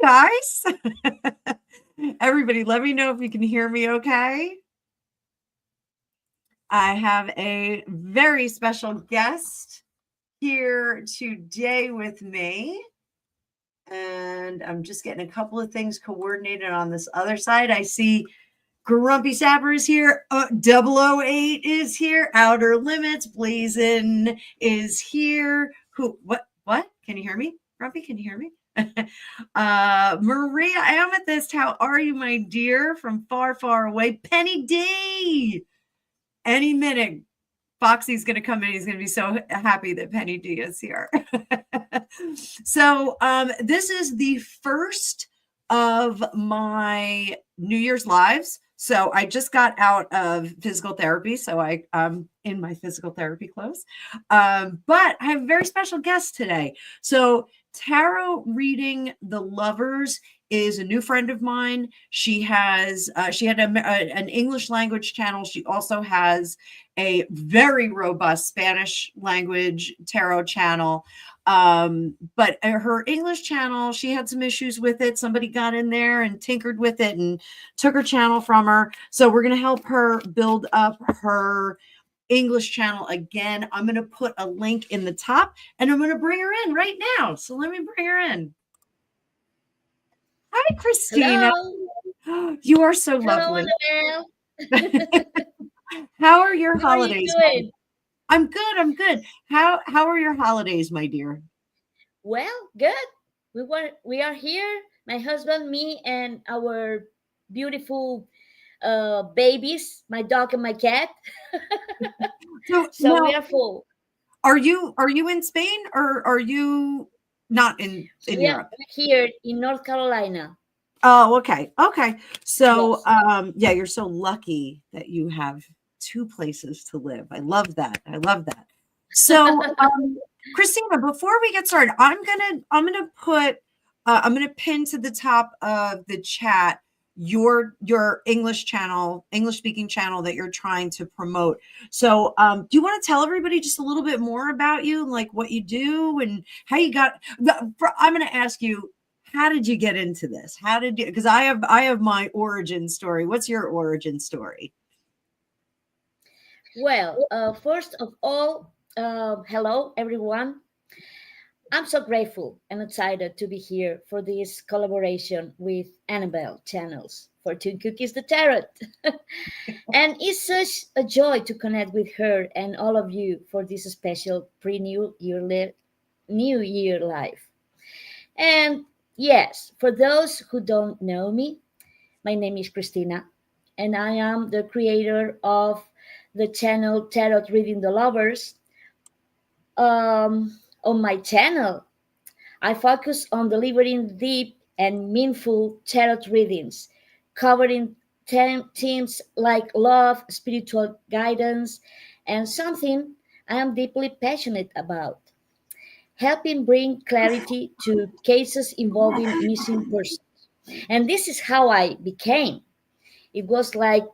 guys. Everybody, let me know if you can hear me okay. I have a very special guest here today with me. And I'm just getting a couple of things coordinated on this other side. I see Grumpy Sapper is here. 008 is here. Outer Limits. Blazin is here. What? Can you hear me? Grumpy, can you hear me? Maria Amethyst, how are you, my dear? From far, far away. Penny D. Any minute, Foxy's going to come in. He's going to be so happy that Penny D is here. So this is the first of my New Year's lives. So I just got out of physical therapy. So I'm in my physical therapy clothes. But I have a very special guest today. So Tarot Reading the Lovers is a new friend of mine. She had an English language channel. She also has a very robust Spanish language tarot channel. But her English channel, she had some issues with it. Somebody got in there and tinkered with it and took her channel from her. So we're going to help her build up her English channel again. I'm going to put a link in the top and I'm going to bring her in right now. So let me bring her in. Hi, Christina. Hello. You are so Hello, lovely. Annabelle. How are your How holidays? are you doing? I'm good. I'm good. How are your holidays, my dear? Well, good. We are here. My husband, me, and our beautiful babies, my dog and my cat. So now, we are full. Are you in Spain or are you not in Europe? We're here in North Carolina. Oh, okay. Okay. So, Yes. yeah, you're so lucky that you have two places to live. I love that. I love that. So, Christina, before we get started, I'm gonna pin to the top of the chat your English channel, English speaking channel that you're trying to promote. So, do you want to tell everybody just a little bit more about you, like what you do and how you got? I'm going to ask you, how did you get into this? How did you? Because I have my origin story. What's your origin story? Well, first of all, hello everyone. I'm so grateful and excited to be here for this collaboration with Annabelle Channels for Two Cookies the Tarot. And it's such a joy to connect with her and all of you for this special pre-New Year live. And yes, for those who don't know me, my name is Christina, and I am the creator of the channel Tarot Reading the Lovers. On my channel, I focus on delivering deep and meaningful tarot readings, covering themes like love, spiritual guidance, and something I am deeply passionate about, helping bring clarity to cases involving missing persons. And this is how I became. It was like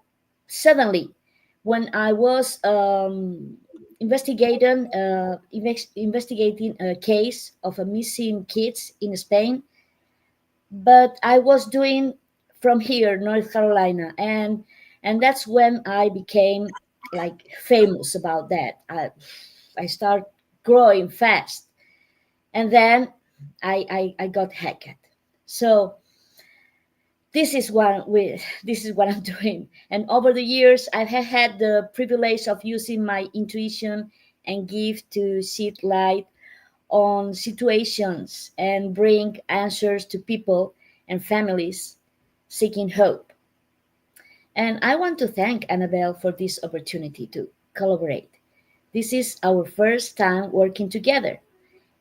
suddenly when I was investigating a case of a missing kids in Spain, but I was doing from here, North Carolina, and that's when I became like famous about that. I start growing fast, and then I got hacked. So this is what I'm doing. And over the years, I have had the privilege of using my intuition and gift to shed light on situations and bring answers to people and families seeking hope. And I want to thank Annabelle for this opportunity to collaborate. This is our first time working together,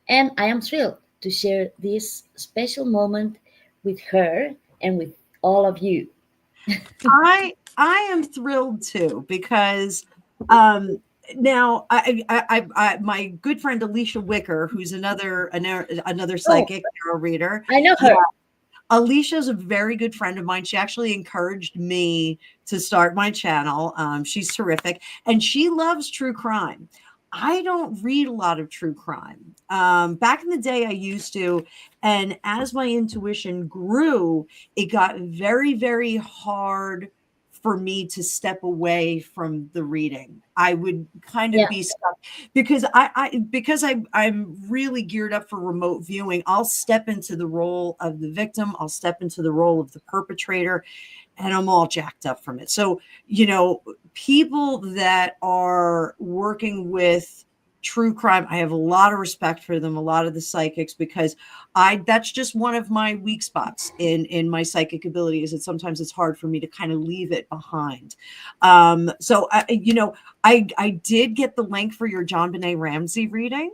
and I am thrilled to share this special moment with her and with all of you. I am thrilled too because now my good friend Alicia Wicker, who's another Oh, psychic tarot reader. I know Yeah, her. Alicia's a very good friend of mine. She actually encouraged me to start my channel. She's terrific and she loves true crime. I don't read a lot of true crime. Back in the day, I used to. And as my intuition grew, it got very, very hard for me to step away from the reading. I would kind of Yeah. be stuck because I'm really geared up for remote viewing. I'll step into the role of the victim. I'll step into the role of the perpetrator, and I'm all jacked up from it. So, people that are working with true crime, I have a lot of respect for them, a lot of the psychics, because that's just one of my weak spots in my psychic ability, is that sometimes it's hard for me to kind of leave it behind. So I did get the link for your John Benet Ramsey reading,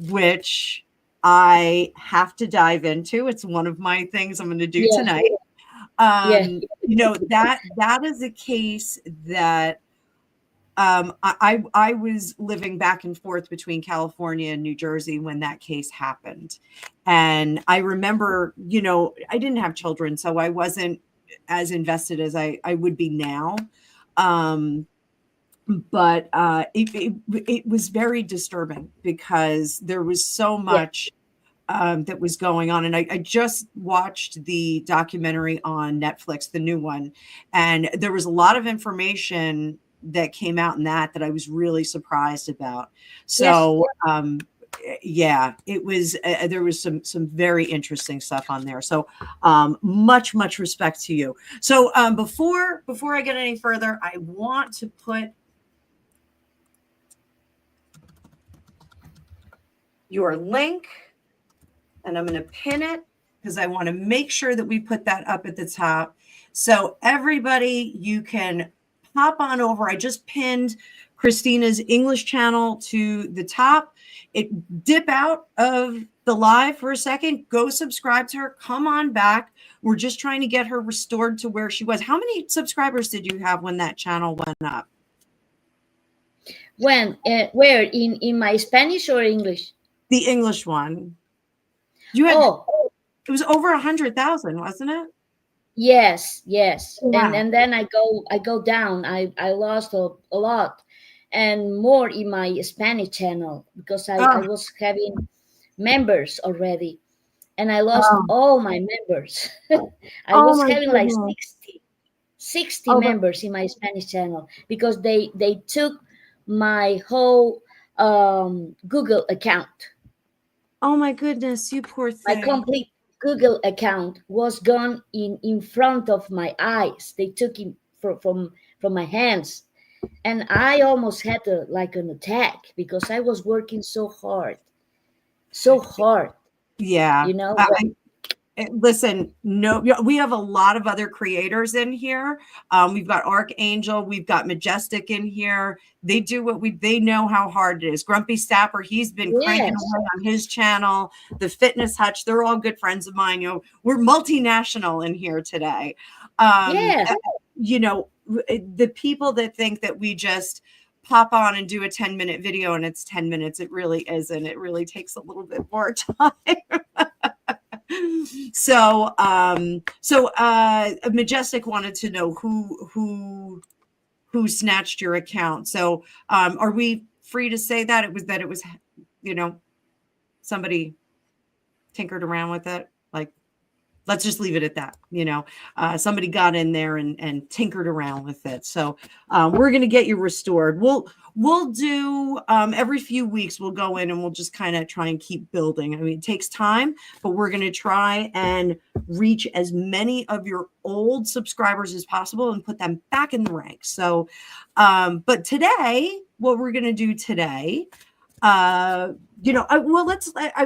which I have to dive into. It's one of my things I'm going to do Yeah. tonight. Yeah. That is a case that I was living back and forth between California and New Jersey when that case happened. And I remember, I didn't have children, so I wasn't as invested as I would be now. But it was very disturbing because there was so Yeah. much that was going on. And I just watched the documentary on Netflix, the new one, and there was a lot of information that came out in that I was really surprised about. Yes. So, yeah, it was, there was some very interesting stuff on there. So, much respect to you. So, before I get any further, I want to put your link, and I'm going to pin it because I want to make sure that we put that up at the top. So everybody, you can pop on over. I just pinned Christina's English channel to the top. Dip out of the live for a second, go subscribe to her, come on back. We're just trying to get her restored to where she was. How many subscribers did you have when that channel went up? When? Where? In my Spanish or English? The English one. You had, it was over 100,000, wasn't it? Yes. Wow. And then I go down. I lost a lot, and more in my Spanish channel because I was having members already, and I lost all my members. I was having like 60 members in my Spanish channel because they took my whole Google account. Oh my goodness, you poor My thing. complete Google account was gone in front of my eyes. They took it from my hands, and I almost had like an attack because I was working so hard. Yeah. You know. Listen, no, we have a lot of other creators in here. We've got Archangel, we've got Majestic in here. They do they know how hard it is. Grumpy Stapper, he's been cranking away on his channel. The Fitness Hutch, they're all good friends of mine. We're multinational in here today. The people that think that we just pop on and do a 10-minute video and it's 10 minutes, it really isn't. It really takes a little bit more time. So Majestic wanted to know who snatched your account. So are we free to say that it was somebody tinkered around with it? Like, let's just leave it at that. Somebody got in there and tinkered around with it. So we're going to get you restored. We'll do every few weeks, we'll go in and we'll just kind of try and keep building. I mean, it takes time, but we're going to try and reach as many of your old subscribers as possible and put them back in the ranks. So, but today, what we're going to do today,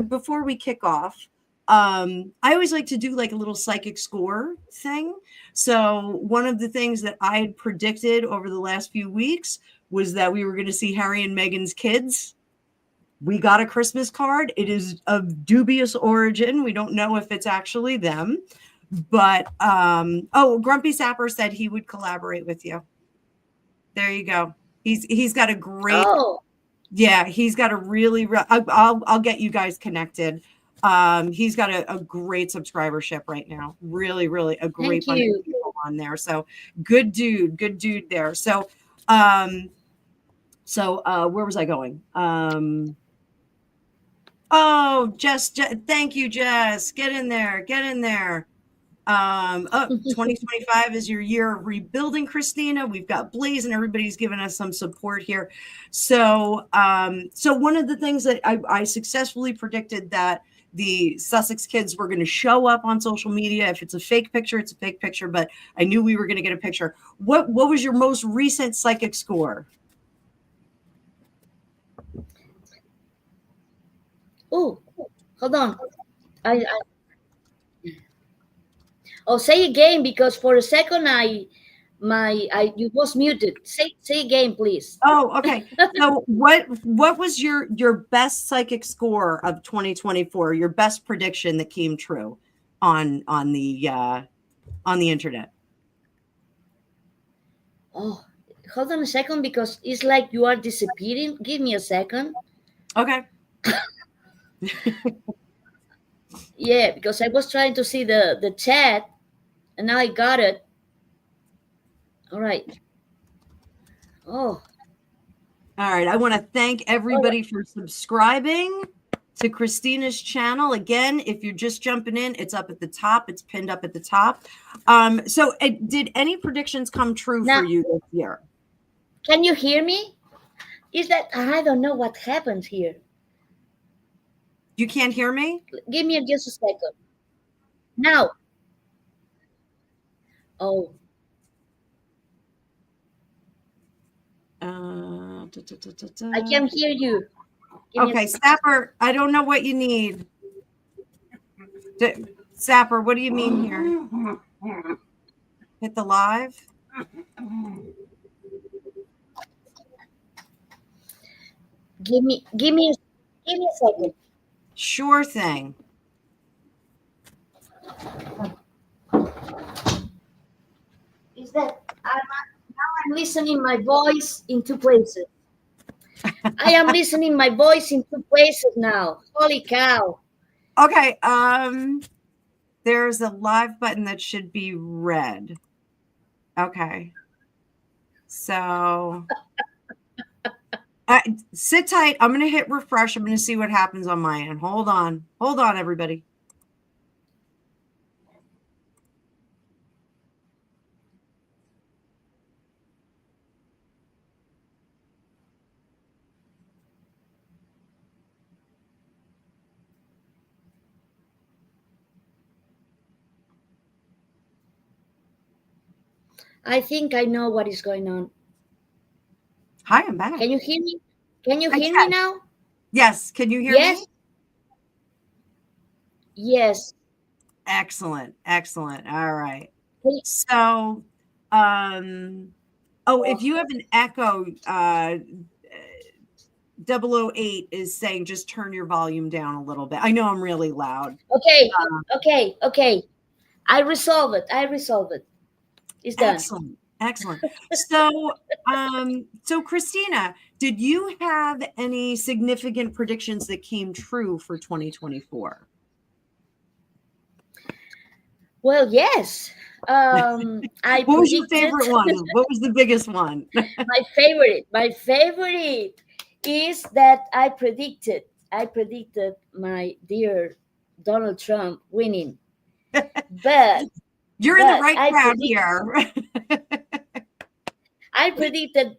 before we kick off, I always like to do like a little psychic score thing. So one of the things that I had predicted over the last few weeks was that we were going to see Harry and Meghan's kids. We got a Christmas card. It is of dubious origin. We don't know if it's actually them, but Grumpy Sapper said he would collaborate with you. There you go. He's got a great, he's got a really, I'll get you guys connected. He's got a great subscribership right now. Really a great bunch of people on there. So good dude there. So So where was I going? Oh, Jess, thank you, Jess. Get in there. Get in there. 2025 is your year of rebuilding, Christina. We've got Blaze and everybody's given us some support here. So one of the things that I successfully predicted that the Sussex kids were going to show up on social media. If it's a fake picture, it's a fake picture, but I knew we were going to get a picture. What was your most recent psychic score? Oh, hold on. Oh, say again, because for a second you was muted. Say again, please. Oh, okay. So what was your best psychic score of 2024? Your best prediction that came true on the internet? Oh, hold on a second, because it's like you are disappearing. Give me a second. Okay. Yeah, because I was trying to see the chat, and now I got it. All right. Oh. All right. I want to thank everybody for subscribing to Christina's channel. Again, if you're just jumping in, it's up at the top. It's pinned up at the top. So did any predictions come true for you this year? Can you hear me? Is that, I don't know what happens here. You can't hear me? Give me just a second. Now. Oh. I can hear you. Okay, Sapper, I don't know what you need. Sapper, what do you mean here? Hit the live? Give me a second. Sure thing. Is that I'm listening my voice in two places. I am listening my voice in two places now. Holy cow. Okay, there's a live button that should be red. Okay. So sit tight. I'm going to hit refresh. I'm going to see what happens on my end. Hold on. Hold on, everybody. I think I know what is going on. Hi, I'm back. Can you hear me? Can you hear me now? Yes. Can you hear me? Yes. Excellent. Excellent. All right. So, if you have an echo, 008 is saying just turn your volume down a little bit. I know I'm really loud. Okay. Okay. I resolve it. It's done. Excellent. So Christina, did you have any significant predictions that came true for 2024? Well, yes. What was your favorite one? What was the biggest one? My favorite is that I predicted my dear Donald Trump winning. But you're in the right crowd here. I predicted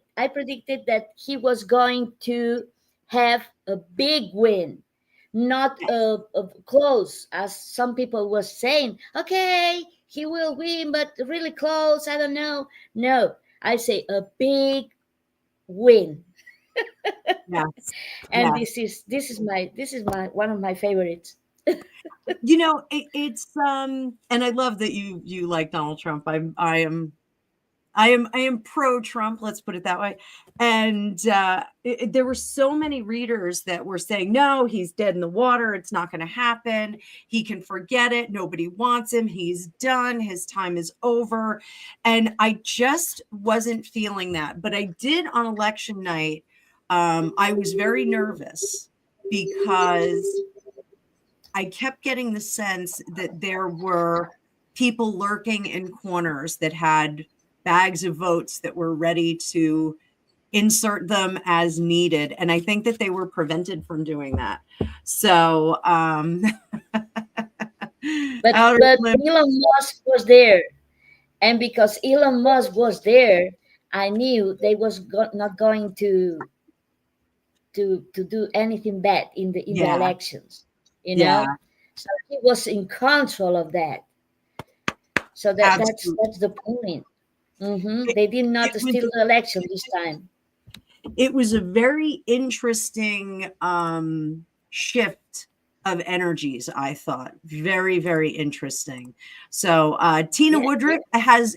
that he was going to have a big win, not a close, as some people were saying. Okay, he will win, but really close. I don't know. No, I say a big win. And this is my one of my favorites. You know, it's and I love that you like Donald Trump. I am pro Trump, let's put it that way. And there were so many readers that were saying, no, he's dead in the water. It's not going to happen. He can forget it. Nobody wants him. He's done. His time is over. And I just wasn't feeling that. But I did on election night. I was very nervous because I kept getting the sense that there were people lurking in corners that had bags of votes that were ready to insert them as needed. And I think that they were prevented from doing that. So, But Elon Musk was there, and because Elon Musk was there, I knew they was not going to do anything bad in the yeah, elections. You yeah, know, so he was in control of that. So that's the point. They did not steal the election this time. It was a very interesting shift of energies, I thought. Very, very interesting. So Tina Woodruff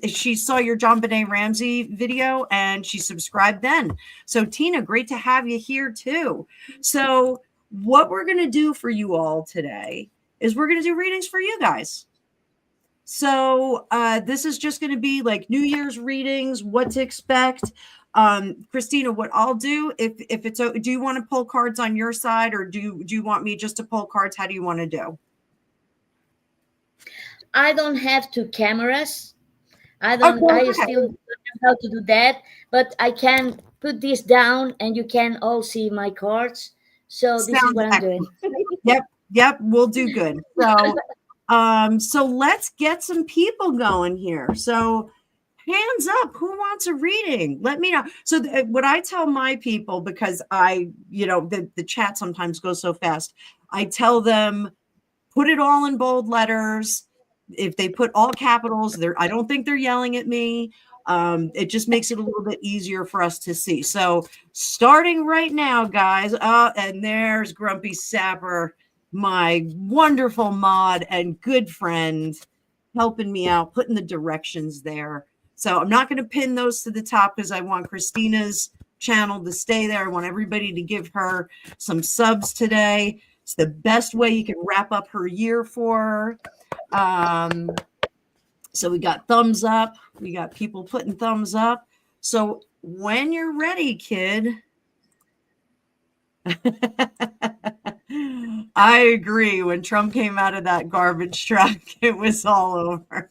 she saw your John Benet Ramsey video and she subscribed then. So Tina, great to have you here too. So what we're going to do for you all today is we're going to do readings for you guys. So this is just going to be like New Year's readings, what to expect. Christina, what I'll do, if it's, do you want to pull cards on your side, or do you want me just to pull cards? How do you want to do? I don't have two cameras. I still don't know how to do that, but I can put this down and you can all see my cards. So this is what I'm doing. Yep, we'll do good. So so let's get some people going here. So hands up, who wants a reading? Let me know. So what I tell my people, because the chat sometimes goes so fast, I tell them, put it all in bold letters. If they put all capitals, I don't think they're yelling at me. It just makes it a little bit easier for us to see. So starting right now, guys. And there's Grumpy Sapper, my wonderful mod and good friend, helping me out, putting the directions there. So I'm not going to pin those to the top because I want Christina's channel to stay there. I want everybody to give her some subs today. It's the best way you can wrap up her year for her. So we got thumbs up. We got people putting thumbs up. So when you're ready, kid. I agree. When Trump came out of that garbage truck, it was all over.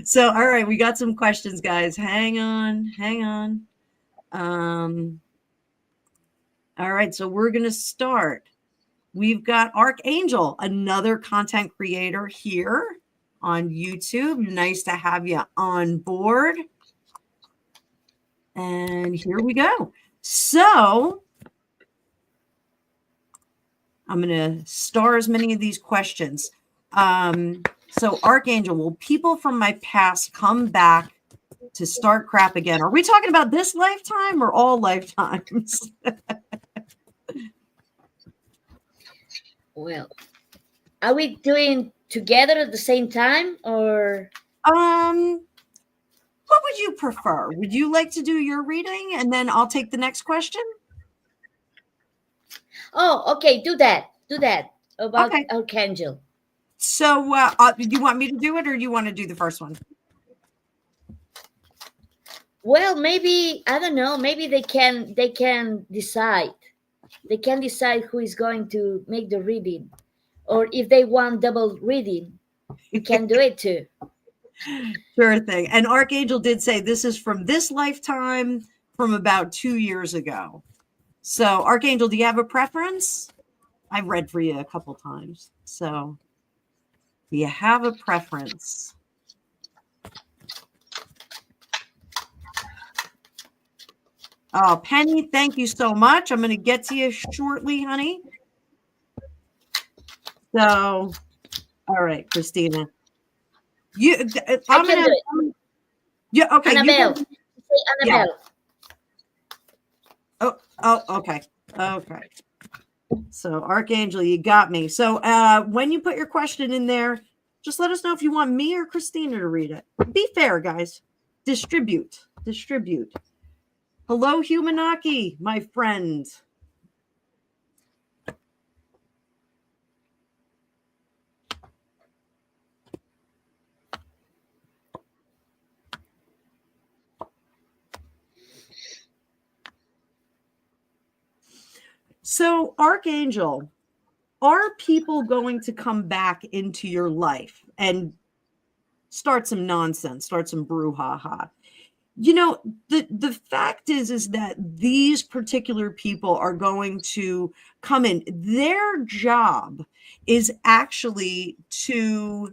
So, all right, we got some questions, guys. Hang on. All right, so we're going to start. We've got Archangel, another content creator here on YouTube. Nice to have you on board. And here we go. So I'm going to star as many of these questions. So Archangel, will people from my past come back to start crap again? Are we talking about this lifetime or all lifetimes? Well, are we doing together at the same time, or what would you prefer? Would you like to do your reading and then I'll take the next question? Oh, okay, do that about Archangel. So do you want me to do it, or do you want to do the first one? Well, maybe, I don't know, maybe they can decide. They can decide who is going to make the reading, or if they want double reading, you can do it too. Sure thing. And Archangel did say this is from this lifetime, from about 2 years ago. So Archangel, do you have a preference? I've read for you a couple times. So do you have a preference? Oh, Penny, thank you so much. I'm going to get to you shortly, honey. So, all right, Christina. I'm going to. Yeah, okay. Annabelle. Say Annabelle. Yeah. Oh, okay. Okay. So, Archangel, you got me. So, when you put your question in there, just let us know if you want me or Christina to read it. Be fair, guys. Distribute. Hello, Humanaki, my friend. So, Archangel, are people going to come back into your life and start some nonsense, start some brouhaha? You know, the fact is that these particular people are going to come in. Their job is actually to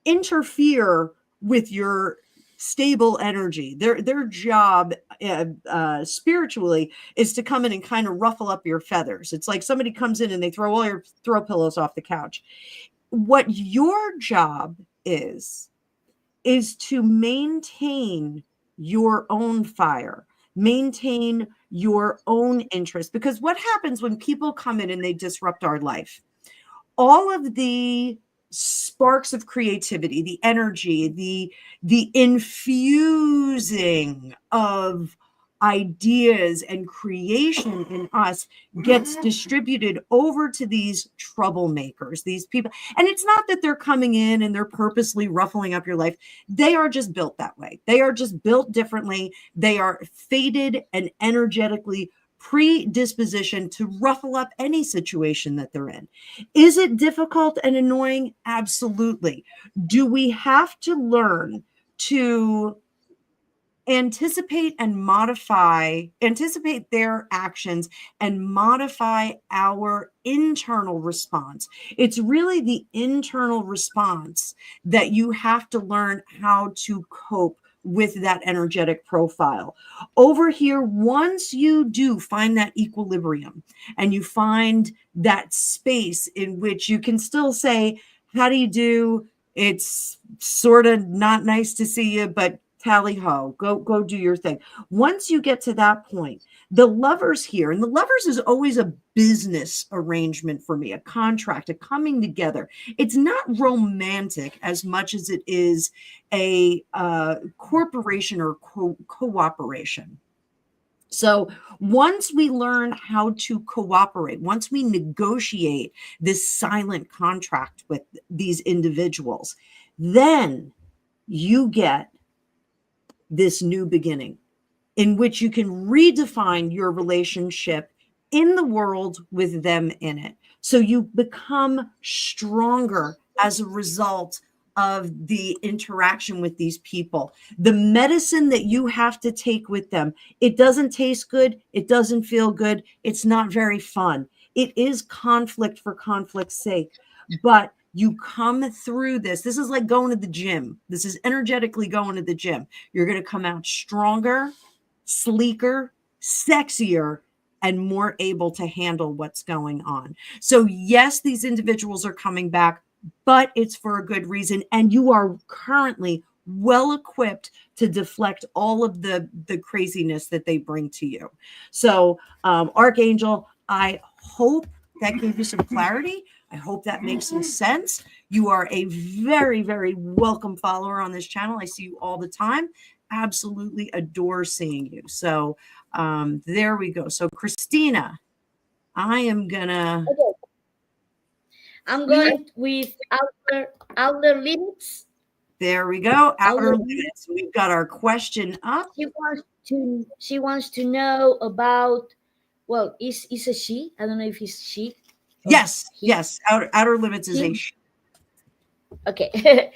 interfere with your stable energy. Their job spiritually is to come in and kind of ruffle up your feathers. It's like somebody comes in and they throw all your throw pillows off the couch. What your job is to maintain your own fire, maintain your own interest. Because what happens when people come in and they disrupt our life? All of the sparks of creativity, the energy, the infusing of ideas and creation in us gets distributed over to these troublemakers, these people. And it's not that they're coming in and they're purposely ruffling up your life. They are just built that way. They are just built differently. They are fated and energetically predispositioned to ruffle up any situation that they're in. Is it difficult and annoying? Absolutely. Do we have to learn to anticipate their actions and modify our internal response? It's really the internal response that you have to learn how to cope with that energetic profile. Over here, once you do find that equilibrium and you find that space in which you can still say, how do you do? It's sort of not nice to see you, but tally ho, go do your thing. Once you get to that point, the Lovers here, and the Lovers is always a business arrangement for me, a contract, a coming together. It's not romantic as much as it is a corporation or cooperation. So once we learn how to cooperate, once we negotiate this silent contract with these individuals, then you get this new beginning in which you can redefine your relationship in the world with them in it. So you become stronger as a result of the interaction with these people. The medicine that you have to take with them, it doesn't taste good. It doesn't feel good. It's not very fun. It is conflict for conflict's sake, but you come through this. This is like going to the gym. This is energetically going to the gym. You're going to come out stronger, sleeker, sexier, and more able to handle what's going on. So yes, these individuals are coming back, but it's for a good reason. And you are currently well equipped to deflect all of the craziness that they bring to you. So Archangel, I hope that gave you some clarity. I hope that makes some sense. You are a very, very welcome follower on this channel. I see you all the time. Absolutely adore seeing you. So there we go. So Christina, I am gonna. Okay. I'm going with outer limits. There we go. Outer limits. We've got our question up. She wants to know about, well, is a she? I don't know if it's she. Yes, yes. Outer limits is a she. Okay.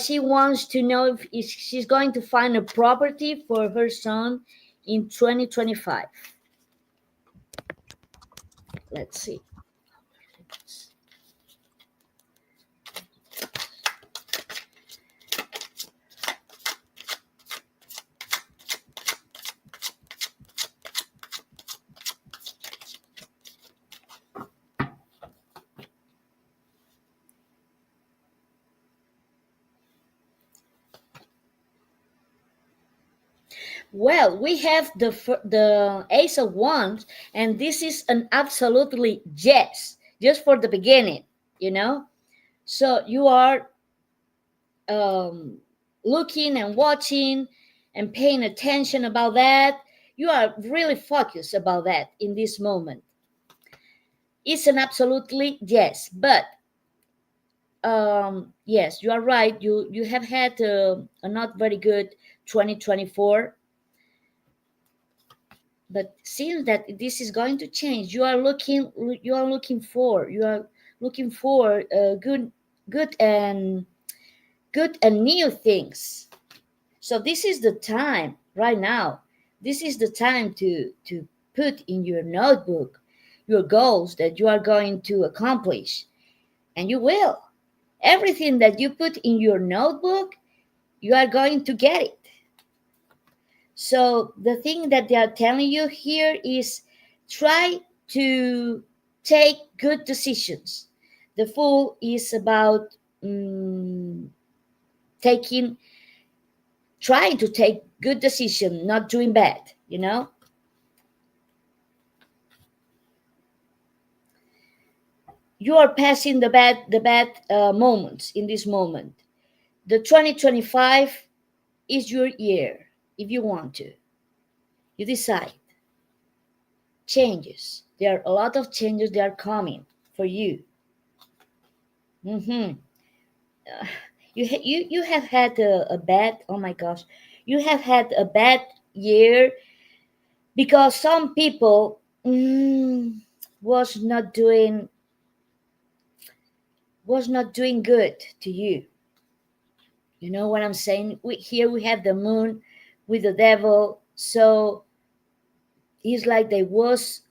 She wants to know if she's going to find a property for her son in 2025. Let's see. Well, we have the Ace of Wands, and this is an absolutely yes, just for the beginning, you know. So you are looking and watching and paying attention about that. You are really focused about that in this moment. It's an absolutely yes, but yes, you are right. You have had a not very good 2024. But seeing that this is going to change, you are looking for good and new things. So this is the time right now. This is the time to put in your notebook your goals that you are going to accomplish, and you will. Everything that you put in your notebook, you are going to get it. So the thing that they are telling you here is try to take good decisions. The Fool is about taking, trying to take good decision, not doing bad, you know. You are passing the bad moments in this moment. The 2025 is your year. If you want to, you decide. Changes, there are a lot of changes that are coming for you. Mm-hmm. You have had a bad, oh my gosh, you have had a bad year because some people was not doing good to you. You know what I'm saying? Here we have the moon with the devil. So it's like they was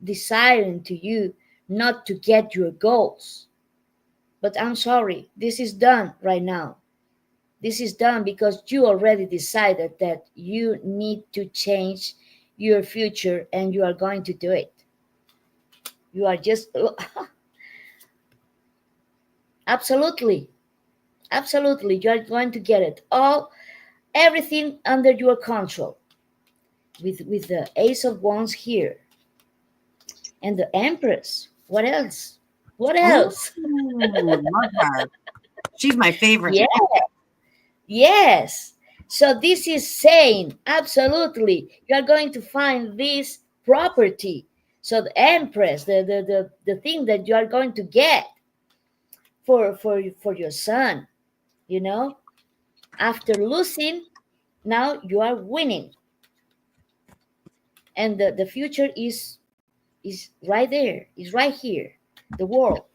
desiring to you not to get your goals. But I'm sorry, this is done right now. This is done because you already decided that you need to change your future and you are going to do it. You are just absolutely, absolutely, you are going to get it all, everything under your control. With the Ace of Wands here and the Empress. What else? What Oh, else? love her. She's my favorite. Yeah, yes. So this is saying absolutely you are going to find this property. So the Empress, the thing that you are going to get for your son, you know, after losing, now you are winning. And the future is right there, is right here. The world,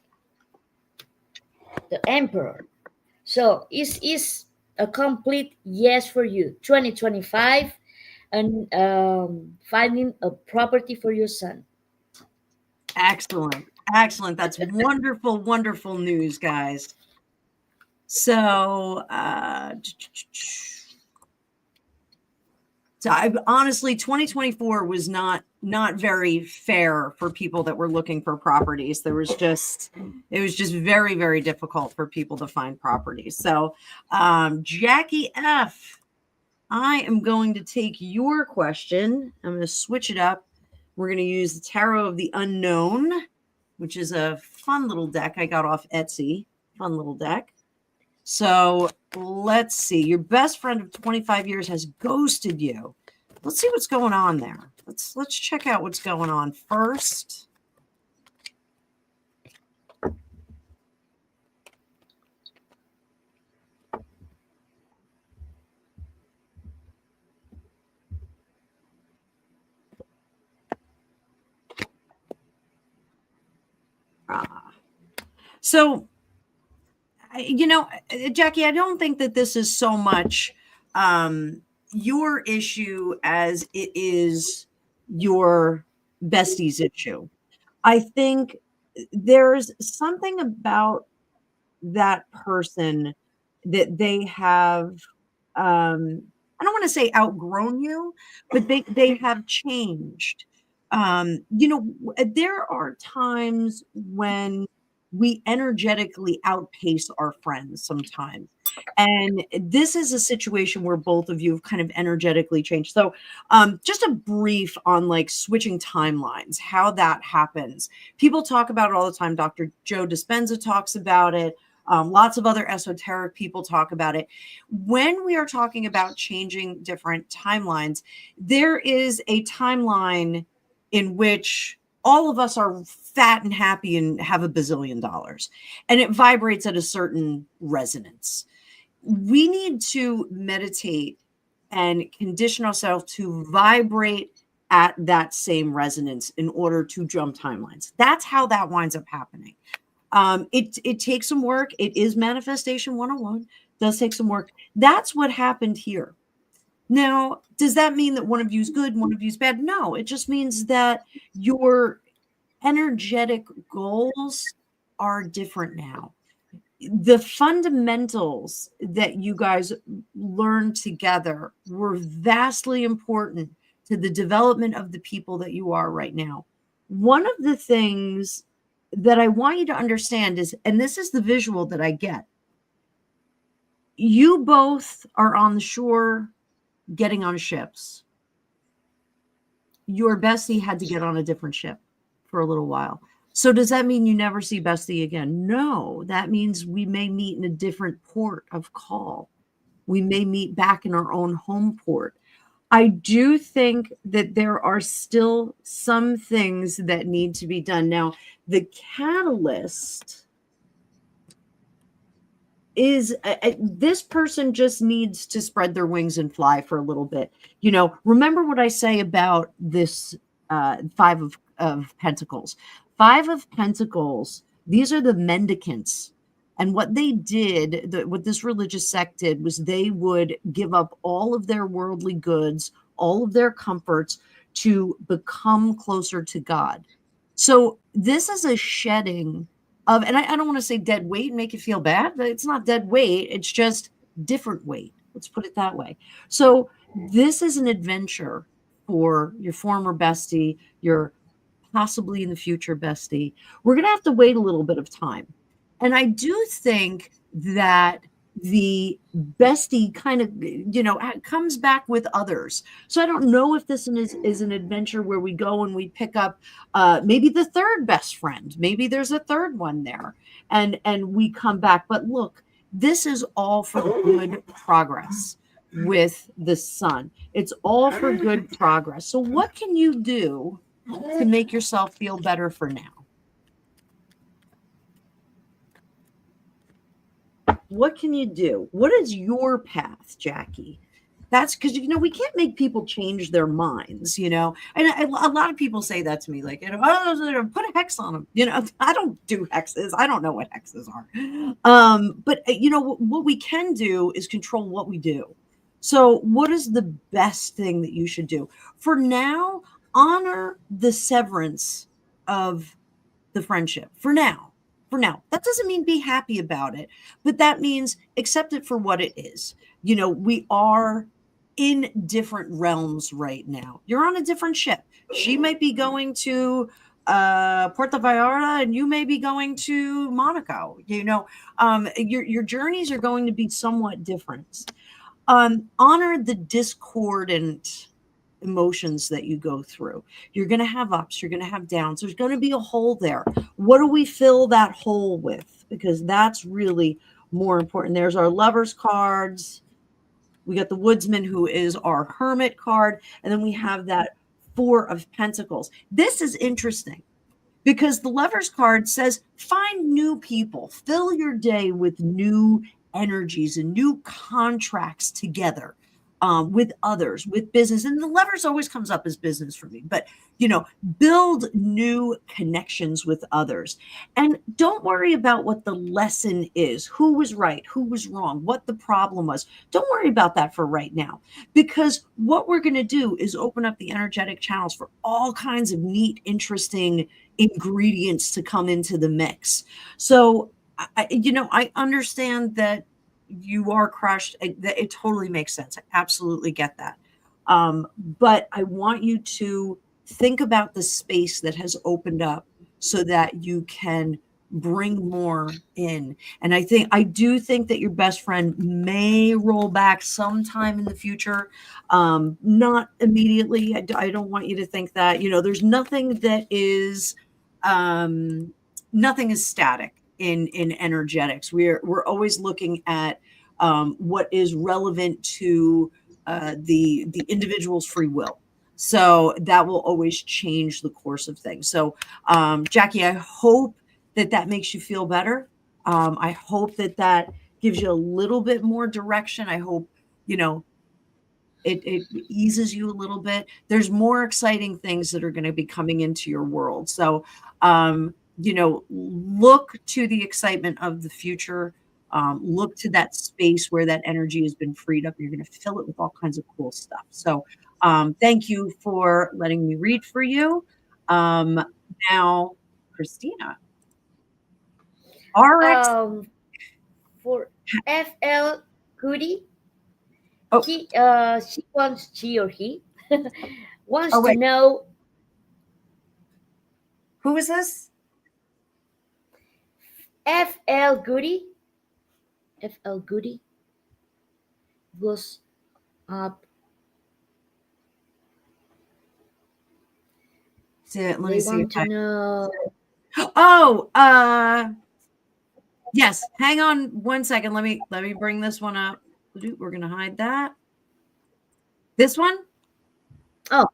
the Emperor. So is a complete yes for you. 2025 and finding a property for your son. Excellent. Excellent. That's wonderful, wonderful news, guys. So, honestly, 2024 was not very fair for people that were looking for properties. It was just very, very difficult for people to find properties. So, Jackie F., I am going to take your question. I'm going to switch it up. We're going to use the Tarot of the Unknown, which is a fun little deck I got off Etsy. Fun little deck. So let's see. Your best friend of 25 years has ghosted you. Let's see what's going on there. Let's check out what's going on first. So, Jackie, I don't think that this is so much your issue as it is your bestie's issue. I think there's something about that person that they have, I don't want to say outgrown you, but they have changed. There are times when we energetically outpace our friends sometimes. And this is a situation where both of you have kind of energetically changed. So just a brief on like switching timelines, how that happens. People talk about it all the time. Dr. Joe Dispenza talks about it. Lots of other esoteric people talk about it. When we are talking about changing different timelines, there is a timeline in which all of us are fat and happy and have $1 bazillion, and it vibrates at a certain resonance. We need to meditate and condition ourselves to vibrate at that same resonance in order to jump timelines. That's how that winds up happening. It takes some work. It is manifestation 101. Does take some work. That's what happened here. Now, does that mean that one of you is good and one of you is bad? No, it just means that your energetic goals are different now. The fundamentals that you guys learned together were vastly important to the development of the people that you are right now. One of the things that I want you to understand is, and this is the visual that I get, you both are on the shore getting on ships. Your bestie had to get on a different ship for a little while. So does that mean you never see bestie again? No, that means we may meet in a different port of call. We may meet back in our own home port. I do think that there are still some things that need to be done. Now, the catalyst is this person just needs to spread their wings and fly for a little bit. You know, remember what I say about this Five of Pentacles. Five of Pentacles, these are the mendicants. And what they did, what this religious sect did, was they would give up all of their worldly goods, all of their comforts to become closer to God. So this is a shedding of, and I don't want to say dead weight and make you feel bad, but it's not dead weight. It's just different weight. Let's put it that way. So this is an adventure for your former bestie, your possibly in the future bestie. We're going to have to wait a little bit of time. And I do think that the bestie kind of, you know, comes back with others. So I don't know if this is an adventure where we go and we pick up maybe the third best friend. Maybe there's a third one there, and we come back. But look, this is all for good progress with the sun. It's all for good progress. So what can you do to make yourself feel better for now? What can you do? What is your path, Jackie? That's because, you know, we can't make people change their minds, you know. And a lot of people say that to me, like, you know, oh, put a hex on them. You know, I don't do hexes. I don't know what hexes are. But, you know, what we can do is control what we do. So what is the best thing that you should do? For now, honor the severance of the friendship. For now. That doesn't mean be happy about it, but that means accept it for what it is. You know, we are in different realms right now. You're on a different ship. She might be going to Puerto Vallarta and you may be going to Monaco. You know, your journeys are going to be somewhat different. Honor the discordant emotions that you go through. You're going to have ups, you're going to have downs. There's going to be a hole there. What do we fill that hole with? Because that's really more important. There's our lovers cards. We got the woodsman, who is our hermit card. And then we have that Four of Pentacles. This is interesting because the lovers card says find new people, fill your day with new energies and new contracts together. With others, with business. And the lovers always comes up as business for me, but, you know, build new connections with others. And don't worry about what the lesson is, who was right, who was wrong, what the problem was. Don't worry about that for right now, because what we're going to do is open up the energetic channels for all kinds of neat, interesting ingredients to come into the mix. So, I understand that you are crushed. It totally makes sense. I absolutely get that. But I want you to think about the space that has opened up so that you can bring more in. And I do think that your best friend may roll back sometime in the future. Not immediately. I don't want you to think that, you know, there's nothing that is, nothing is static in energetics. We're always looking at what is relevant to the individual's free will. So that will always change the course of things. So Jackie, I hope that makes you feel better. I hope that gives you a little bit more direction. I hope, you know, it eases you a little bit. There's more exciting things that are going to be coming into your world. So, look to the excitement of the future. look to that space where that energy has been freed up. You're going to fill it with all kinds of cool stuff. So thank you for letting me read for you. Now, Christina, RX. For FL Goody, Oh, she or he wants oh, to wait. know. Who is this? FL Goody. FL Goody was up. Let me They see if want to know. Oh, yes. Hang on one second. Let me bring this one up. We're gonna hide that. This one? Oh,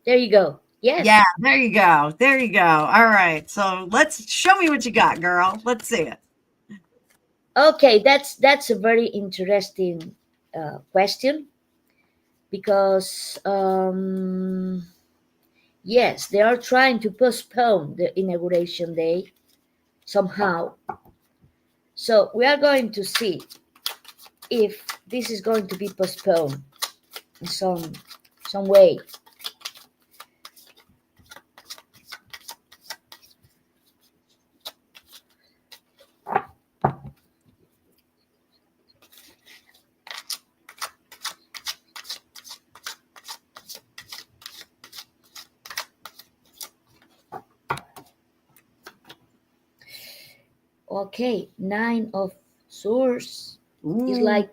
there you go. Yes. Yeah, there you go. There you go. All right. So let's show me what you got, girl. Let's see it. Okay, that's a very interesting question because yes, they are trying to postpone the inauguration day somehow. So we are going to see if this is going to be postponed in some way. Okay, 9 of Swords is like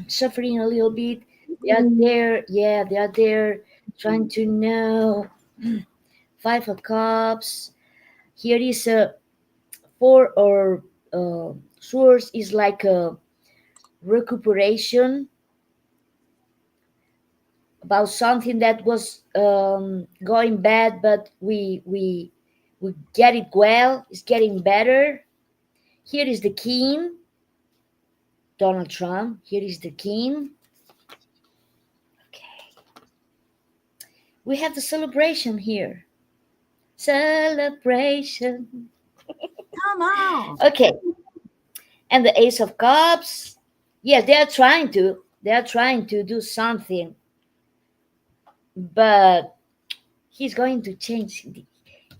suffering a little bit. They are there, yeah, they are there trying to know. 5 of Cups. Here is a 4 of Swords is like a recuperation about something that was going bad, but we get it well. It's getting better. Here is the King, Donald Trump. Here is the King. Okay, we have the celebration here. Celebration. Come on. Okay, and the Ace of Cups. Yes, they are trying to. They are trying to do something, but he's going to change.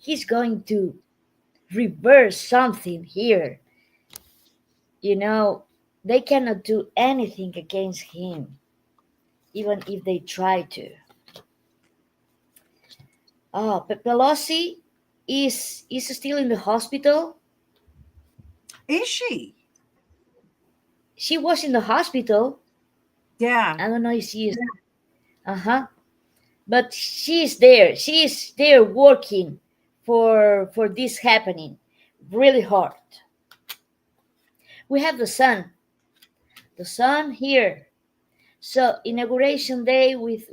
He's going to reverse something here. You know, they cannot do anything against him, even if they try to. Oh, Pelosi is still in the hospital. Is she? She was in the hospital. Yeah. I don't know if she is. But she's there. She's there working for this happening really hard. We have the sun. The sun here. So inauguration day with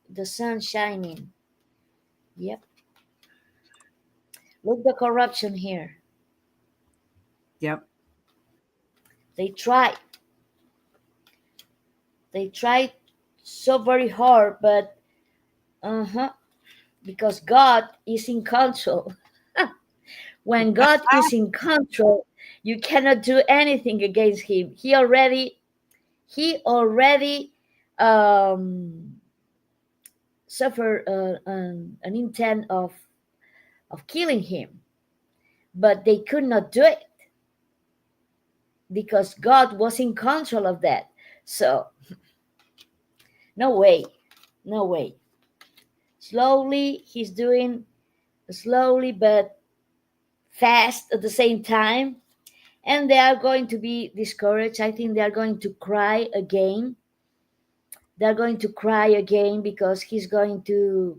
the sun shining. Yep. Look the corruption here. Yep. They tried. They tried so very hard, but because God is in control. When God is in control, you cannot do anything against him. He already suffered an intent of killing him, but they could not do it because God was in control of that. So no way, no way. Slowly, he's doing slowly but fast at the same time, and they are going to be discouraged. I think they are going to cry again. They're going to cry again because he's going to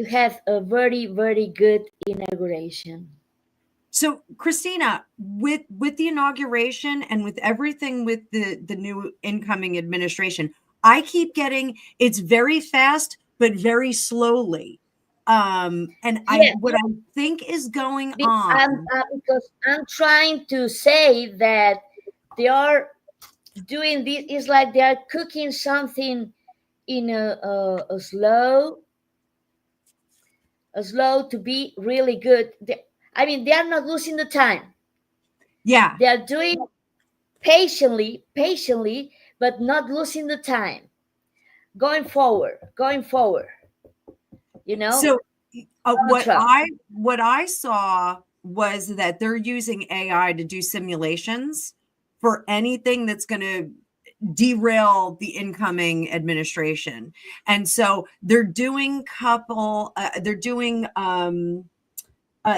have a very, very good inauguration. So, Christina, with the inauguration and with everything with the new incoming administration, I keep getting it's very fast but very slowly. And Yeah, what I think is going on. because I'm trying to say that they are doing this. It's like they are cooking something in a slow to be really good. I mean, they are not losing the time. Yeah. They are doing patiently, but not losing the time. Going forward, you know, So what mantra. I saw was that they're using AI to do simulations for anything that's going to derail the incoming administration. And so they're doing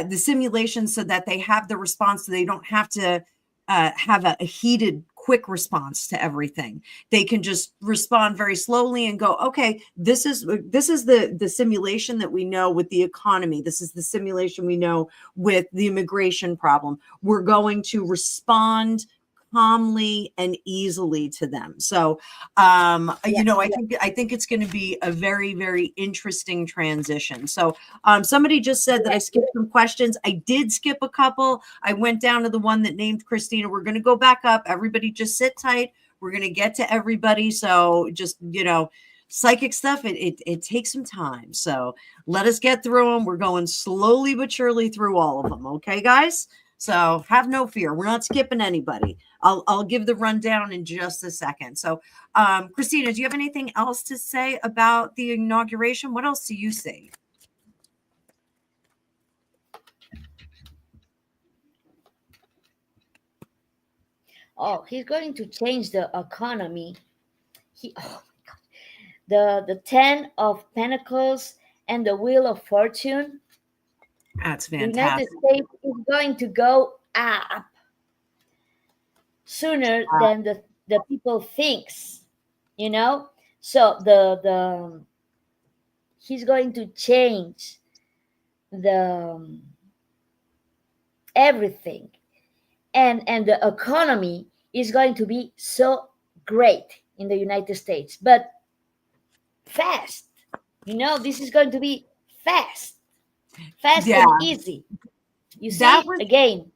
the simulation so that they have the response, so they don't have to have a heated quick response to everything. They can just respond very slowly and go, okay, this is the simulation that we know with the economy. This is the simulation we know with the immigration problem. We're going to respond calmly and easily to them. So Yeah. I think it's going to be a very, very interesting transition. So somebody just said that I skipped some questions. I did skip a couple. I went down to the one that named Christina. We're going to go back up. Everybody just sit tight. We're going to get to everybody. So just, psychic stuff, it takes some time. So let us get through them. We're going slowly but surely through all of them. Okay, guys? So have no fear. We're not skipping anybody. I'll give the rundown in just a second. So Christina, do you have anything else to say about the inauguration? What else do you see? Oh, he's going to change the economy. Oh my God. The 10 of Pentacles and the Wheel of Fortune. That's The United fantastic. States is going to go up sooner than the people thinks, So the he's going to change the everything, and the economy is going to be so great in the United States, but fast. This is going to be fast Yeah, and easy. You that see, was again.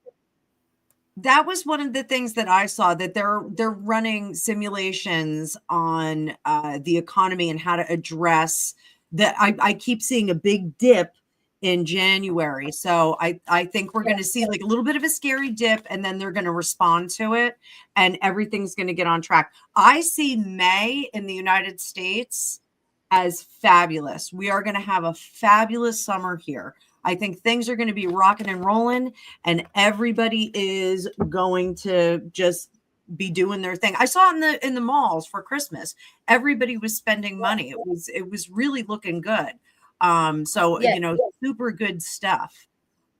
that was one of the things that I saw, that they're running simulations on the economy and how to address that. I keep seeing a big dip in January. So I think we're going to see like a little bit of a scary dip, and then they're going to respond to it and everything's going to get on track. I see May in the United States as fabulous. We are going to have a fabulous summer here. I think things are going to be rocking and rolling, and everybody is going to just be doing their thing. I saw in the malls for Christmas, everybody was spending money. It was really looking good. So Yes, super good stuff.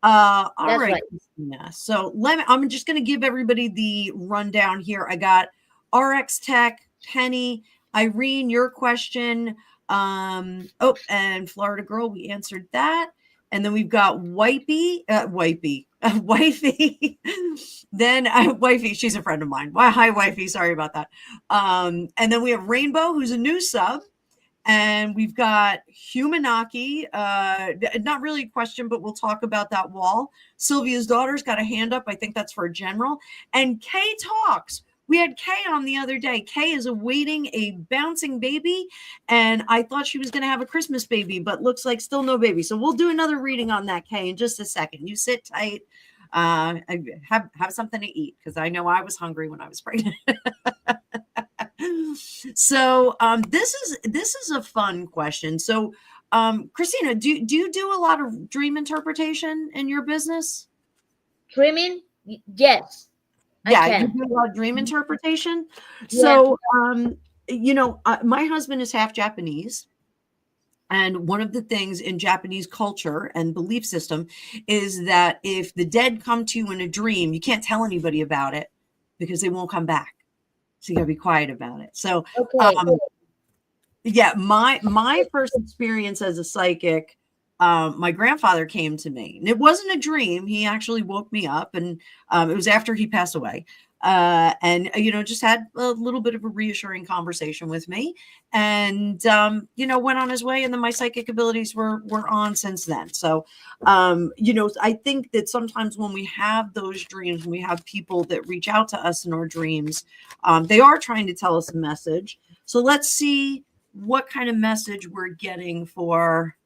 All that's right, right. Christina. So I'm just going to give everybody the rundown here. I got RX Tech, Penny, Irene, your question. And Florida Girl, we answered that. And then we've got Wifey. Then Wifey, she's a friend of mine. Hi, Wifey. Sorry about that. And then we have Rainbow, who's a new sub. And we've got Humanaki, not really a question, but we'll talk about that wall. Sylvia's daughter's got a hand up. I think that's for a general. And Kay talks. We had Kay on the other day. Kay is awaiting a bouncing baby, and I thought she was going to have a Christmas baby, but looks like still no baby. So we'll do another reading on that, Kay, in just a second. You sit tight, have something to eat, because I know I was hungry when I was pregnant. So this is a fun question. So Christina, do you do a lot of dream interpretation in your business? Dreaming? Yes, I Yeah, you can. do a lot of dream interpretation. Yeah. So my husband is half Japanese. And one of the things in Japanese culture and belief system is that if the dead come to you in a dream, you can't tell anybody about it because they won't come back. So you gotta be quiet about it. So Okay. yeah, my first experience as a psychic, my grandfather came to me, and it wasn't a dream. He actually woke me up, and it was after he passed away. And just had a little bit of a reassuring conversation with me, and went on his way. And then my psychic abilities were on since then. So I think that sometimes when we have those dreams, when we have people that reach out to us in our dreams, they are trying to tell us a message. So let's see what kind of message we're getting for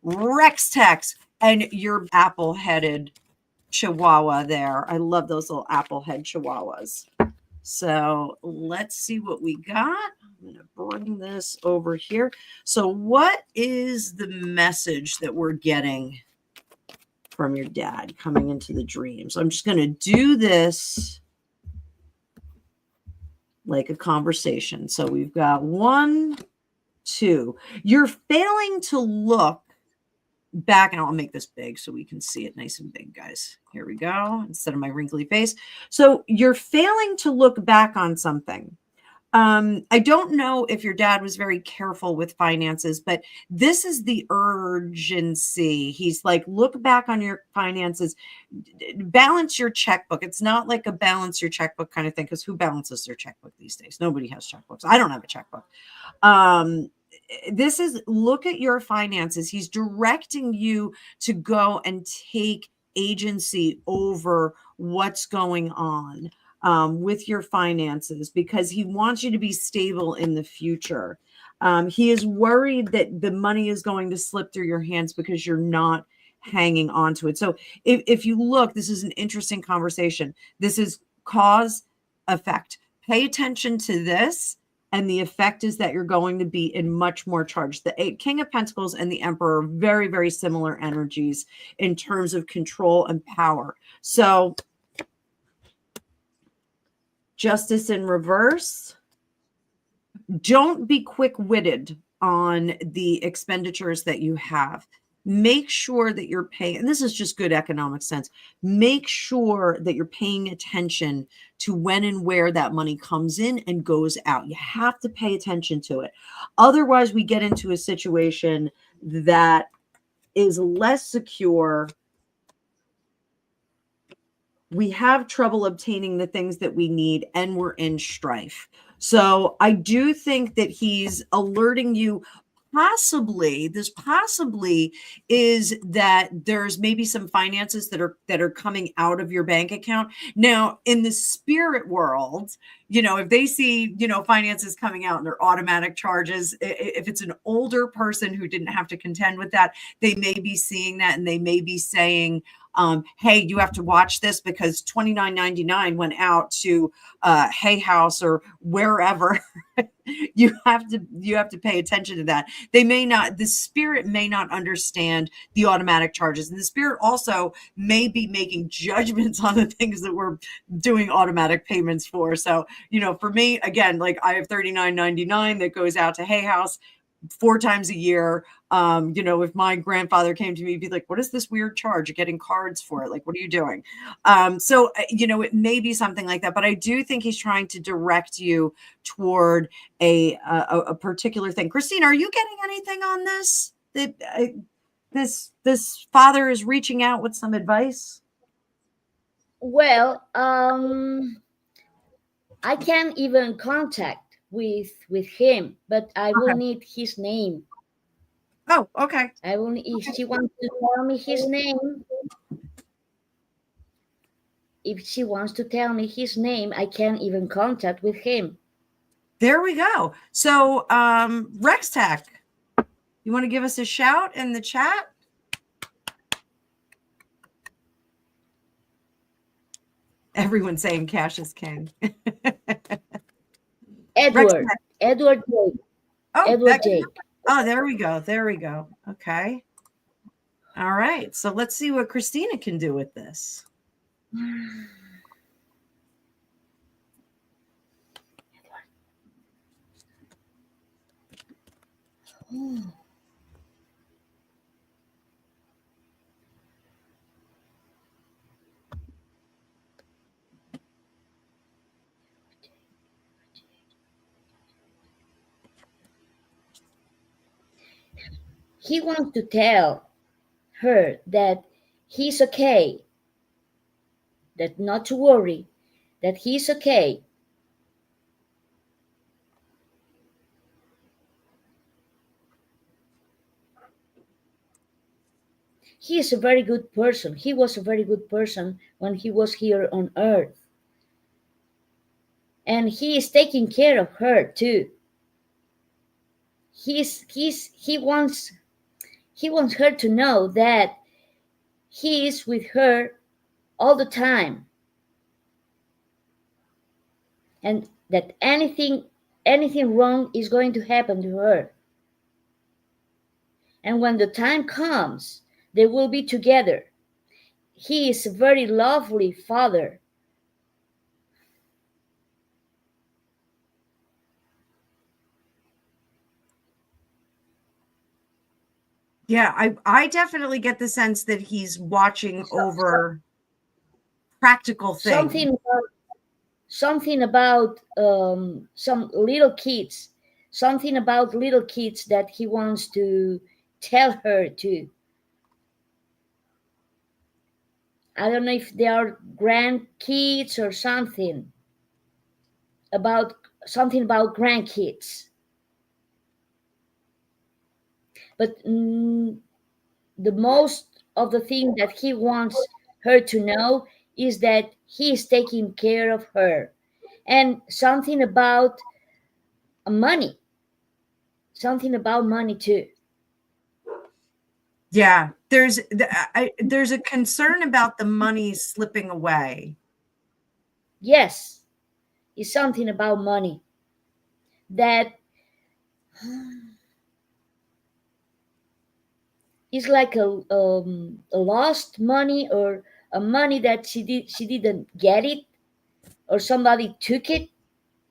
Rex Tex and your apple-headed chihuahua there. I love those little apple head chihuahuas. So let's see what we got. I'm going to bring this over here. So what is the message that we're getting from your dad coming into the dream? So I'm just going to do this like a conversation. So we've got 1, 2. You're failing to look back, and I'll make this big so we can see it nice and big, guys. Here we go, instead of my wrinkly face. So you're failing to look back on something. I don't know if your dad was very careful with finances, but this is the urgency. He's like, look back on your finances, balance your checkbook. It's not like a balance your checkbook kind of thing, because who balances their checkbook these days? Nobody has checkbooks. I don't have a checkbook. This is, look at your finances. He's directing you to go and take agency over what's going on with your finances, because he wants you to be stable in the future. He is worried that the money is going to slip through your hands because you're not hanging on to it. So if you look, this is an interesting conversation. This is cause effect. Pay attention to this. And the effect is that you're going to be in much more charge. The King of Pentacles and the Emperor are very, very similar energies in terms of control and power. So Justice in reverse. Don't be quick-witted on the expenditures that you have. Make sure that you're paying, and this is just good economic sense. Make sure that you're paying attention to when and where that money comes in and goes out. You have to pay attention to it. Otherwise, we get into a situation that is less secure. We have trouble obtaining the things that we need, and we're in strife. So I do think that he's alerting you. Possibly is that there's maybe some finances that are coming out of your bank account. Now, in the spirit world, if they see, finances coming out and they're automatic charges, if it's an older person who didn't have to contend with that, they may be seeing that, and they may be saying, hey, you have to watch this because $29.99 went out to Hay House or wherever. you have to pay attention to that. The spirit may not understand the automatic charges, and the spirit also may be making judgments on the things that we're doing automatic payments for. So, for me, again, like I have $39.99 that goes out to Hay House 4 times a year. If my grandfather came to me, he'd be like, what is this weird charge? You're getting cards for it. Like, what are you doing? So it may be something like that, but I do think he's trying to direct you toward a particular thing. Christina, are you getting anything on this? That this father is reaching out with some advice? Well, I can't even contact with him, but I will need his name. Oh, okay. I will. If she wants to tell me his name, I can't even contact with him. There we go. So, Rex Tech, you want to give us a shout in the chat? Everyone's saying cash is king. Edward Jake. Oh, Edward Jake. Oh, there we go. Okay. All right. So let's see what Christina can do with this. He wants to tell her that he's okay, that not to worry, that he's okay. He is a very good person. He was a very good person when he was here on earth. And he is taking care of her too. He wants her to know that he is with her all the time, and that anything wrong is going to happen to her. And when the time comes, they will be together. He is a very lovely father. Yeah, I definitely get the sense that he's watching over practical things. Something about some little kids. Something about little kids that he wants to tell her to. I don't know if they are grandkids or something about grandkids. But the most of the thing that he wants her to know is that he is taking care of her, and something about money. Something about money too. Yeah, there's a concern about the money slipping away. Yes, it's something about money that is like a lost money, or a money that she didn't get it, or somebody took it,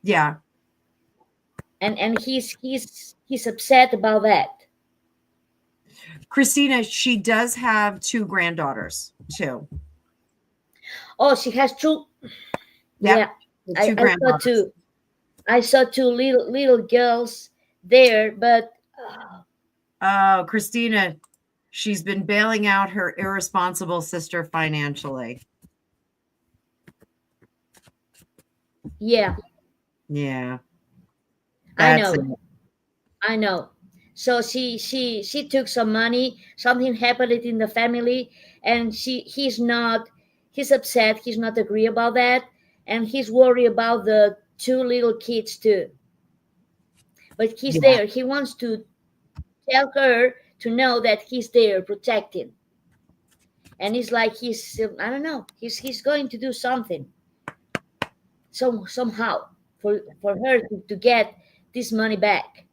Yeah. and he's upset about that. Christina, she does have 2 granddaughters too. Oh, she has two. Yep, Yeah, two granddaughters. I saw two little girls there, but Oh, Christina, she's been bailing out her irresponsible sister financially. yeah, Yeah. I That's know. I know. So she took some money. Something happened in the family, and he's upset. He's not agree about that, and he's worried about the two little kids too. But he's Yeah. there. He wants to tell her to know that he's there protecting. And it's like I don't know. He's going to do something. Somehow for her to get this money back.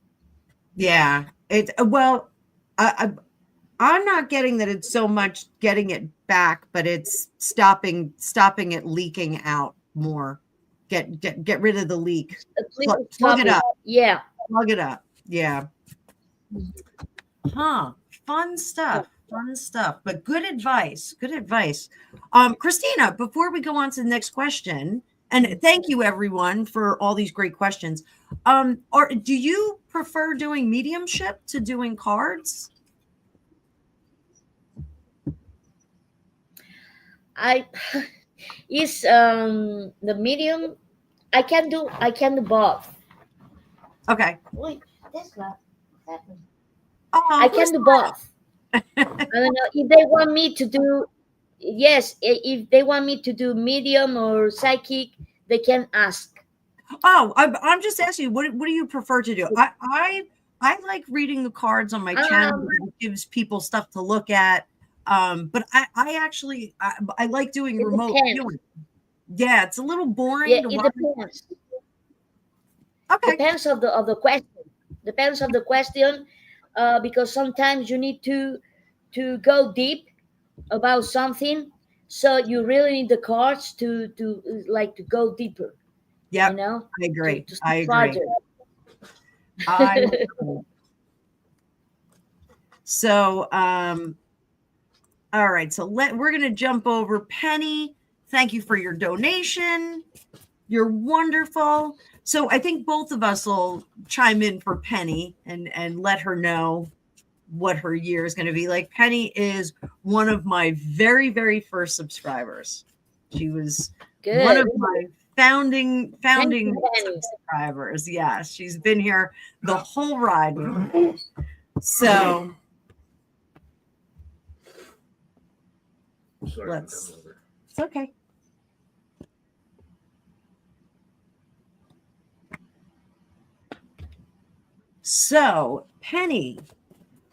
Yeah. It well, I'm not getting that it's so much getting it back, but it's stopping it leaking out more. Get rid of the leak. Plug it up. Yeah. Plug it up. Yeah. Huh. Fun stuff. Fun stuff. But good advice. Good advice. Christina, before we go on to the next question, and thank you everyone for all these great questions. Or do you prefer doing mediumship to doing cards? I is the medium. I can do both. Okay. Wait, that's not happening. Oh, I can do both. I don't know if they want me to do. Yes, if they want me to do medium or psychic, they can ask. Oh, I'm just asking you, what do you prefer to do? I like reading the cards on my channel. It gives people stuff to look at. But I actually I like doing remote viewing. Yeah, it's a little boring. Yeah, to it watch. depends. Okay. Depends of the question. Depends of the question, because sometimes you need to go deep about something, so you really need the cards to go deeper. Yeah, You know, I agree. to I agree. farther. I agree. So, all right. So we're gonna jump over Penny. Thank you for your donation. You're wonderful. So I think both of us will chime in for Penny and let her know what her year is going to be like. Penny is one of my very, very first subscribers. She was Good. one of my founding You, subscribers. Yeah, she's been here the whole ride with me. So it's okay. So, Penny,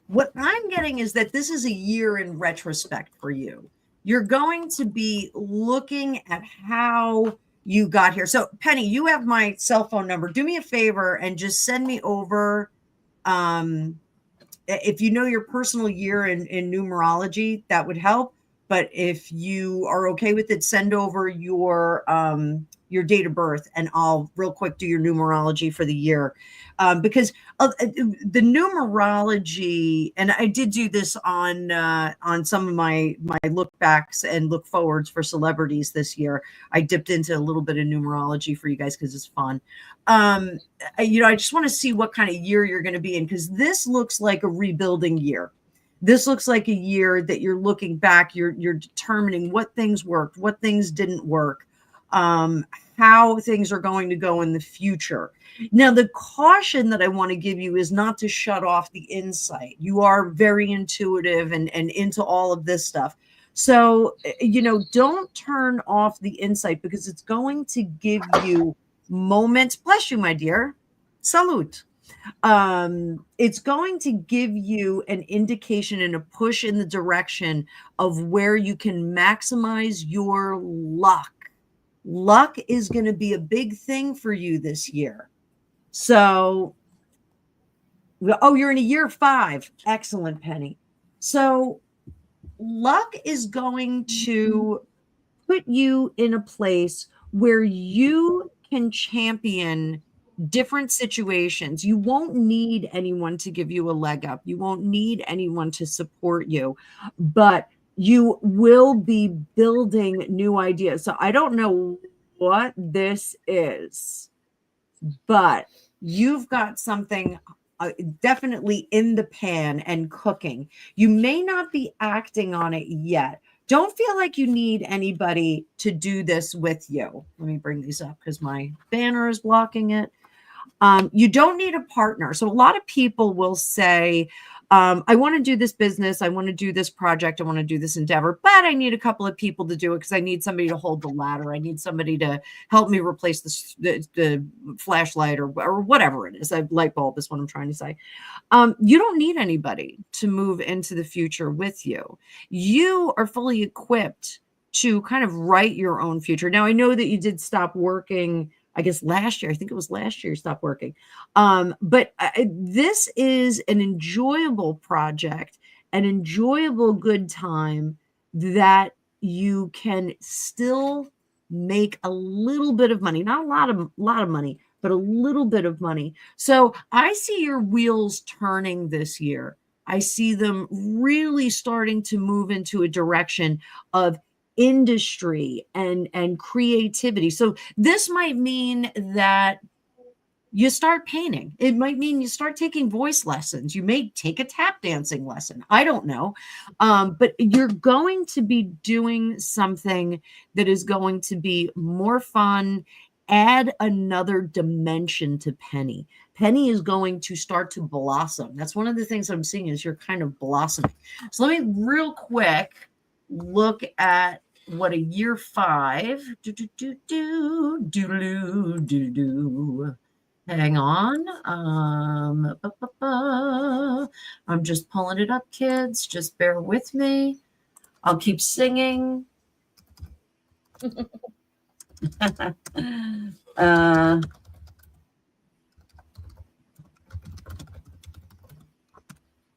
what I'm getting is that this is a year in retrospect for you. you're going to be looking at how you got here. So Penny, you have my cell phone number. Do me a favor and just send me over, if you know your personal year in numerology, that would help. But if you are okay with it, send over your date of birth, and I'll real quick do your numerology for the year. Because the numerology, and I did do this on some of my look backs and look forwards for celebrities this year. I dipped into a little bit of numerology for you guys because it's fun. I just want to see what kind of year you're going to be in, because this looks like a rebuilding year. This looks like a year that you're looking back, you're determining what things worked, what things didn't work, how things are going to go in the future. Now, the caution that I want to give you is not to shut off the insight. You are very intuitive and into all of this stuff. So, don't turn off the insight, because it's going to give you moments. Bless you, my dear. Salute. It's going to give you an indication and a push in the direction of where you can maximize your luck. Luck is going to be a big thing for you this year. So, you're in a year 5. Excellent, Penny. So luck is going to put you in a place where you can champion different situations. You won't need anyone to give you a leg up. You won't need anyone to support you, but you will be building new ideas. So I don't know what this is, but you've got something definitely in the pan and cooking. You may not be acting on it yet. Don't feel like you need anybody to do this with you. Let me bring these up because my banner is blocking it. You don't need a partner. So a lot of people will say, I want to do this business. I want to do this project. I want to do this endeavor, but I need a couple of people to do it because I need somebody to hold the ladder. I need somebody to help me replace the flashlight or whatever it is. A light bulb is what I'm trying to say. You don't need anybody to move into the future with you. You are fully equipped to kind of write your own future. Now, I know that you did stop working, I guess last year. I think it was last year you stopped working. But this is an enjoyable project, an enjoyable good time that you can still make a little bit of money, not a lot of money, but a little bit of money. So I see your wheels turning this year. I see them really starting to move into a direction of industry and creativity. So this might mean that you start painting. It might mean you start taking voice lessons. You may take a tap dancing lesson. I don't know. But you're going to be doing something that is going to be more fun, add another dimension to Penny. Penny is going to start to blossom. That's one of the things I'm seeing is you're kind of blossoming. So let me real quick look at what a year 5 hang on. I'm just pulling it up, kids. Just bear with me. I'll keep singing.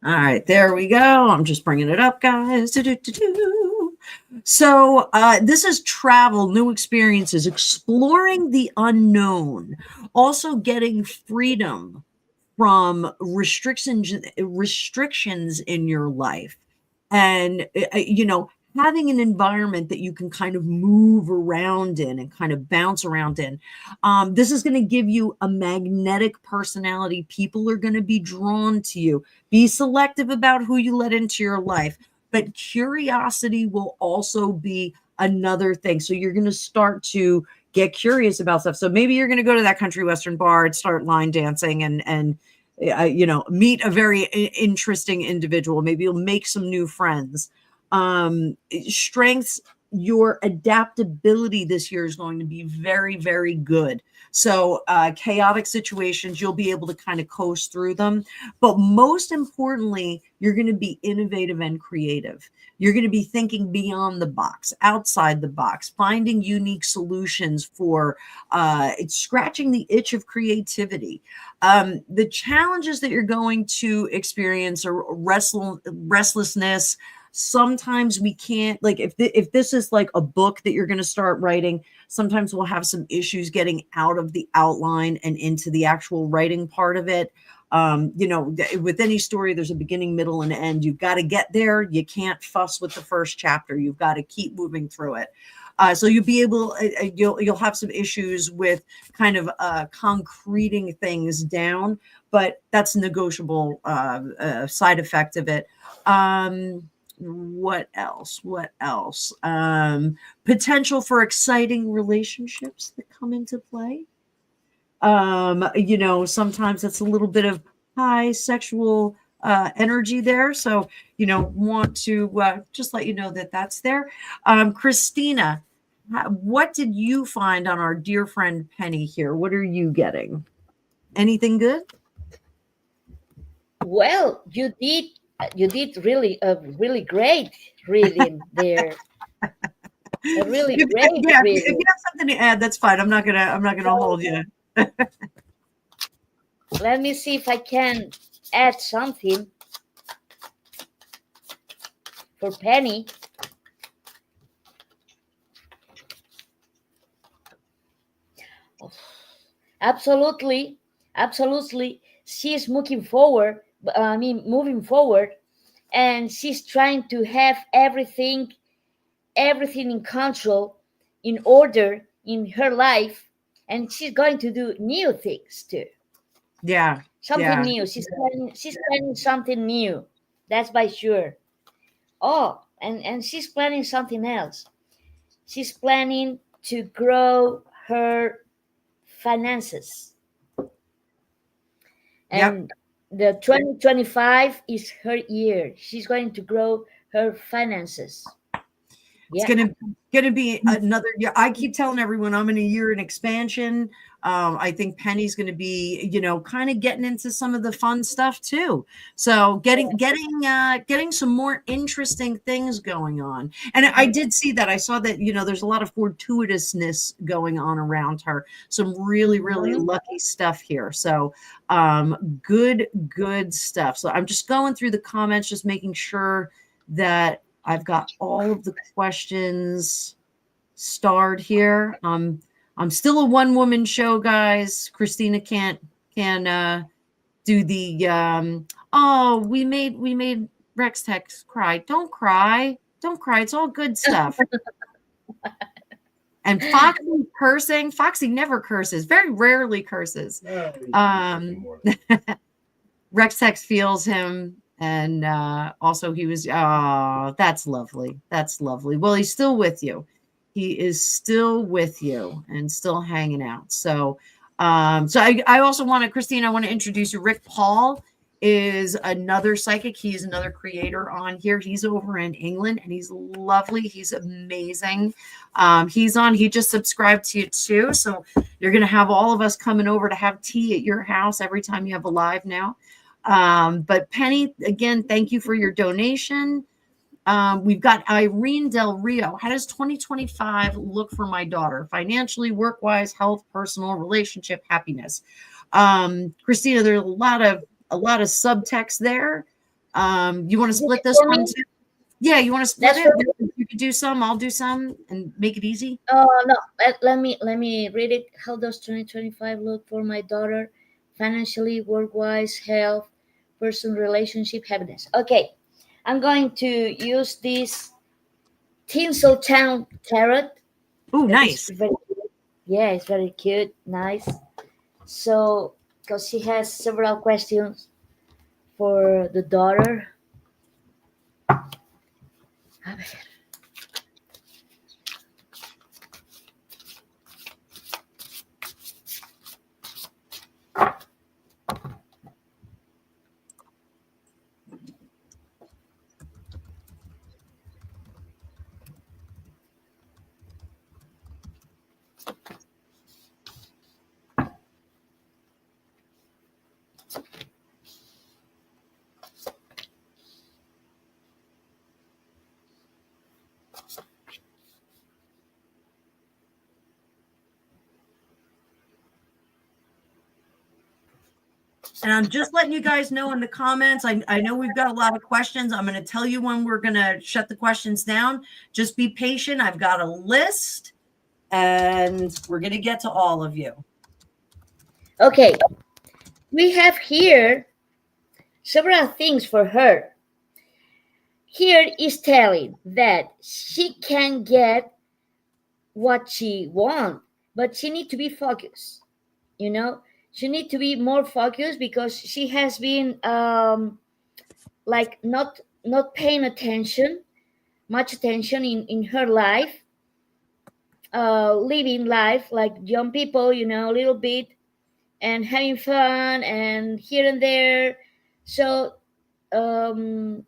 All right, there we go. I'm just bringing it up, guys. So this is travel, new experiences, exploring the unknown, also getting freedom from restrictions in your life, and having an environment that you can kind of move around in and kind of bounce around in. This is going to give you a magnetic personality. People are going to be drawn to you. Be selective about who you let into your life. But curiosity will also be another thing. So you're going to start to get curious about stuff. So maybe you're going to go to that country western bar and start line dancing and meet a very interesting individual. Maybe you'll make some new friends. Strengths, your adaptability this year is going to be very, very good. So chaotic situations, you'll be able to kind of coast through them. But most importantly, you're going to be innovative and creative. You're going to be thinking beyond the box, outside the box, finding unique solutions for it's scratching the itch of creativity. The challenges that you're going to experience are restlessness. Sometimes we can't, like, if this is like a book that you're going to start writing, sometimes we'll have some issues getting out of the outline and into the actual writing part of it. With any story, there's a beginning, middle, and end. You've got to get there. You can't fuss with the first chapter. You've got to keep moving through it. So you'll have some issues with kind of concreting things down, but that's a negotiable side effect of it. What else? Potential for exciting relationships that come into play. Sometimes it's a little bit of high sexual energy there. So, want to just let you know that that's there. Christina, what did you find on our dear friend Penny here? What are you getting? Anything good? Well, you did really a really great reading there. A really great reading. If you have something to add, that's fine. I'm not gonna hold you. Let me see if I can add something for Penny. Absolutely. She's moving forward, and she's trying to have everything in control, in order in her life, and she's going to do new things too. Yeah. Something new. She's planning something new. That's by sure. Oh, and she's planning something else. She's planning to grow her finances. And the 2025 is her year. She's going to grow her finances. It's gonna be another year. I keep telling everyone I'm in a year in expansion. I think Penny's going to be, kind of getting into some of the fun stuff too. So getting some more interesting things going on. And I did see that. I saw that, there's a lot of fortuitousness going on around her. Some really, really lucky stuff here. So good stuff. So I'm just going through the comments, just making sure that I've got all of the questions starred here. I'm still a one-woman show, guys. Christina can do the we made Rex Tex cry. Don't cry. It's all good stuff. And Foxy cursing. Foxy never curses. Very rarely curses. Rex Tex feels him. And also he was, that's lovely. Well, he's still with you. He is still with you and still hanging out. So I also Christine, I want to introduce you. Rick Paul is another psychic. He's another creator on here. He's over in England and he's lovely. He's amazing. He just subscribed to you too. So you're going to have all of us coming over to have tea at your house every time you have a live now. But Penny, again, thank you for your donation. We've got Irene Del Rio. How does 2025 look for my daughter? Financially, work-wise, health, personal, relationship, happiness. Christina, there's a lot of subtext there. You want to split this one too? Yeah, you want to split it? You could do some, I'll do some, and make it easy. Oh no, let me read it. How does 2025 look for my daughter? Financially, work-wise, health, personal, relationship, happiness. Okay. I'm going to use this Tinseltown Tarot. Oh, nice. It's very cute. Nice. So, because she has several questions for the daughter. A ver. And I'm just letting you guys know in the comments. I know we've got a lot of questions. I'm going to tell you when we're going to shut the questions down. Just be patient. I've got a list and we're going to get to all of you. Okay, we have here several things for her. Here is telling that she can get what she wants, but she need to be focused. You know, she need to be more focused because she has been like not paying much attention in her life, living life like young people, you know, a little bit, and having fun and here and there. So um,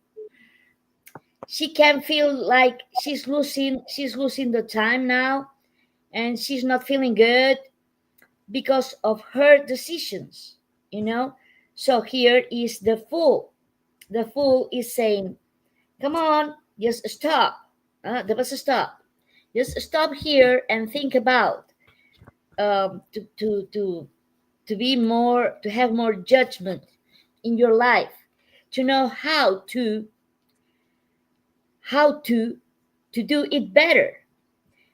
she can feel like she's losing the time now, and she's not feeling good because of her decisions, you know. So here is the fool. The fool is saying, come on, just stop. There was a stop. Just stop here and think about, to be more, to have more judgment in your life, to know how to do it better,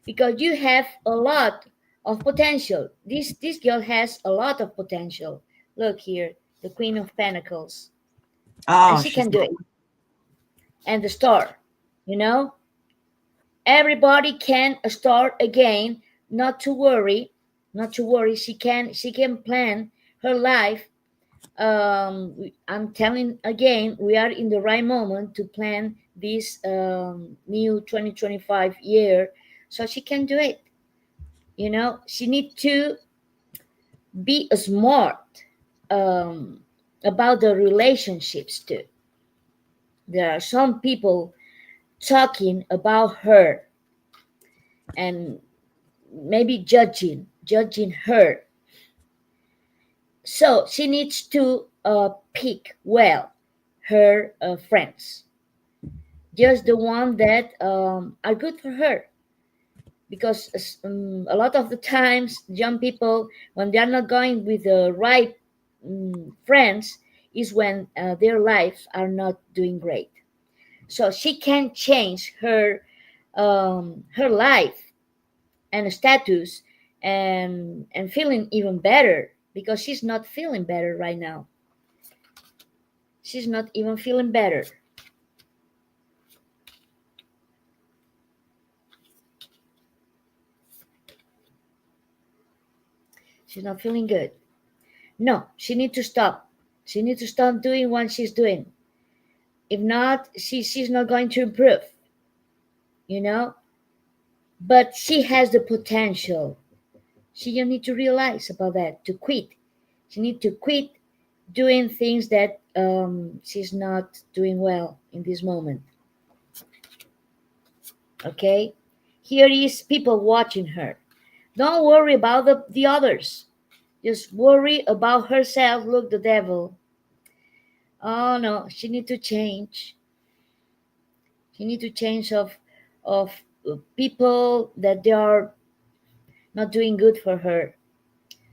because you have a lot of potential. This girl has a lot of potential. Look here, the Queen of Pentacles, and Oh, she can do it. And the Star, you know, everybody can start again. Not to worry, not to worry. She can plan her life. I'm telling again, we are in the right moment to plan this new 2025 year, so she can do it. You know, she need to be smart um, about the relationships too. There are some people talking about her and maybe judging her. So she needs to pick well her friends, just the one that are good for her. Because a lot of the times, young people, when they are not going with the right friends, is when their lives are not doing great. So she can change her life and status, and feeling even better, because she's not feeling better right now. She's not even feeling better. She's not feeling good. No, she needs to stop. She needs to stop doing what she's doing. If not, she's not going to improve, you know. But she has the potential. She just need to realize about that, to quit. She need to quit doing things that she's not doing well in this moment. Okay, here is people watching her. Don't worry about the others. Just worry about herself. Look, the devil. Oh no, she need to change. She need to change of people that they are not doing good for her.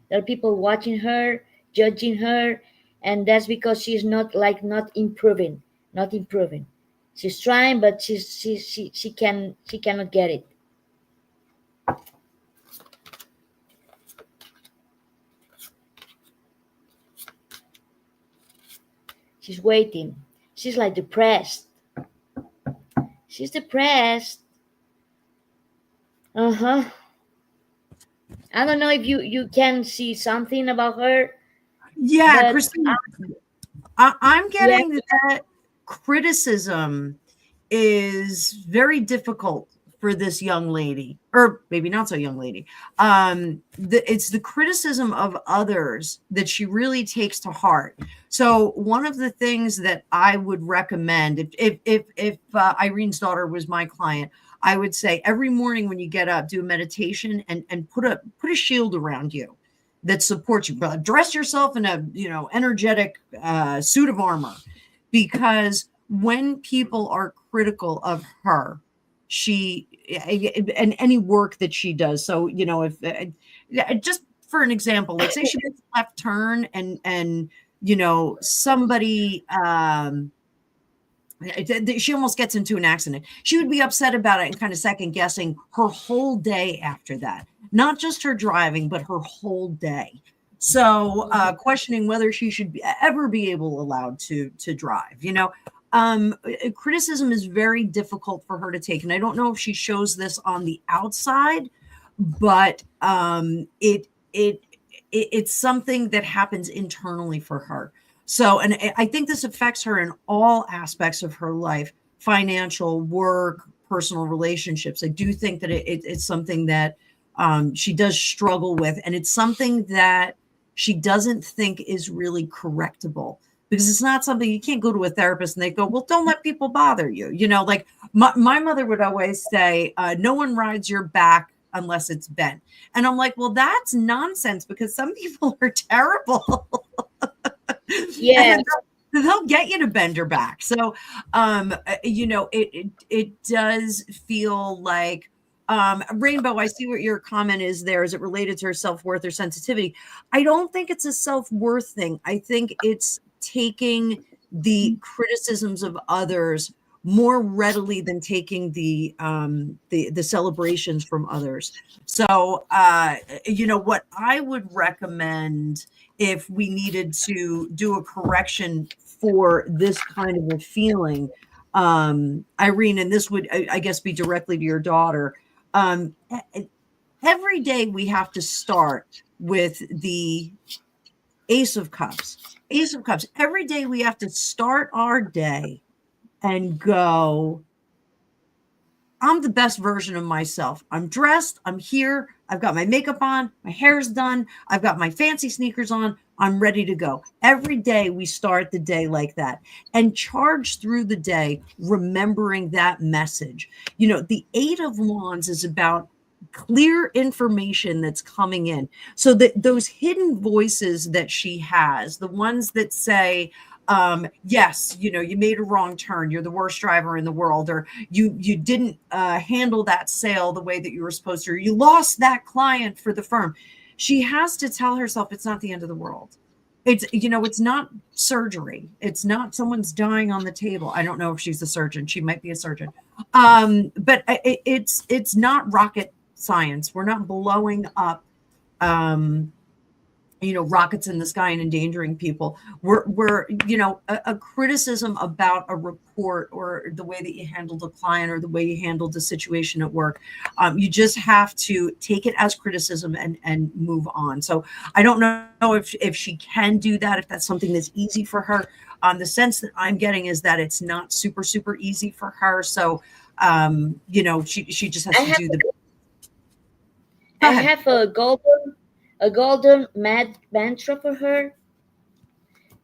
There are people watching her, judging her, and that's because she's not improving, not improving. She's trying, but she cannot get it. She's waiting. She's like depressed. She's depressed. Uh-huh. I don't know if you can see something about her, Yeah, but Christina, I'm yeah, getting that criticism is very difficult for this young lady, or maybe not so young lady. It's the criticism of others that she really takes to heart. So one of the things that I would recommend, if Irene's daughter was my client, I would say every morning when you get up, do a meditation and put a shield around you that supports you. But dress yourself in a energetic suit of armor, because when people are critical of her, she and any work that she does. So if just for an example, like say she makes a left turn and somebody, she almost gets into an accident. She would be upset about it and kind of second guessing her whole day after that, not just her driving, but her whole day. So questioning whether she should ever be allowed to drive, criticism is very difficult for her to take. And I don't know if she shows this on the outside, but it's something that happens internally for her. So, and I think this affects her in all aspects of her life, financial, work, personal relationships. I do think that it's something that she does struggle with. And it's something that she doesn't think is really correctable, because it's not something you can't go to a therapist and they go, well, don't let people bother you. Like my mother would always say, no one rides your back unless it's bent. And I'm like, well, that's nonsense, because some people are terrible. Yeah. They'll get you to bend her back. So, it does feel like, Rainbow, I see what your comment is there. Is it related to her self-worth or sensitivity? I don't think it's a self-worth thing. I think it's taking the criticisms of others more readily than taking the celebrations from others. So, what I would recommend, if we needed to do a correction for this kind of a feeling, Irene, and this would, I guess, be directly to your daughter. Every day we have to start with the Ace of Cups. Ace of Cups. Every day we have to start our day and go, I'm the best version of myself. I'm dressed. I'm here. I've got my makeup on. My hair's done. I've got my fancy sneakers on. I'm ready to go. Every day we start the day like that and charge through the day, remembering that message. The Eight of Wands is about clear information that's coming in. So that those hidden voices that she has, the ones that say, yes, you made a wrong turn, you're the worst driver in the world, or you didn't handle that sale the way that you were supposed to, or you lost that client for the firm. She has to tell herself it's not the end of the world. It's not surgery. It's not someone's dying on the table. I don't know if she's a surgeon. She might be a surgeon. But it's not rocket science. We're not blowing up rockets in the sky and endangering people. We're a criticism about a report or the way that you handled a client or the way you handled a situation at work. You just have to take it as criticism and move on. So I don't know if she can do that, if that's something that's easy for her. The sense that I'm getting is that it's not super, super easy for her. So, she just has to do the. I have a golden mantra for her.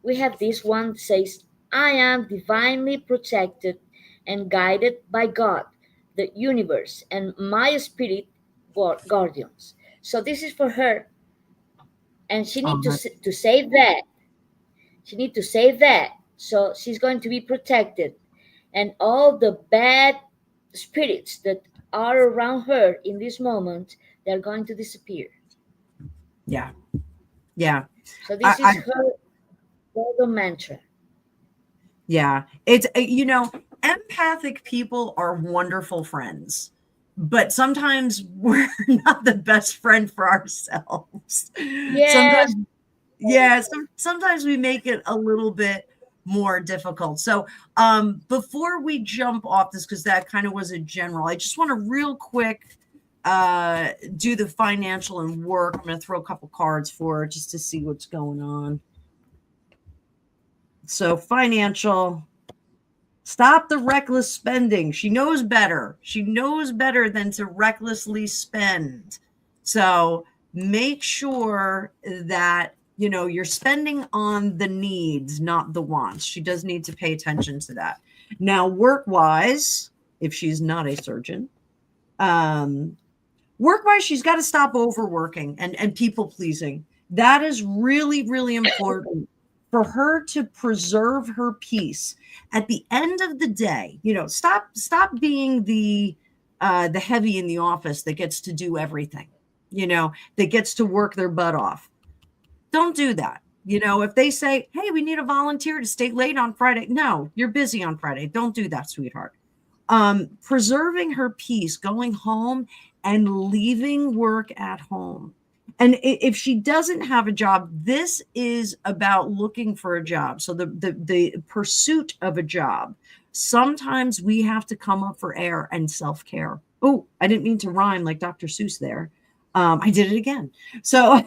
We have this one that says, I am divinely protected and guided by God, the universe, and my spirit guardians. So this is for her. And she needs to say that. She needs to say that. So she's going to be protected. And all the bad spirits that are around her in this moment, they're going to disappear. Yeah. So this is her golden mantra. Yeah. It's, empathic people are wonderful friends, but sometimes we're not the best friend for ourselves. Yes. Sometimes we make it a little bit more difficult. So before we jump off this, because that kind of was a general, I just want to real quick do the financial and work. I'm going to throw a couple cards for her just to see what's going on. So financial, stop the reckless spending. She knows better. She knows better than to recklessly spend. So make sure that you're spending on the needs, not the wants. She does need to pay attention to that. Now, work-wise, if she's not a surgeon, work-wise, she's got to stop overworking and people-pleasing. That is really, really important for her to preserve her peace. At the end of the day, stop being the heavy in the office that gets to do everything, that gets to work their butt off. Don't do that. You know, if they say, hey, we need a volunteer to stay late on Friday. No, you're busy on Friday. Don't do that, sweetheart. Preserving her peace, going home and leaving work at home. And if she doesn't have a job, this is about looking for a job. So the pursuit of a job. Sometimes we have to come up for air and self-care. Oh, I didn't mean to rhyme like Dr. Seuss there. I did it again. So,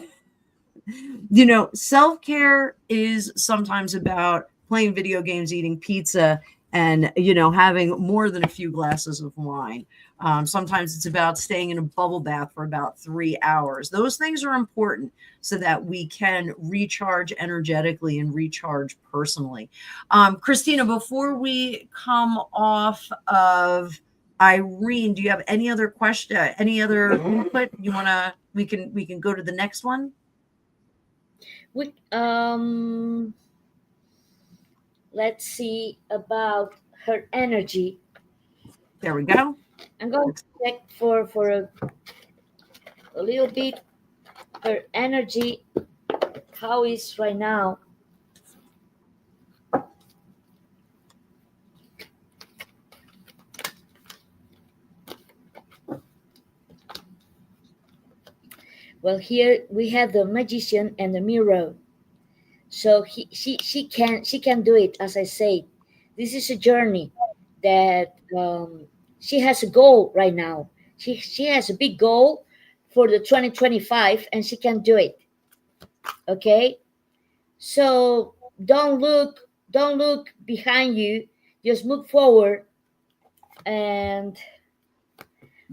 you know, self-care is sometimes about playing video games, eating pizza, and, you know, having more than a few glasses of wine. Sometimes it's about staying in a bubble bath for about 3 hours. Those things are important so that we can recharge energetically and recharge personally. Christina, before we come off of Irene, do you have any other question, any other input you want to, we can go to the next one? We, let's see about her energy. There we go. I'm going to check for a little bit her energy, how is right now. Well, here we have the Magician and the Mirror. So she can do it. As I say, this is a journey that she has a goal right now. She has a big goal for the 2025, and she can do it. Okay, so don't look behind you. Just move forward, and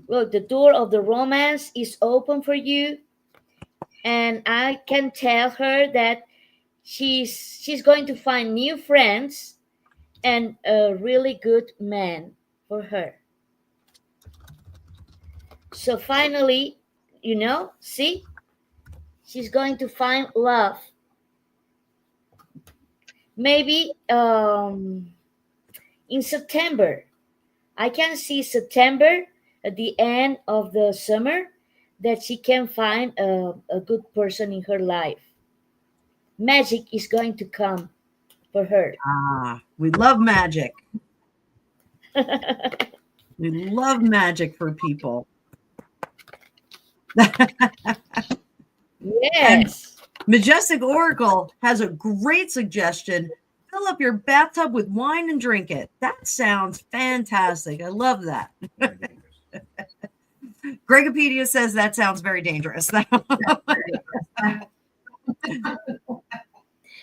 look, the door of the romance is open for you, and I can tell her that she's going to find new friends and a really good man for her. So finally, you know, see, she's going to find love. Maybe in September. I can see September at the end of the summer that she can find a good person in her life. Magic is going to come for her. We love magic. We love magic for people. Yes. And Majestic Oracle has a great suggestion. Fill up your bathtub with wine and drink it. That sounds fantastic. I love that. Gregopedia says that sounds very dangerous.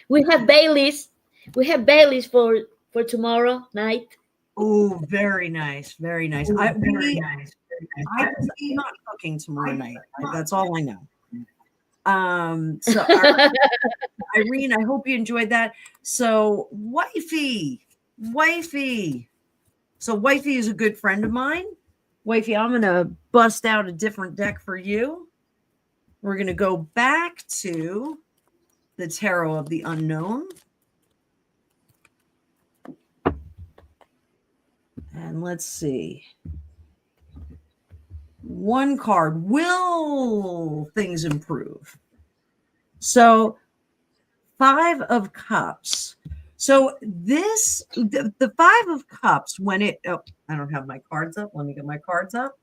We have Baileys. We have Baileys for tomorrow night. Oh, very nice. Very nice. I'm not cooking tomorrow night. That's all I know. So Irene, I hope you enjoyed that. So wifey. So wifey is a good friend of mine. Wifey, I'm gonna bust out a different deck for you. We're gonna go back to the Tarot of the Unknown. And let's see. One card. Will things improve? So 5 of Cups. So this, the 5 of Cups, when it, oh, I don't have my cards up. Let me get my cards up.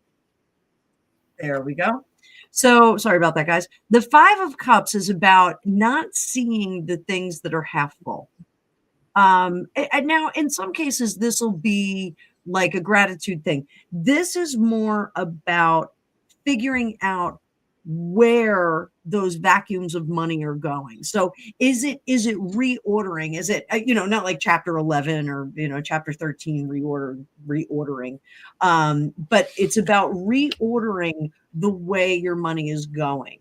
There we go. So sorry about that, guys. The 5 of Cups is about not seeing the things that are half full. And now in some cases, this will be like a gratitude thing. This is more about figuring out where those vacuums of money are going. So is it reordering? Is it, not like chapter 11 or, chapter 13 reordering. But it's about reordering the way your money is going.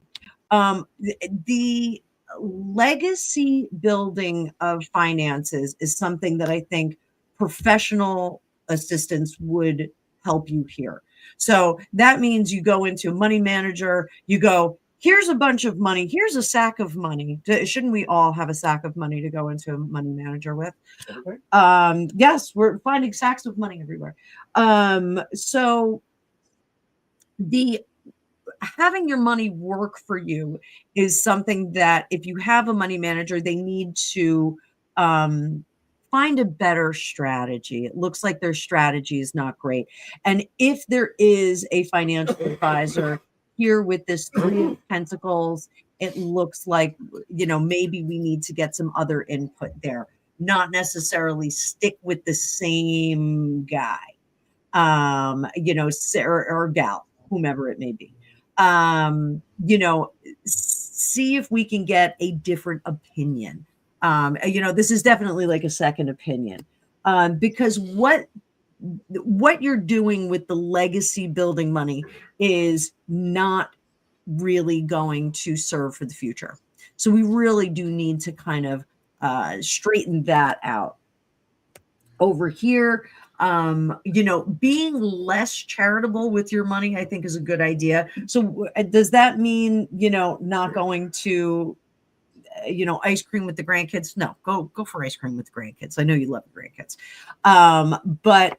The legacy building of finances is something that I think professional assistance would help you here. So that means you go into a money manager, you go, here's a bunch of money, here's a sack of money. Shouldn't we all have a sack of money to go into a money manager with? Yes, we're finding sacks of money everywhere. So the having your money work for you is something that if you have a money manager, they need to find a better strategy. It looks like their strategy is not great. And if there is a financial advisor here with this Three of Pentacles, it looks like, maybe we need to get some other input there, not necessarily stick with the same guy, or gal, whomever it may be. See if we can get a different opinion. This is definitely like a second opinion, because what you're doing with the legacy building money is not really going to serve for the future. So we really do need to kind of straighten that out. Over here, being less charitable with your money, I think, is a good idea. So does that mean, not going to, ice cream with the grandkids? No, go for ice cream with the grandkids. I know you love the grandkids. But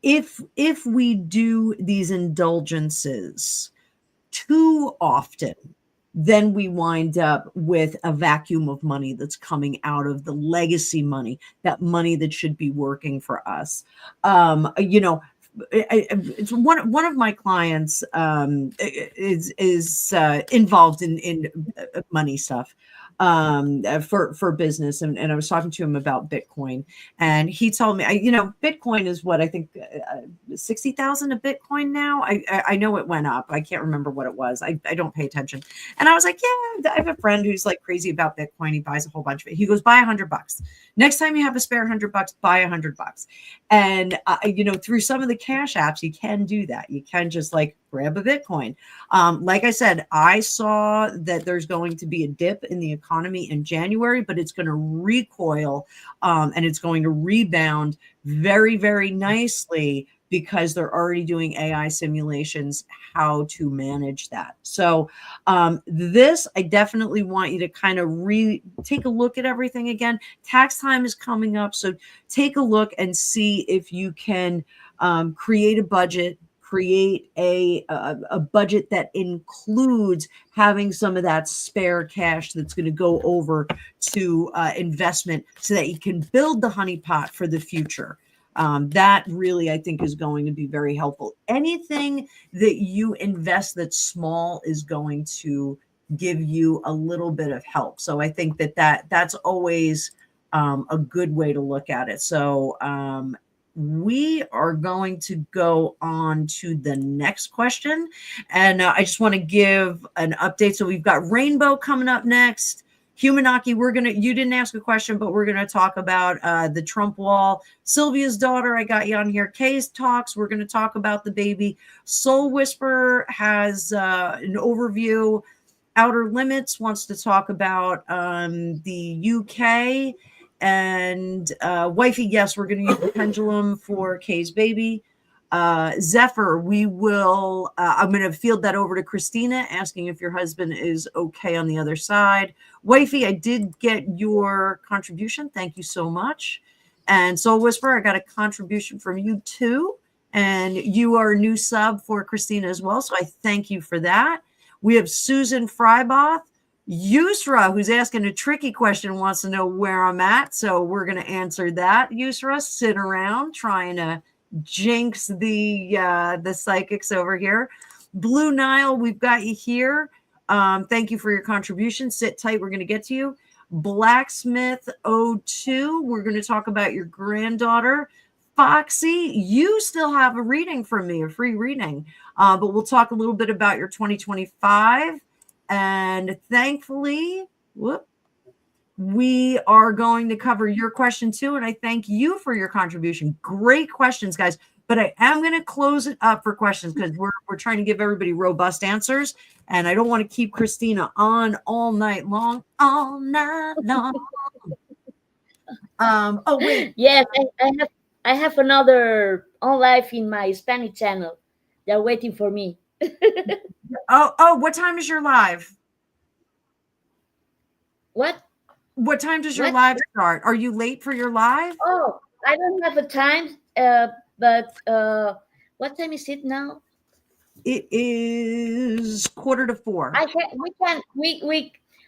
if we do these indulgences too often, then we wind up with a vacuum of money that's coming out of the legacy money, that money that should be working for us. It's one of my clients is involved in money stuff for business, and I was talking to him about Bitcoin, and he told me, Bitcoin is what I think 60,000 a Bitcoin now. I know it went up. I can't remember what it was. I don't pay attention. And I was like, yeah, I have a friend who's like crazy about Bitcoin. He buys a whole bunch of it. He goes, buy $100. Next time you have a spare $100, buy $100. And through some of the cash apps, you can do that. You can just like grab a Bitcoin. Like I said, I saw that there's going to be a dip in the economy in January, but it's going to recoil and it's going to rebound very, very nicely, because they're already doing AI simulations how to manage that. So this, I definitely want you to kind of take a look at everything again. Tax time is coming up, so take a look and see if you can create a budget, create a budget that includes having some of that spare cash that's going to go over to investment, so that you can build the honeypot for the future. That really, I think, is going to be very helpful. Anything that you invest that's small is going to give you a little bit of help. So I think that's always a good way to look at it. So we are going to go on to the next question. And I just want to give an update. So we've got Rainbow coming up next. Humanaki, you didn't ask a question, but we're going to talk about the Trump wall. Sylvia's daughter, I got you on here. Kay's talks, we're going to talk about the baby. Soul Whisperer has an overview. Outer Limits wants to talk about the UK. And Wifey, yes, we're going to use the pendulum for Kay's baby. Zephyr, I'm going to field that over to Christina, asking if your husband is okay on the other side. Wifey, I did get your contribution. Thank you so much. And Soul Whisperer, I got a contribution from you too. And you are a new sub for Christina as well. So I thank you for that. We have Susan Fryboth. Yusra, who's asking a tricky question, wants to know where I'm at. So we're going to answer that. Yusra, sit around trying to jinx the psychics over here. Blue Nile, we've got you here. Thank you for your contribution. Sit tight. We're going to get to you. Blacksmith 02, we're going to talk about your granddaughter. Foxy, you still have a reading from me, a free reading, but we'll talk a little bit about your 2025. And thankfully, we are going to cover your question too. And I thank you for your contribution. Great questions, guys. But I am going to close it up for questions, because we're trying to give everybody robust answers. And I don't want to keep Christina on all night long. Oh, wait. Yes, I have another on live in my Spanish channel. They're waiting for me. What time is your live? What time does your live start? Are you late for your live? Oh, I don't have a time. But what time is it now? It is 3:45.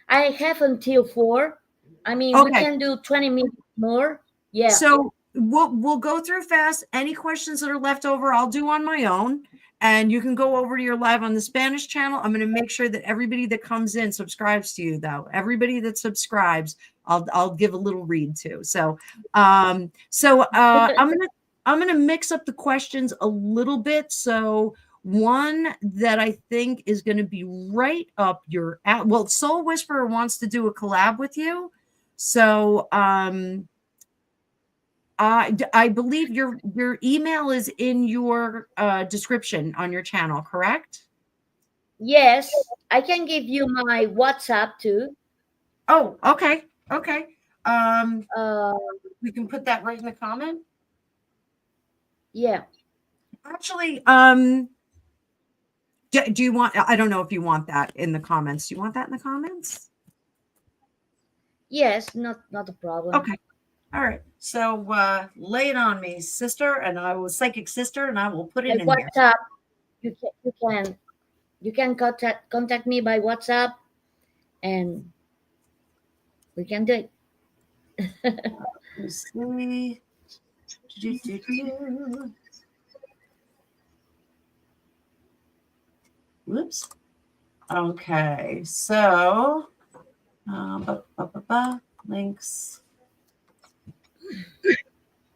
I have until 4. I mean, we Okay. can do 20 minutes more. Yeah. So we'll go through fast. Any questions that are left over, I'll do on my own. And you can go over to your live on the Spanish channel. I'm going to make sure that everybody that comes in subscribes to you, though. Everybody that subscribes, I'll give a little read to. So I'm gonna mix up the questions a little bit. So one that I think is going to be right up your well, Soul Whisperer wants to do a collab with you. So I believe your email is in your description on your channel, correct? Yes, I can give you my WhatsApp too. Oh, okay. Okay. Uh, We can put that right in the comment. yeah. Actually, do you want, I don't know if you want that in the comments. Do you want that in the comments? Yes, not a problem. Okay. All right. So lay it on me, sister, and I will psychic sister, and I will put it By in here. WhatsApp, you can contact me by WhatsApp, and we can do it. Let's see. Whoops. Okay, so links.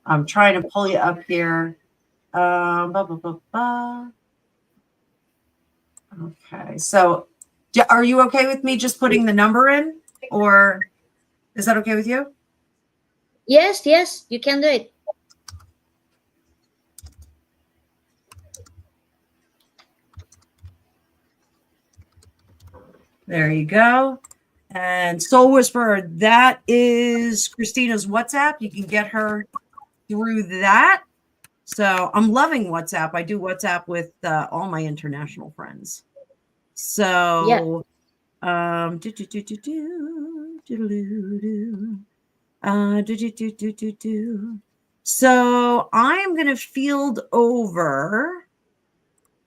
I'm trying to pull you up here. Okay, so are you okay with me just putting the number in, or is that okay with you? Yes, you can do it. There you go. And Soul Whisperer, that is Christina's WhatsApp. You can get her through that. So I'm loving WhatsApp. I do WhatsApp with all my international friends. So, so I'm going to field over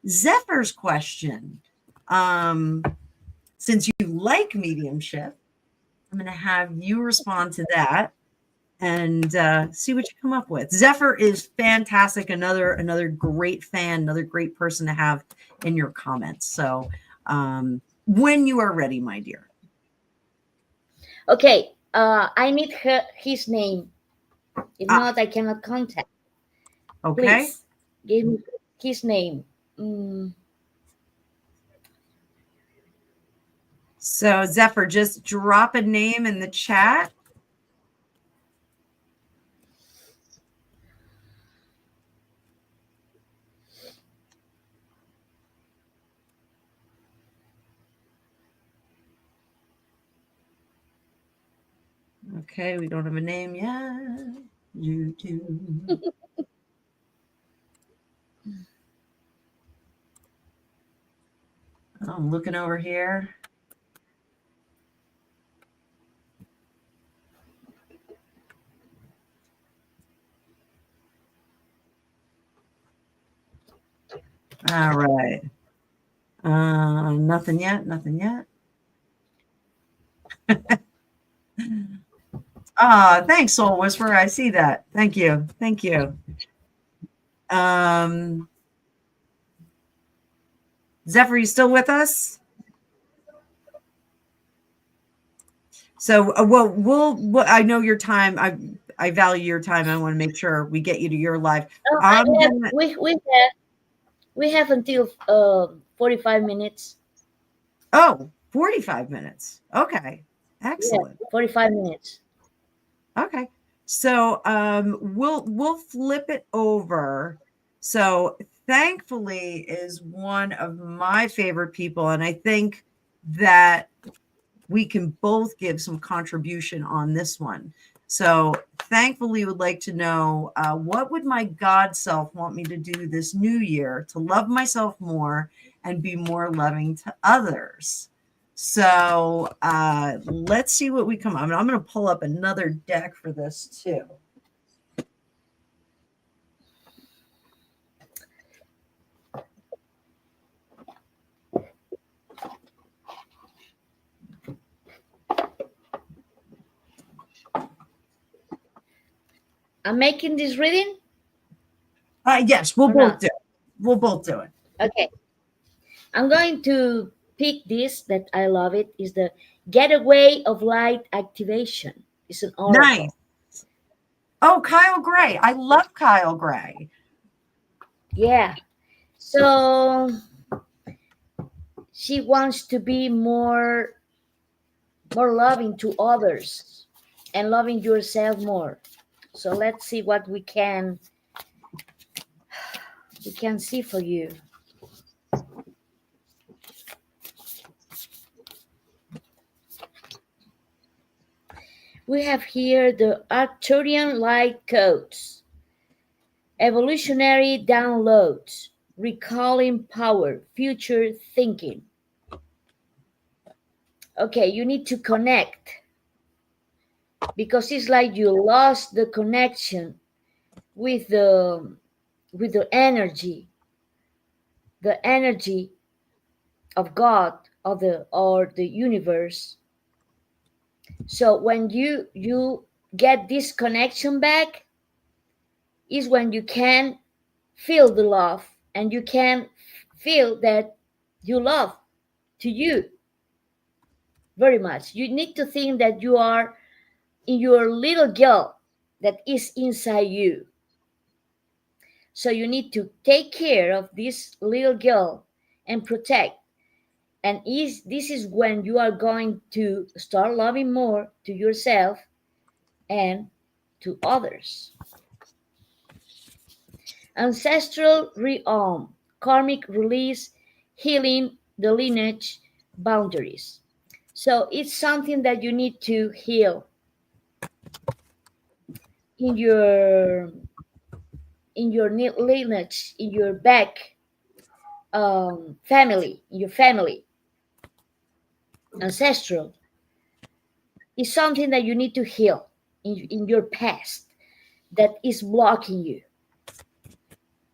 Zephyr's question. Since you like mediumship, I'm going to have you respond to that and see what you come up with. Zephyr is fantastic. Another great fan, another great person to have in your comments. So when you are ready, my dear. Okay. I need his name. If not, I cannot contact. Okay. Please give me his name. So Zephyr, just drop a name in the chat. Okay, we don't have a name yet. YouTube. I'm looking over here. All right. Nothing yet. Nothing yet. Thanks, Soul Whisperer. I see that. Thank you. Thank you. Zephyr, you still with us? So, I know your time. I value your time. I want to make sure we get you to your live. We have until 45 minutes. Oh, 45 minutes. Okay. Excellent. Yeah, 45 minutes. Okay. So we'll flip it over. So thankfully is one of my favorite people, and I think that we can both give some contribution on this one. So thankfully would like to know what would my God self want me to do this new year to love myself more and be more loving to others. So let's see what we come up. I'm going to pull up another deck for this too. I'm making this reading Yes, we'll or both not? do it. We'll both do it. Okay. I'm going to pick this that I love it. Is the Getaway of Light Activation. It's an Nice. oracle. Oh, Kyle Gray. I love Kyle Gray. Yeah. So she wants to be more loving to others and loving yourself more. So let's see what we can see for you. We have here the Arcturian light codes, evolutionary downloads, recalling power, future thinking. Okay, you need to connect because it's like you lost the connection with the energy of God or the universe. So when you get this connection back is when you can feel the love and you can feel that you love to you very much. You need to think that you are in your little girl that is inside you. So you need to take care of this little girl and protect. And this is when you are going to start loving more to yourself and to others. Ancestral realm, karmic release, healing the lineage boundaries. So it's something that you need to heal in your lineage, in your back family, in your family. Ancestral is something that you need to heal in your past that is blocking you.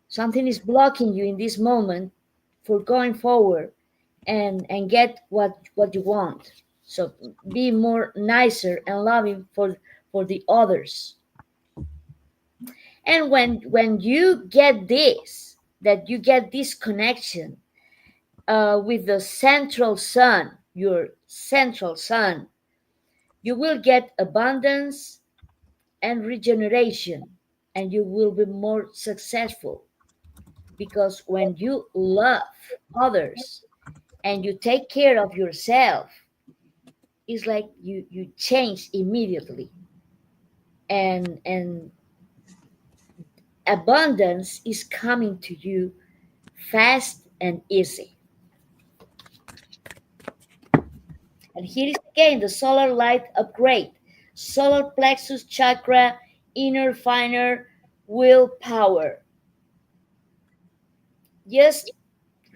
Something is blocking you in this moment for going forward and get what you want. So be more nicer and loving for the others. And when you get this, that you get this connection with the central sun, your central sun, you will get abundance and regeneration, and you will be more successful. Because when you love others and you take care of yourself, it's like you change immediately, and abundance is coming to you fast and easy. And here is again the solar light upgrade, solar plexus chakra, inner finer willpower. Just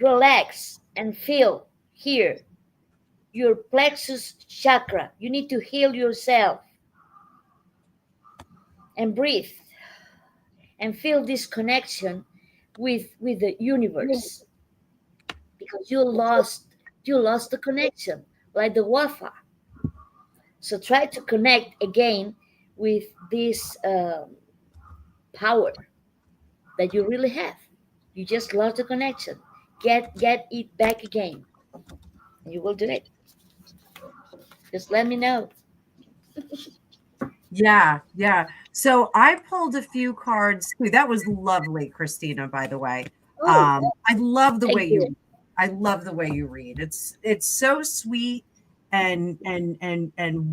relax and feel here your plexus chakra. You need to heal yourself and breathe and feel this connection with the universe, because you lost the connection like the Wi-Fi. So try to connect again with this power that you really have. You just lost the connection. Get it back again. You will do it. Just let me know. Yeah, yeah. So I pulled a few cards too. That was lovely, Christina, by the way. Oh, I love the way thank you. I love the way you read. It's so sweet and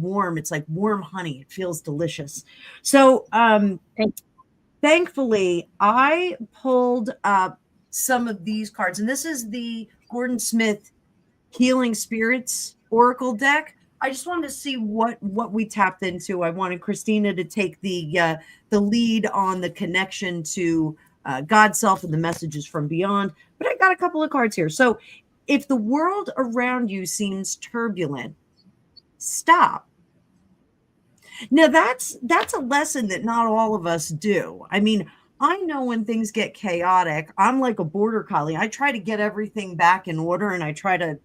warm. It's like warm honey. It feels delicious. So Thank thankfully I pulled up some of these cards, and this is the Gordon Smith Healing Spirits Oracle deck. I just wanted to see what we tapped into. I wanted Christina to take the lead on the connection to God's self and the messages from beyond. But I got a couple of cards here. So, if the world around you seems turbulent, stop. Now that's a lesson that not all of us do. I mean, I know when things get chaotic, I'm like a border collie. I try to get everything back in order and I try to,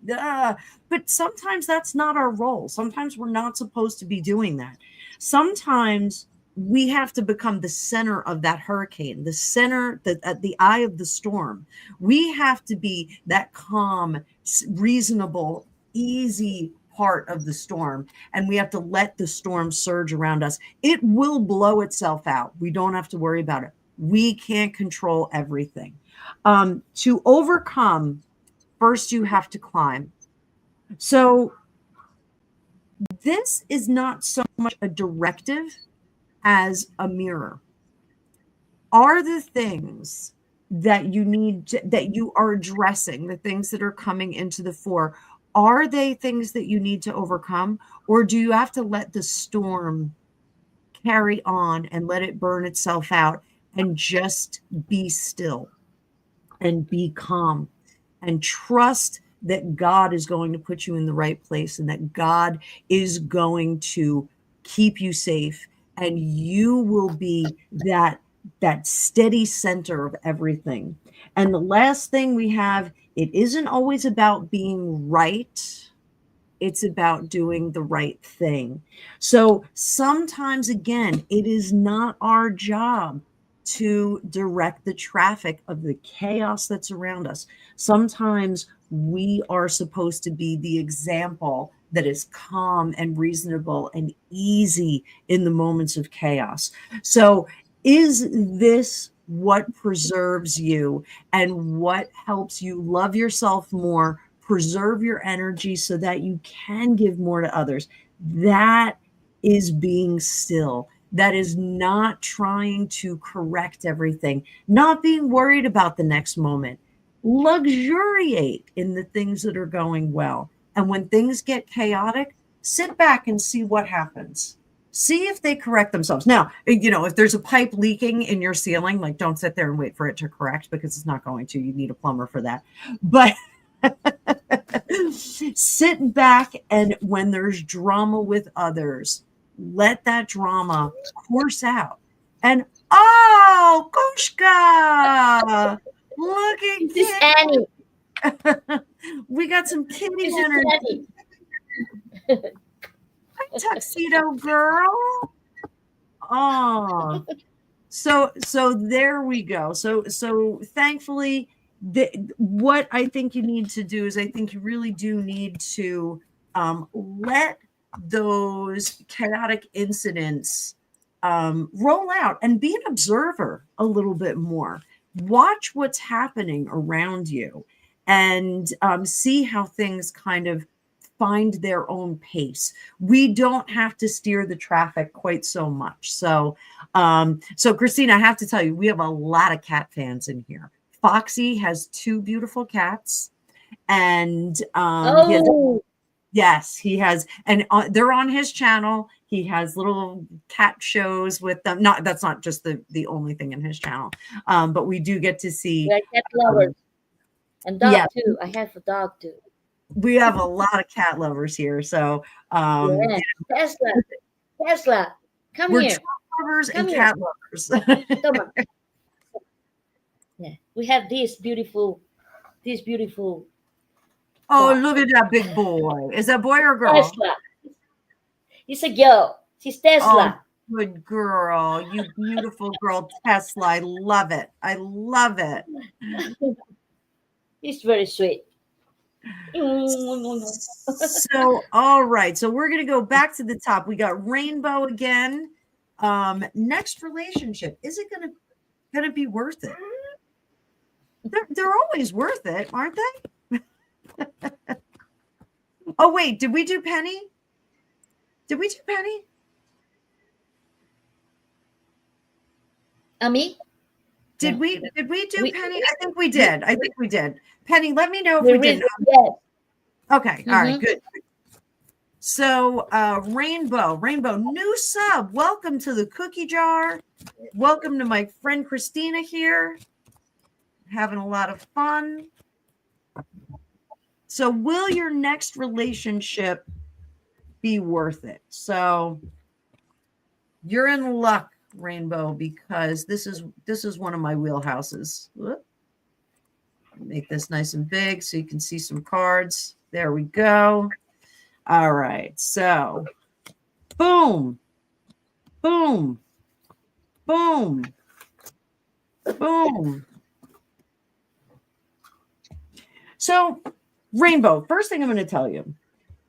but sometimes that's not our role. Sometimes we're not supposed to be doing that. Sometimes we have to become the center of that hurricane, the center, the eye of the storm. We have to be that calm, reasonable, easy part of the storm, and we have to let the storm surge around us. It will blow itself out. We don't have to worry about it. We can't control everything. To overcome, first you have to climb. So this is not so much a directive as a mirror. Are the things that you need that you are addressing, the things that are coming into the fore, are they things that you need to overcome, or do you have to let the storm carry on and let it burn itself out and just be still and be calm and trust that God is going to put you in the right place and that God is going to keep you safe, and you will be that steady center of everything. And the last thing we have, it isn't always about being right. It's about doing the right thing. So sometimes, again, it is not our job to direct the traffic of the chaos that's around us. Sometimes we are supposed to be the example that is calm and reasonable and easy in the moments of chaos. So is this what preserves you and what helps you love yourself more, preserve your energy so that you can give more to others? That is being still. That is not trying to correct everything, not being worried about the next moment. Luxuriate in the things that are going well. And when things get chaotic, sit back and see what happens. See if they correct themselves. Now, if there's a pipe leaking in your ceiling, like, don't sit there and wait for it to correct, because it's not going to. You need a plumber for that. But sit back, and when there's drama with others, let that drama course out. And Kushka, look at This is Annie. We got some kitty This is energy. Annie. Hi, tuxedo girl. Oh, so there we go. So thankfully, what I think you need to do is, I think you really do need to let those chaotic incidents roll out and be an observer a little bit more. Watch what's happening around you and see how things kind of find their own pace. We don't have to steer the traffic quite so much. So Christina, I have to tell you, we have a lot of cat fans in here. Foxy has 2 beautiful cats, and he has, and they're on his channel. He has little cat shows with them. That's not just the only thing in his channel, but we do get to see. We're cat lovers. And dog too. I have a dog too. We have a lot of cat lovers here. So Tesla, come we're here. Trump lovers Come and here. cat lovers. Come on. Yeah, we have this beautiful. Oh, look at that big boy. Is that boy or girl? Tesla. It's a girl. She's Tesla. Oh, good girl. You beautiful girl, Tesla. I love it. I love it. He's very sweet. So, all right. So we're going to go back to the top. We got Rainbow again. Next relationship. Is it going to be worth it? They're always worth it, aren't they? Oh, wait. Did we do Penny? Me? Did we do Penny? I think we did. Penny, let me know if we did. Yes. Okay. All right. Good. So, Rainbow, new sub. Welcome to the cookie jar. Welcome to my friend Christina here. Having a lot of fun. So, will your next relationship be worth it? So, you're in luck, Rainbow, because this is one of my wheelhouses. Whoop. Make this nice and big so you can see some cards. There we go. All right. So, boom. Boom. Boom. So, Rainbow, first thing I'm going to tell you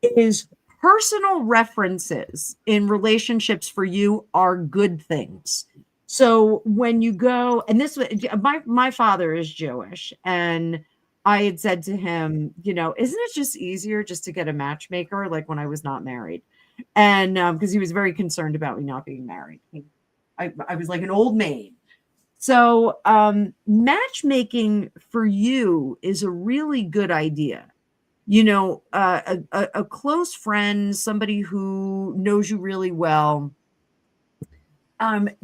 is personal references in relationships for you are good things. So when you go, and this, my father is Jewish, and I had said to him, isn't it just easier just to get a matchmaker, like when I was not married? And because he was very concerned about me not being married. I was like an old maid. So matchmaking for you is a really good idea. A close friend, somebody who knows you really well,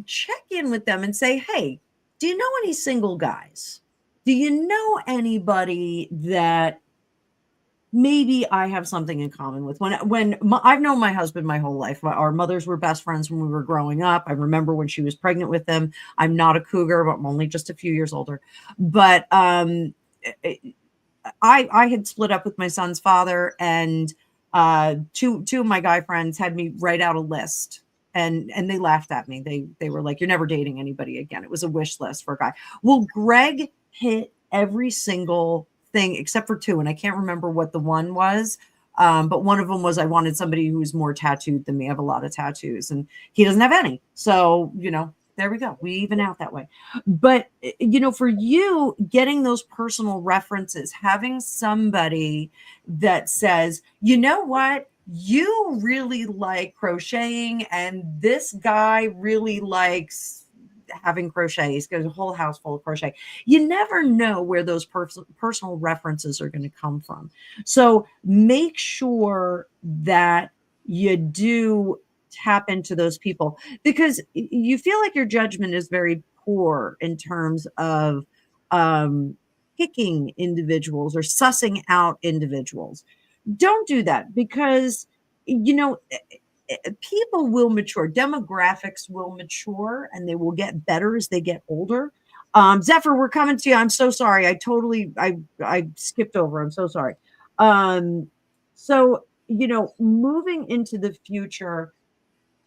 check in with them and say, hey, do you know any single guys? Do you know anybody that maybe I have something in common with? I've known my husband my whole life. Our mothers were best friends when we were growing up. I remember when she was pregnant with him. I'm not a cougar, but I'm only just a few years older. But I had split up with my son's father, and two of my guy friends had me write out a list, and they laughed at me. They were like, "You're never dating anybody again." It was a wish list for a guy. Well, Greg hit every single thing except for two, and I can't remember what the one was. But one of them was I wanted somebody who was more tattooed than me. I have a lot of tattoos, and he doesn't have any. So, there we go. We even out that way. But, for you, getting those personal references, having somebody that says, you know what? You really like crocheting, and this guy really likes having crochet. He's got a whole house full of crochet. You never know where those personal references are going to come from. So make sure that you do tap into those people, because you feel like your judgment is very poor in terms of picking individuals or sussing out individuals. Don't do that, because people will mature, demographics will mature, and they will get better as they get older. Zephyr, we're coming to you. I'm so sorry. I skipped over. I'm so sorry. So, moving into the future,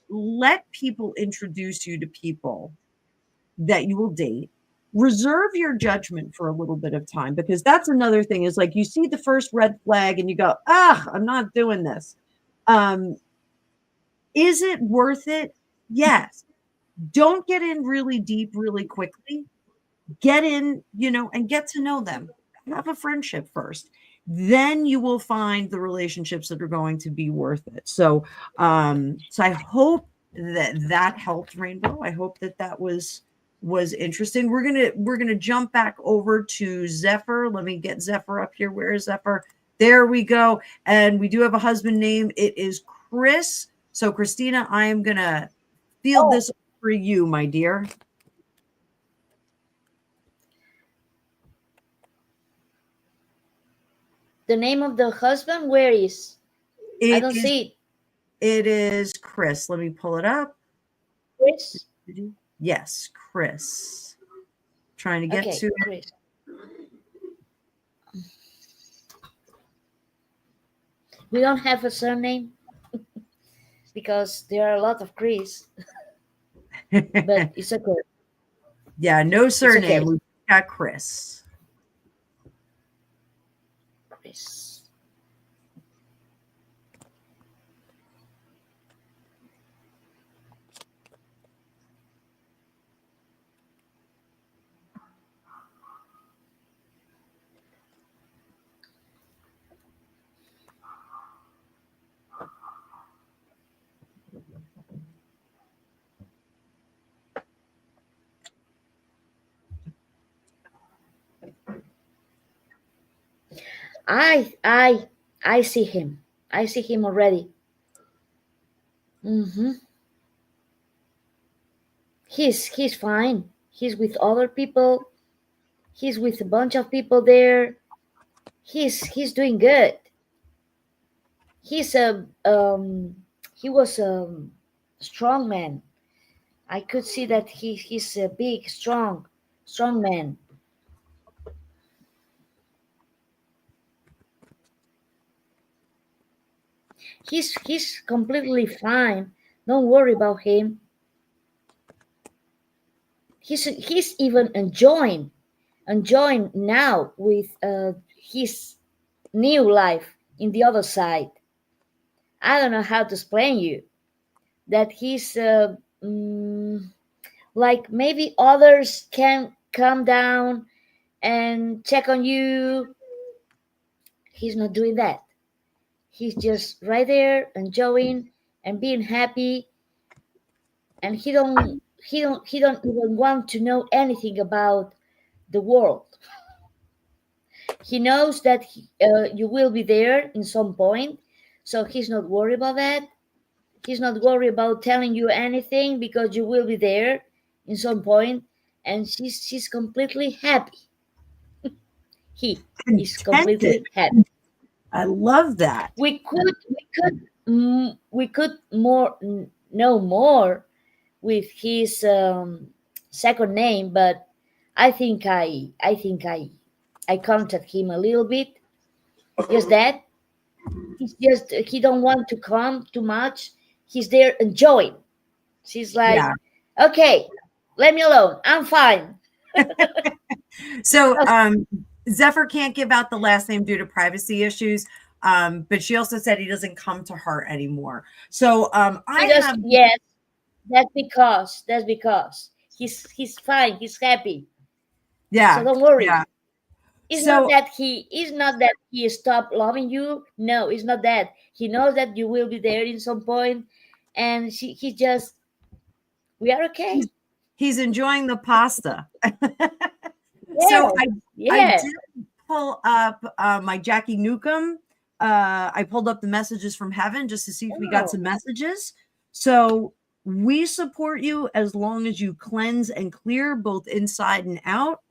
let people introduce you to people that you will date. Reserve your judgment for a little bit of time, because that's another thing, is like you see the first red flag and you go, I'm not doing this. Is it worth it? Yes. Don't get in really deep really quickly. Get in, and get to know them. Have a friendship first. Then you will find the relationships that are going to be worth it. So I hope that helped, Rainbow. I hope that was interesting. We're gonna jump back over to Zephyr. Let me get Zephyr up here. Where is Zephyr? There we go. And we do have a husband name. It is Chris. So, Christina, I am going to field this for you, my dear. The name of the husband, where is? I don't see it. It is Chris. Let me pull it up. Chris? Yes, Chris. Trying to get to Chris. We don't have a surname because there are a lot of Chris. But it's okay. Yeah, no surname. Okay. We got Chris. Chris. I see him. I see him already. He's fine. He's with other people. He's with a bunch of people there. He's doing good. He was a strong man. I could see that he's a big, strong man. He's completely fine. Don't worry about him. he's even enjoying now with his new life in the other side. I don't know how to explain you that he's like maybe others can come down and check on you. He's not doing that. He's just right there enjoying and being happy, and he don't even want to know anything about the world. He knows that you will be there in some point, so he's not worried about that. He's not worried about telling you anything because you will be there in some point, and she's completely happy. He is Contented. completely happy. I love that. We could know more with his second name, but I contact him a little bit. Just that he don't want to come too much. He's there enjoying. She's like, Yeah. okay, let me alone. I'm fine. So Zephyr can't give out the last name due to privacy issues. But she also said he doesn't come to her anymore. So Yes, that's because he's fine. He's happy. Yeah. So don't worry. Yeah. It's not that he stopped loving you. No, it's not that. He knows that you will be there in some point, and he just, we are okay. He's enjoying the pasta. Yes, So I yes. did pull up my Jackie Newcomb. I pulled up the messages from heaven just to see if we got some messages. So we support you as long as you cleanse and clear both inside and out.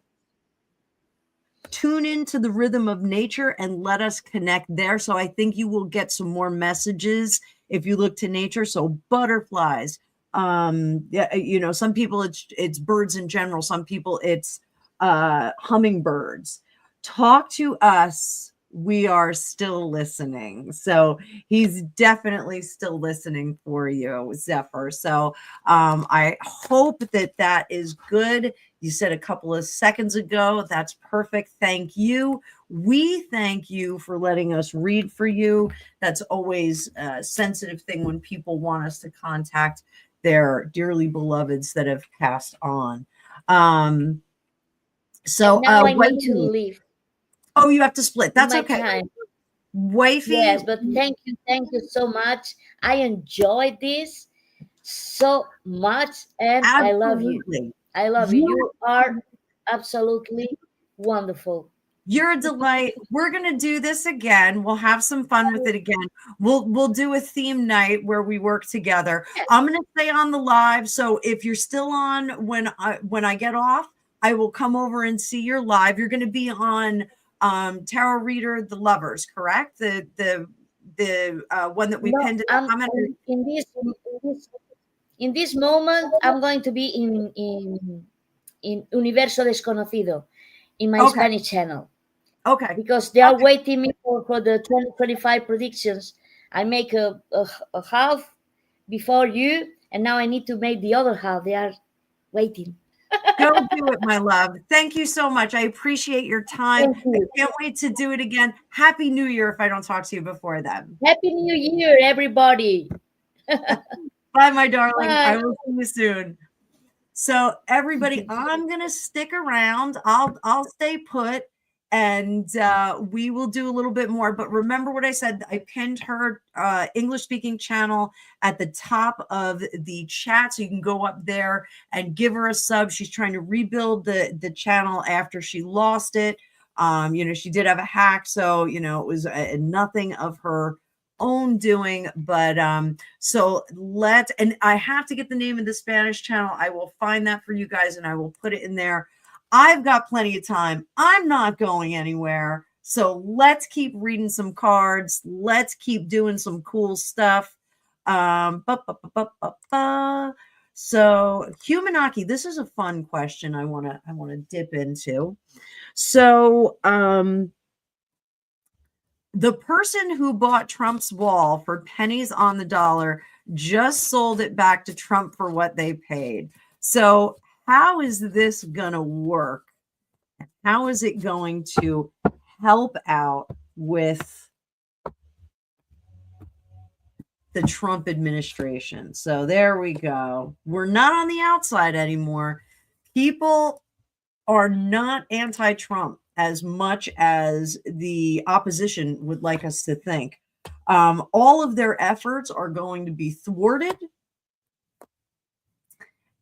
Tune into the rhythm of nature and let us connect there. So I think you will get some more messages if you look to nature. So butterflies, yeah, some people it's birds in general. Some people it's hummingbirds. Talk to us. We are still listening. So he's definitely still listening for you, Zephyr. So I hope that is good. You said a couple of seconds ago. That's perfect. Thank you. We thank you for letting us read for you. That's always a sensitive thing when people want us to contact their dearly beloveds that have passed on. So now I need to leave. Oh, you have to split. That's my okay. Time. Wifey. Yes, but thank you so much. I enjoyed this so much, and Absolutely. I love you. I love you. You are absolutely wonderful. You're a delight. We're gonna do this again. We'll have some fun with it again. We'll do a theme night where we work together. Yes. I'm gonna stay on the live. So if you're still on when I get off, I will come over and see your live. You're gonna be on Tarot Reader the Lovers, correct? The one that we pinned in the comment. In this moment, I'm going to be in Universo Desconocido in my Spanish channel. Okay. Because they are waiting me for the 2025 predictions. I make a half before you, and now I need to make the other half. They are waiting. Go do it, my love. Thank you so much. I appreciate your time. I can't wait to do it again. Happy New Year if I don't talk to you before then. Happy New Year, everybody. Bye, my darling. Bye. I will see you soon. So everybody, I'm going to stick around. I'll stay put, and we will do a little bit more. But remember what I said. I pinned her English speaking channel at the top of the chat, so you can go up there and give her a sub. She's trying to rebuild the channel after she lost it. She did have a hack, so it was nothing of her own doing, but so and I have to get the name of the Spanish channel. I will find that for you guys and I will put it in there. I've got plenty of time. I'm not going anywhere. So let's keep reading some cards. Let's keep doing some cool stuff. So Humanaki, this is a fun question I want to dip into. So the person who bought Trump's wall for pennies on the dollar just sold it back to Trump for what they paid. So how is this going to work? How is it going to help out with the Trump administration? So there we go. We're not on the outside anymore. People are not anti-Trump as much as the opposition would like us to think. All of their efforts are going to be thwarted,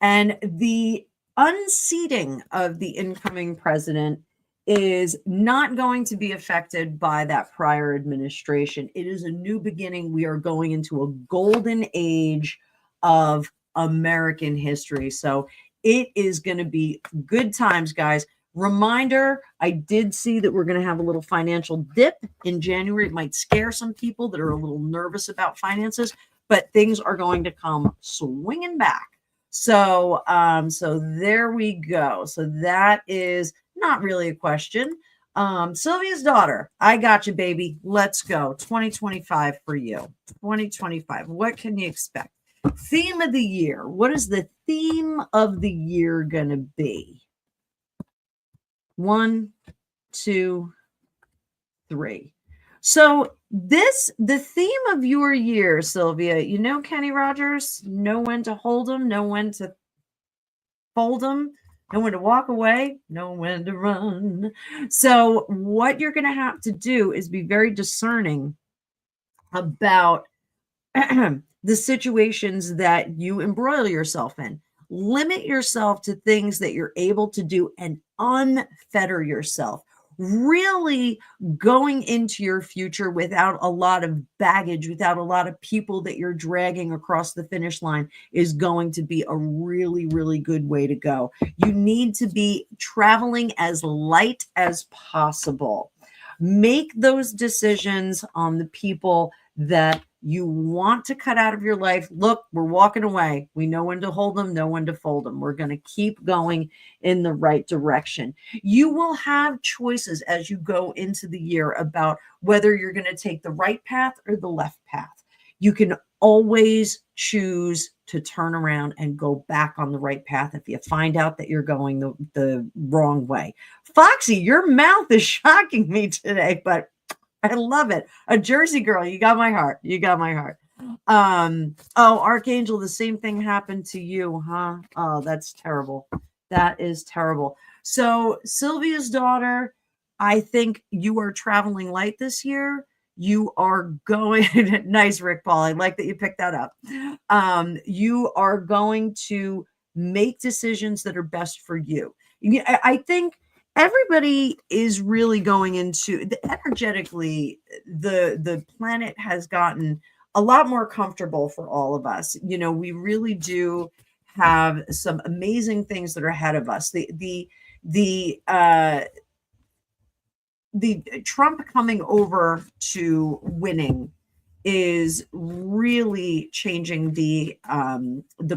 and the unseating of the incoming president is not going to be affected by that prior administration. It is a new beginning. We are going into a golden age of American history. So it is going to be good times, guys. Reminder, I did see that we're going to have a little financial dip in January. It might scare some people that are a little nervous about finances, but things are going to come swinging back. So, so there we go. So that is not really a question. Sylvia's daughter, I got you, baby. Let's go. 2025 for you. 2025. What can you expect? Theme of the year. What is the theme of the year going to be? 1, 2, 3. So the theme of your year, Sylvia, you know Kenny Rogers, know when to hold them, know when to fold them, know when to walk away, know when to run. So what you're going to have to do is be very discerning about the situations that you embroil yourself in. Limit yourself to things that you're able to do and unfetter yourself. Really going into your future without a lot of baggage, without a lot of people that you're dragging across the finish line is going to be a really, really good way to go. You need to be traveling as light as possible. Make those decisions on the people that you want to cut out of your life. Look, we're walking away. We know when to hold them, know when to fold them. We're going to keep going in the right direction. You will have choices as you go into the year about whether you're going to take the right path or the left path. You can always choose to turn around and go back on the right path if you find out that you're going the wrong way. Foxy, your mouth is shocking me today, but I love it. A Jersey girl. You got my heart. You got my heart. Oh, Archangel, the same thing happened to you, huh? Oh, that's terrible. That is terrible. So Sylvia's daughter, I think you are traveling light this year. You are going nice, Rick Paul. I like that you picked that up. You are going to make decisions that are best for you. I think everybody is really going into energetically, the planet has gotten a lot more comfortable for all of us. You know, we really do have some amazing things that are ahead of us. The Trump coming over to winning is really changing the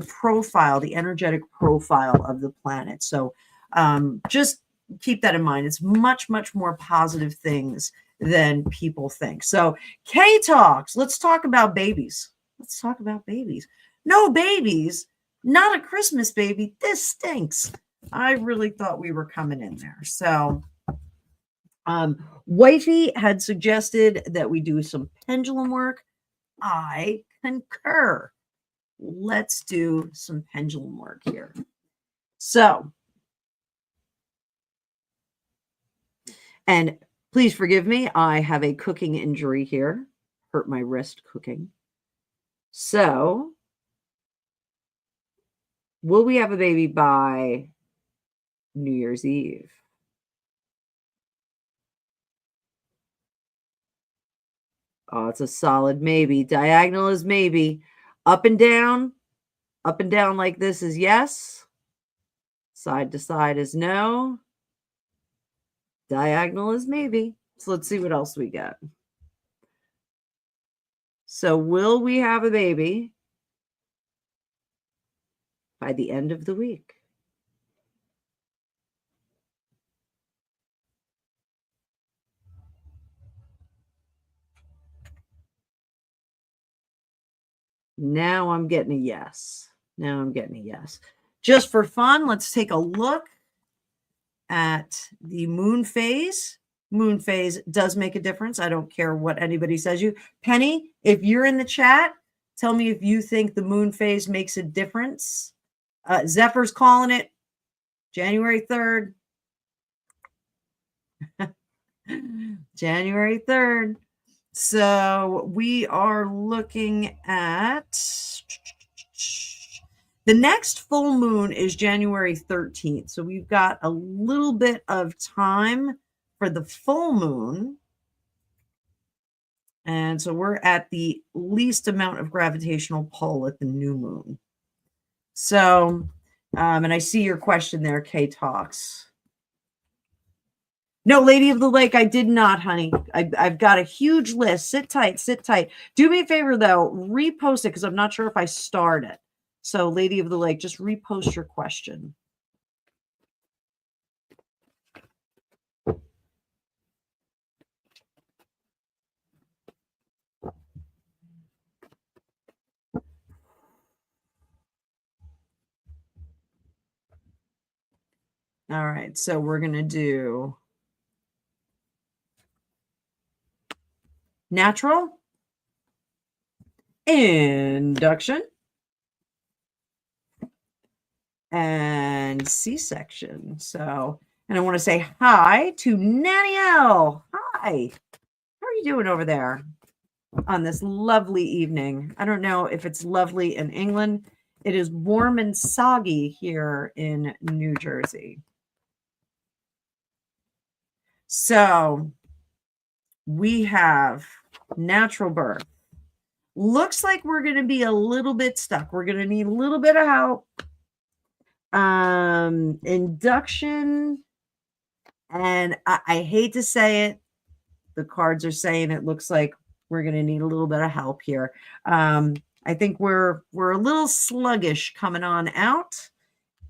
profile, the energetic profile of the planet. So just keep that in mind. It's much, much more positive things than people think. So K Talks, let's talk about babies. Let's talk about babies. No babies, not a Christmas baby. This stinks. I really thought we were coming in there. So Wifey had suggested that we do some pendulum work. I concur. Let's do some pendulum work here. So, and please forgive me, I have a cooking injury here. Hurt my wrist cooking. So, will we have a baby by New Year's Eve? Oh, it's a solid maybe. Diagonal is maybe. Up and down like this is yes. Side to side is no. Diagonal is maybe. So let's see what else we got. So will we have a baby by the end of the week? Now I'm getting a yes. Now I'm getting a yes. just for fun, let's take a look at the moon phase. Moon phase does make a difference. I don't care what anybody says you. Penny, if you're in the chat, tell me if you think the moon phase makes a difference. Zephyr's calling it January 3rd. January 3rd. So we are looking at the next full moon is January 13th. So we've got a little bit of time for the full moon. And so we're at the least amount of gravitational pull at the new moon. So, and I see your question there, Kay Talks. No, Lady of the Lake, I did not, honey. I've got a huge list. Sit tight, sit tight. Do me a favor, though. Repost it because I'm not sure if I starred it. So, Lady of the Lake, just repost your question. All right, so we're going to do natural, induction, and C-section. So, and I want to say hi to Nanielle. Hi. How are you doing over there on this lovely evening? I don't know if it's lovely in England. It is warm and soggy here in New Jersey. So we have natural birth. Looks like we're going to be a little bit stuck. We're going to need a little bit of help. Induction. And I hate to say it. The cards are saying it looks like we're going to need a little bit of help here. I think we're a little sluggish coming on out.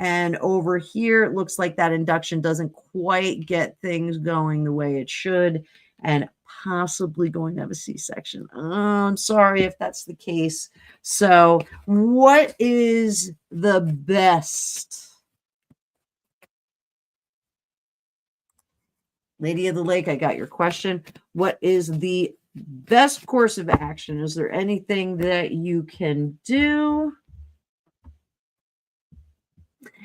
And over here, it looks like that induction doesn't quite get things going the way it should, and possibly going to have a C-section. I'm sorry if that's the case. So what is the best? Lady of the Lake, I got your question. What is the best course of action? Is there anything that you can do?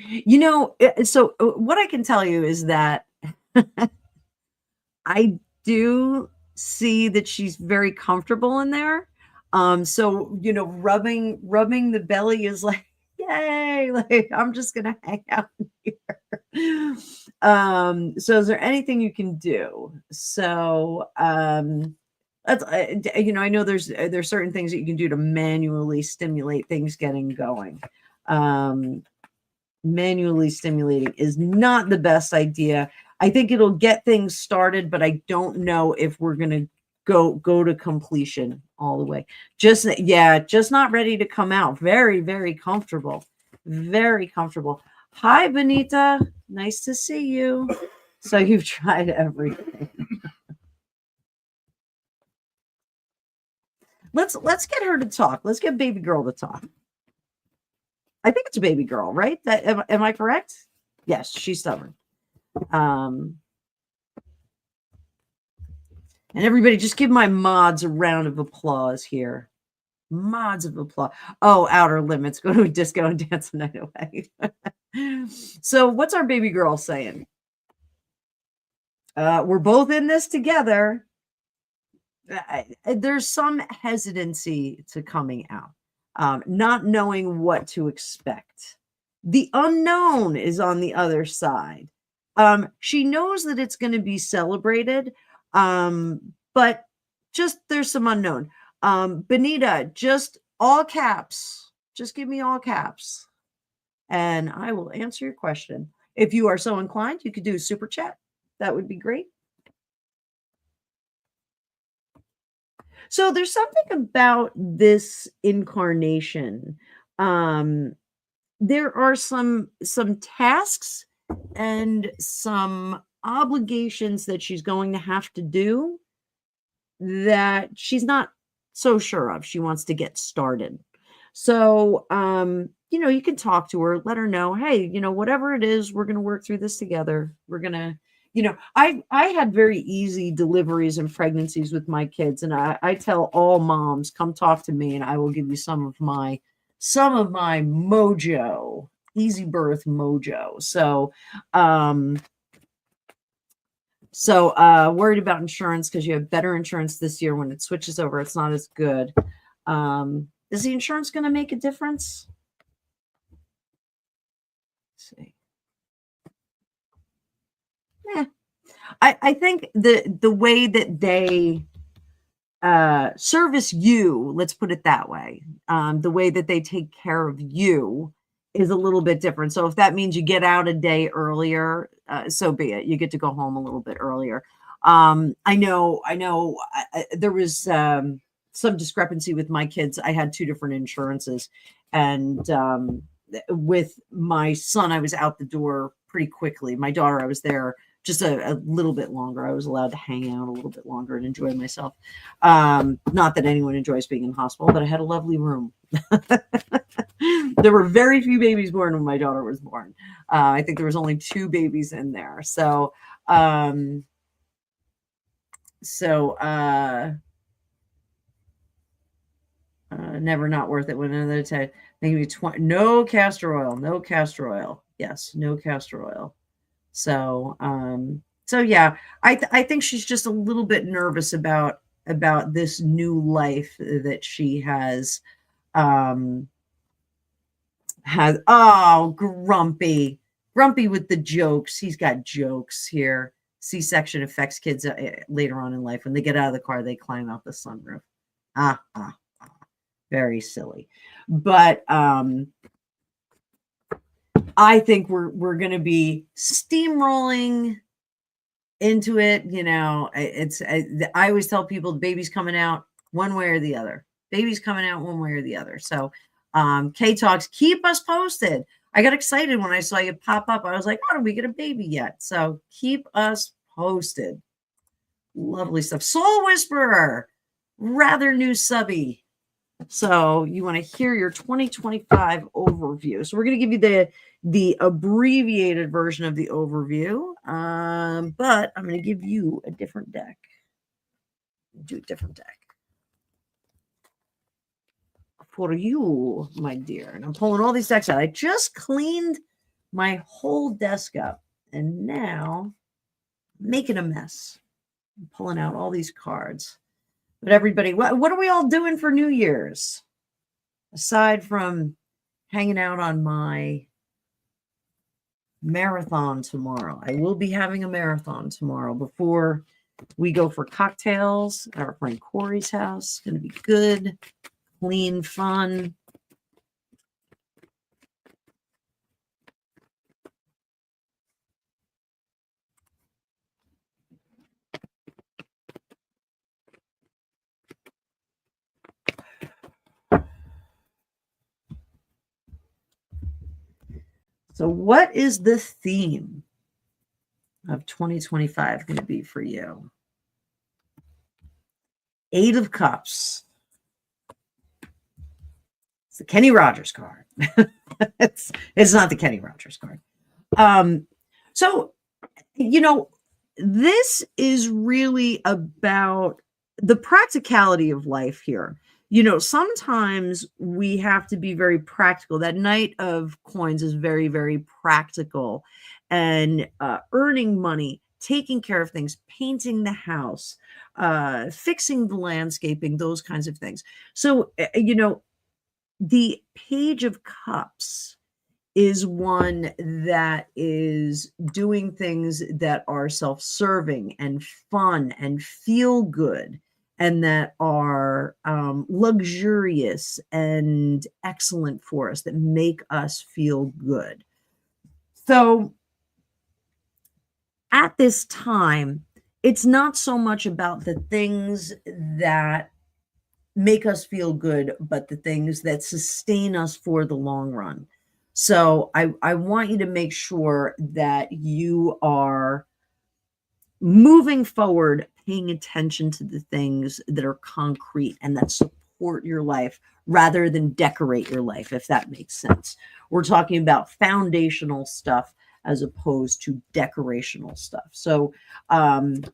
You know, so what I can tell you is that I do see that she's very comfortable in there. So, you know, rubbing the belly is like, yay, like I'm just gonna hang out here. So is there anything you can do? So that's you know, I know there's certain things that you can do to manually stimulate things getting going. Manually stimulating is not the best idea. I think it'll get things started, but I don't know if we're going to go to completion all the way. Just not ready to come out. Very, very comfortable. Very comfortable. Hi, Benita. Nice to see you. So you've tried everything. Let's get her to talk. Let's get baby girl to talk. I think it's a baby girl, right? Am I correct? Yes, she's stubborn. And everybody, just give my mods a round of applause here. Mods of applause. Oh, Outer Limits. Go to a disco and dance the night away. So what's our baby girl saying? We're both in this together. There's some hesitancy to coming out. Not knowing what to expect. The unknown is on the other side. She knows that it's going to be celebrated, but just there's some unknown. Benita, just all caps. Just give me all caps, and I will answer your question. If you are so inclined, you could do a super chat. That would be great. So there's something about this incarnation. There are some tasks and some obligations that she's going to have to do that she's not so sure of. She wants to get started. So, you can talk to her, let her know, hey, whatever it is, we're going to work through this together. We're going to, I had very easy deliveries and pregnancies with my kids. And I tell all moms, come talk to me and I will give you some of my mojo, easy birth mojo. So, worried about insurance because you have better insurance this year. When it switches over, it's not as good. Is the insurance going to make a difference? Let's see. Yeah, I think the way that they service you, let's put it that way, the way that they take care of you is a little bit different. So if that means you get out a day earlier, so be it. You get to go home a little bit earlier. I know there was some discrepancy with my kids. I had two different insurances, and with my son, I was out the door pretty quickly. My daughter, I was there just a little bit longer. I was allowed to hang out a little bit longer and enjoy myself. Not that anyone enjoys being in hospital, but I had a lovely room. There were very few babies born when my daughter was born. I think there was only 2 babies in there. So, never not worth it when another time. Maybe 20. No castor oil. Yes, no castor oil. So, yeah, I think she's just a little bit nervous about this new life that she has. Grumpy with the jokes. He's got jokes here. C-section affects kids later on in life. When they get out of the car, they climb out the sunroof. Very silly. But I think we're going to be steamrolling into it. I always tell people the baby's coming out one way or the other. So, K Talks, keep us posted. I got excited when I saw you pop up. I was like, oh, did we get a baby yet? So keep us posted. Lovely stuff. Soul Whisperer, rather new subby. So you want to hear your 2025 overview. So we're going to give you the abbreviated version of the overview, but I'm going to give you a different deck. Do a different deck for you, my dear. And I'm pulling all these decks out. I just cleaned my whole desk up, and now I'm making a mess. I'm pulling out all these cards. But everybody, what are we all doing for New Year's? Aside from hanging out on my marathon tomorrow. I will be having a marathon tomorrow before we go for cocktails at our friend Corey's house. It's going to be good, clean, fun. So what is the theme of 2025 going to be for you? 8 of Cups. It's the Kenny Rogers card. it's not the Kenny Rogers card. So, this is really about the practicality of life here. Sometimes we have to be very practical. That Knight of Coins is very, very practical, and earning money, taking care of things, painting the house, fixing the landscaping, those kinds of things. So, the Page of Cups is one that is doing things that are self-serving and fun and feel good, and that are luxurious and excellent for us, that make us feel good. So at this time, it's not so much about the things that make us feel good, but the things that sustain us for the long run. So I want you to make sure that you are moving forward, paying attention to the things that are concrete and that support support your life rather than decorate your life, if that makes sense. We're talking about foundational stuff as opposed to decorational stuff. So the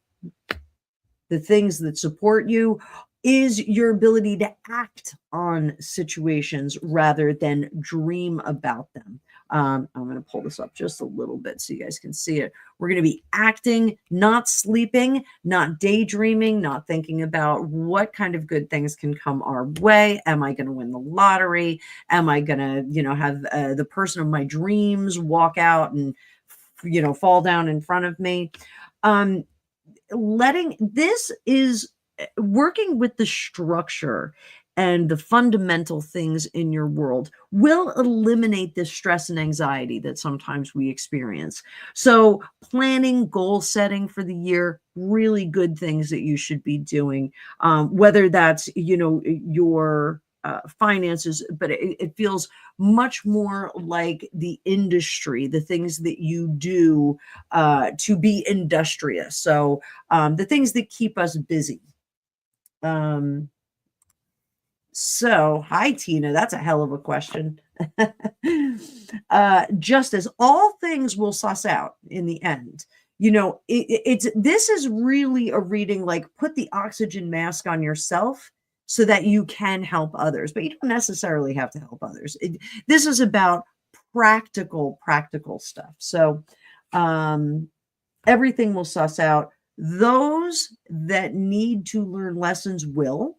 things that support you is your ability to act on situations rather than dream about them. I'm going to pull this up just a little bit so you guys can see it. We're going to be acting, not sleeping, not daydreaming, not thinking about what kind of good things can come our way. Am I going to win the lottery? Am I going to, have the person of my dreams walk out and, fall down in front of me? This is working with the structure and the fundamental things in your world will eliminate the stress and anxiety that sometimes we experience. So planning, goal setting for the year, really good things that you should be doing, whether that's, your finances, but it feels much more like the industry, the things that you do to be industrious. So the things that keep us busy. So, hi, Tina. That's a hell of a question. Just as all things will suss out in the end, this is really a reading like put the oxygen mask on yourself so that you can help others, but you don't necessarily have to help others. This is about practical stuff. So, everything will suss out. Those that need to learn lessons will.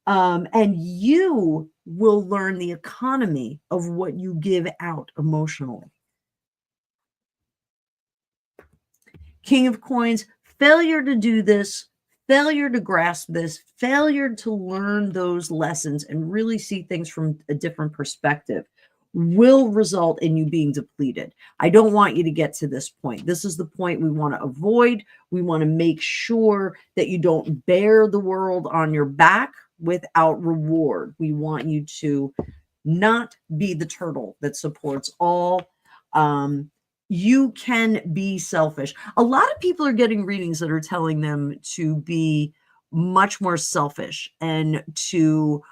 And you will learn the economy of what you give out emotionally. King of Coins, failure to do this, failure to grasp this, failure to learn those lessons and really see things from a different perspective will result in you being depleted. I don't want you to get to this point. This is the point we want to avoid. We want to make sure that you don't bear the world on your back without reward. We want you to not be the turtle that supports all. You can be selfish. A lot of people are getting readings that are telling them to be much more selfish and to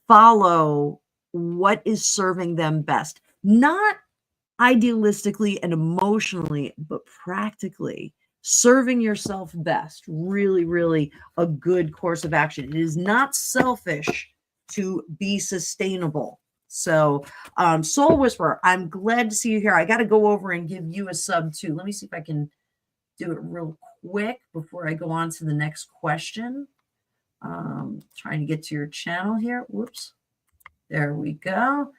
follow what is serving them best, not idealistically and emotionally, but practically. Serving yourself best, really, really a good course of action. It is not selfish to be sustainable. So, Soul Whisperer, I'm glad to see you here. I got to go over and give you a sub too. Let me see if I can do it real quick before I go on to the next question. Trying to get to your channel here. Whoops. There we go.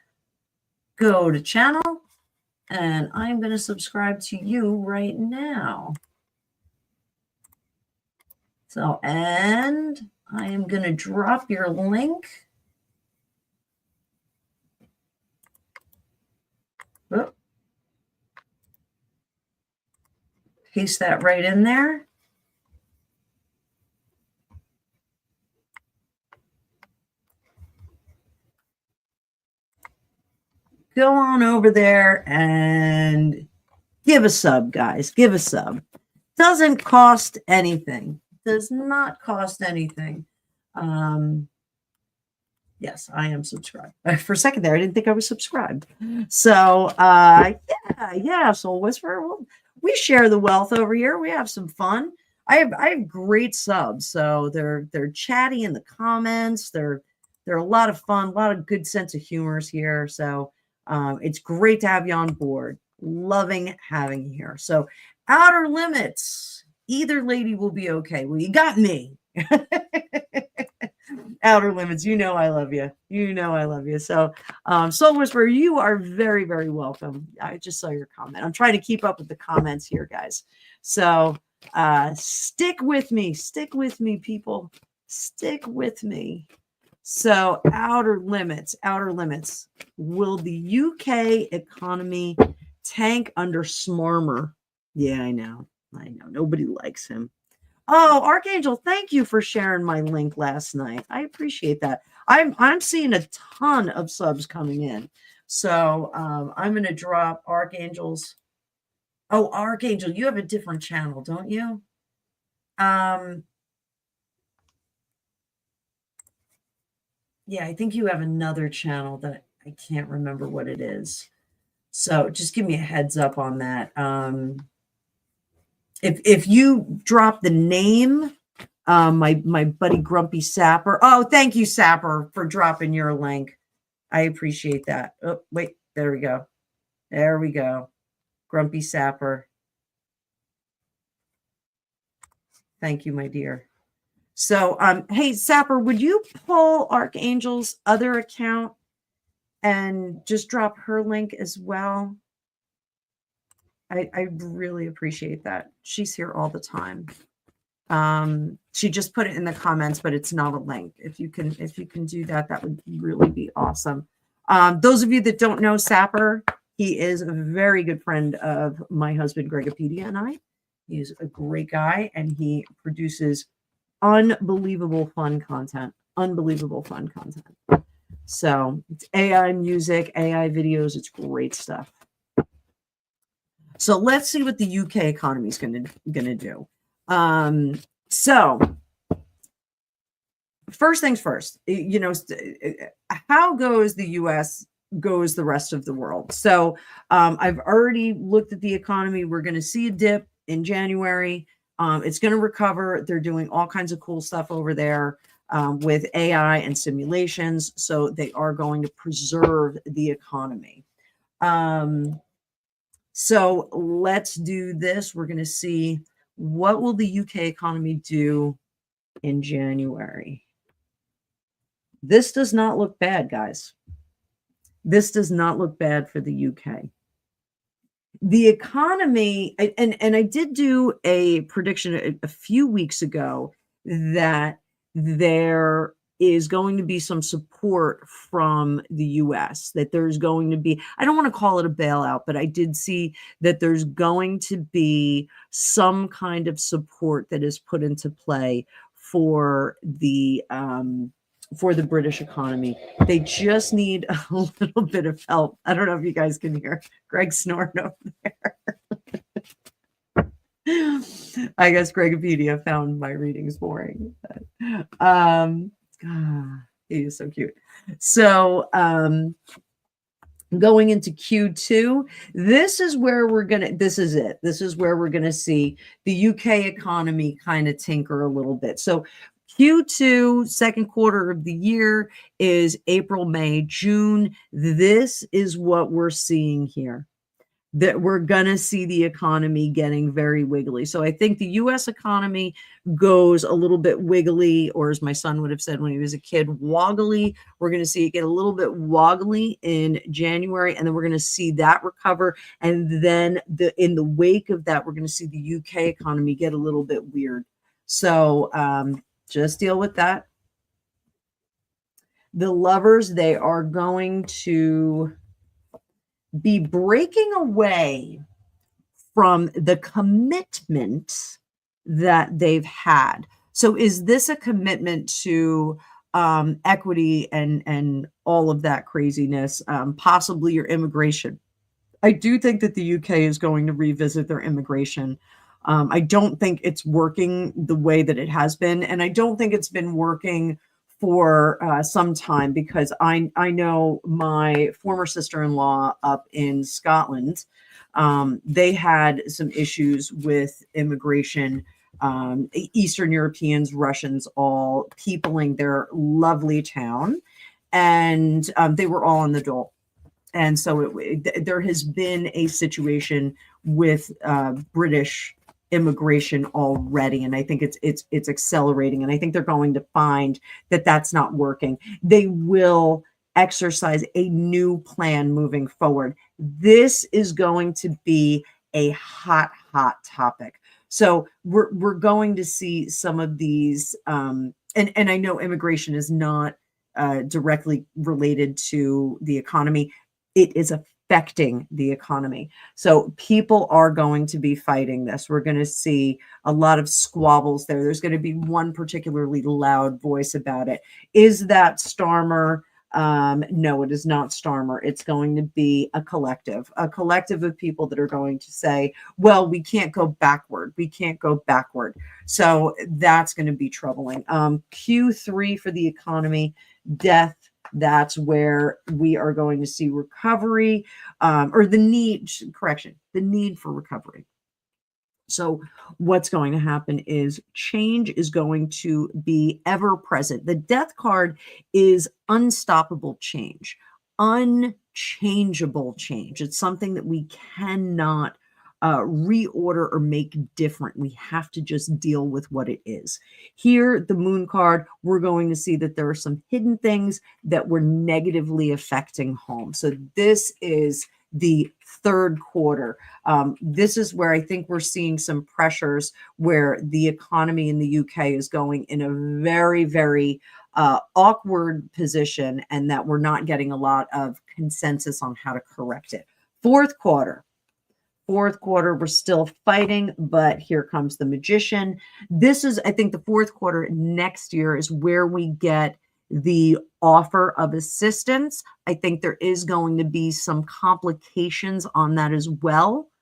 Go to channel. And I'm going to subscribe to you right now. So, and I am going to drop your link. Whoop. Paste that right in there. Go on over there and give a sub, guys. Give a sub. Doesn't cost anything. Does not cost anything. Yes, I am subscribed. For a second there, I didn't think I was subscribed. So, yeah. Soul Whisperer. Well, we share the wealth over here. We have some fun. I have great subs. So they're chatty in the comments. They're a lot of fun. A lot of good sense of humors here. So it's great to have you on board. Loving having you here. So Outer Limits. Either lady will be okay. Well, you got me. Outer Limits, I love you. I love you. So, Soul Whisperer, you are very, very welcome. I just saw your comment. I'm trying to keep up with the comments here, guys. So, stick with me, people. Stick with me. So, Outer Limits. Will the UK economy tank under Smarmer? Yeah, I know. Nobody likes him. Oh, Archangel, thank you for sharing my link last night. I appreciate that. I'm seeing a ton of subs coming in. So I'm going to drop Archangel's. Oh, Archangel, you have a different channel, don't you? Yeah, I think you have another channel that I can't remember what it is. So just give me a heads up on that. If you drop the name, my buddy Grumpy Sapper. Oh, thank you, Sapper, for dropping your link. I appreciate that. Oh, wait, there we go. There we go. Grumpy Sapper. Thank you, my dear. So, hey, Sapper, would you pull Archangel's other account and just drop her link as well? I really appreciate that. She's here all the time. She just put it in the comments, but it's not a link. If you can do that, that would really be awesome. Those of you that don't know Sapper, he is a very good friend of my husband Gregopedia and I. He's a great guy, and he produces unbelievable fun content. Unbelievable fun content. So it's AI music, AI videos. It's great stuff. So let's see what the UK economy is going to do. So first things first, you know, how goes the US goes the rest of the world. So I've already looked at the economy. We're going to see a dip in January. It's going to recover. They're doing all kinds of cool stuff over there with AI and simulations. So they are going to preserve the economy. So let's do this. We're going to see what will the UK economy do in January. This does not look bad, guys. This does not look bad for the UK. The economy, and I did do a prediction a few weeks ago that there is going to be some support from the US, that there's going to be, I don't want to call it a bailout, but I did see that there's going to be some kind of support that is put into play for the British economy. They just need a little bit of help. I don't know if you guys can hear Greg snoring over there. I guess Gregopedia found my readings boring. But, he is so cute. So going into Q2, this is where we're going to, this is it. This is where we're going to see the UK economy kind of tinker a little bit. So Q2, second quarter of the year, is April, May, June. This is what we're seeing here, that we're going to see the economy getting very wiggly. So I think the US economy goes a little bit wiggly, or as my son would have said when he was a kid, woggly. We're going to see it get a little bit woggly in January, and then we're going to see that recover. And then in the wake of that, we're going to see the UK economy get a little bit weird. So just deal with that. The lovers, they are going to be breaking away from the commitment that they've had. So is this a commitment to equity and all of that craziness, possibly your immigration? I do think that the UK is going to revisit their immigration. I don't think it's working the way that it has been, and I don't think it's been working for some time, because I know my former sister-in-law up in Scotland, they had some issues with immigration, Eastern Europeans, Russians, all peopling their lovely town, and they were all on the dole. And so there has been a situation with British immigration already, and I think it's accelerating, and I think they're going to find that that's not working. They will exercise a new plan moving forward. This is going to be a hot topic. So we're going to see some of these, and I know immigration is not directly related to the economy. It is affecting the economy. So people are going to be fighting this. We're going to see a lot of squabbles there. There's going to be one particularly loud voice about it. Is that Starmer No, it is not Starmer. It's going to be a collective of people that are going to say, well, we can't go backward. We can't go backward. So that's going to be troubling. Q3 for the economy, death. That's where we are going to see recovery, or the need for recovery. So what's going to happen is change is going to be ever present. The death card is unstoppable change, unchangeable change. It's something that we cannot reorder or make different. We have to just deal with what it is. Here, the moon card, we're going to see that there are some hidden things that were negatively affecting home. So this is the third quarter. This is where I think we're seeing some pressures where the economy in the UK is going in a very, very awkward position, and that we're not getting a lot of consensus on how to correct it. Fourth quarter, we're still fighting, but here comes the Magician. This is, I think, the fourth quarter next year is where we get the offer of assistance. I think there is going to be some complications on that as well.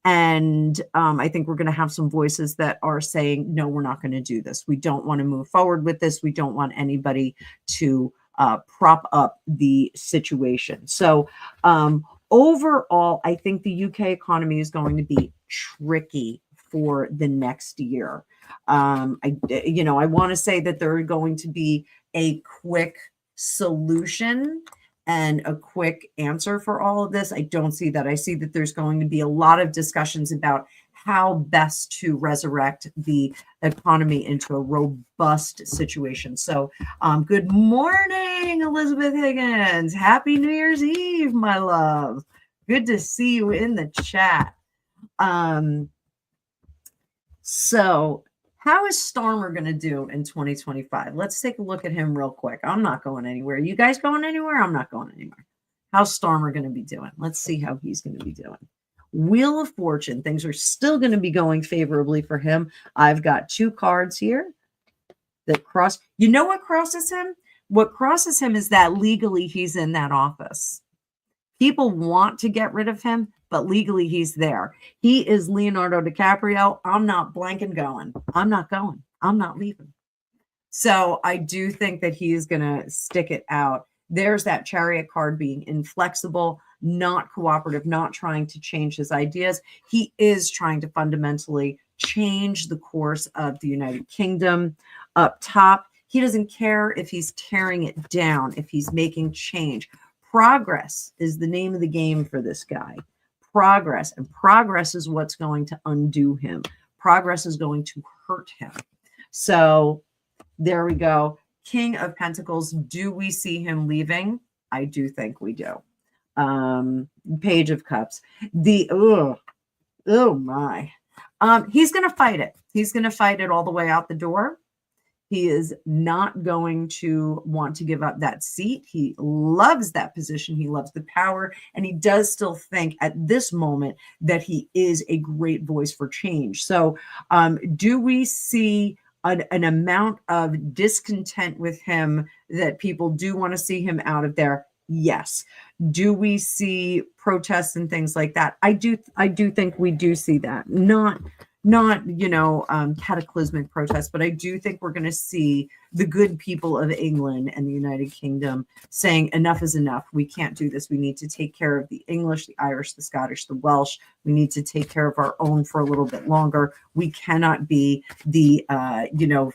And I think we're going to have some voices that are saying, no, we're not going to do this. We don't want to move forward with this. We don't want anybody to prop up the situation. So overall, I think the UK economy is going to be tricky for the next year. I want to say that there are going to be a quick solution and a quick answer for all of this. I don't see that. I see that there's going to be a lot of discussions about how best to resurrect the economy into a robust situation. So good morning, Elizabeth Higgins. Happy New Year's Eve, my love. Good to see you in the chat. So how is Starmer going to do in 2025? Let's take a look at him real quick. I'm not going anywhere. You guys going anywhere? I'm not going anywhere. How's Starmer going to be doing? Let's see how he's going to be doing. Wheel of Fortune. Things are still going to be going favorably for him. I've got two cards here that cross. You know what crosses him? What crosses him is that legally he's in that office. People want to get rid of him, but legally he's there. He is Leonardo DiCaprio. I'm not blanking going. I'm not going. I'm not leaving. So I do think that he is going to stick it out. There's that Chariot card being inflexible, not cooperative, not trying to change his ideas. He is trying to fundamentally change the course of the United Kingdom. Up top, he doesn't care if he's tearing it down, if he's making change. Progress is the name of the game for this guy. Progress. And progress is what's going to undo him. Progress is going to hurt him. So there we go. King of Pentacles. Do we see him leaving? I do think we do. Page of Cups. Oh my. He's going to fight it. He's going to fight it all the way out the door. He is not going to want to give up that seat. He loves that position. He loves the power. And he does still think at this moment that he is a great voice for change. So do we see an amount of discontent with him that people do want to see him out of there? Yes. Do we see protests and things like that? I do think we do see that. Not cataclysmic protests, but I do think we're going to see the good people of England and the United Kingdom saying enough is enough. We can't do this. We need to take care of the English, the Irish, the Scottish, the Welsh. We need to take care of our own for a little bit longer. We cannot be the,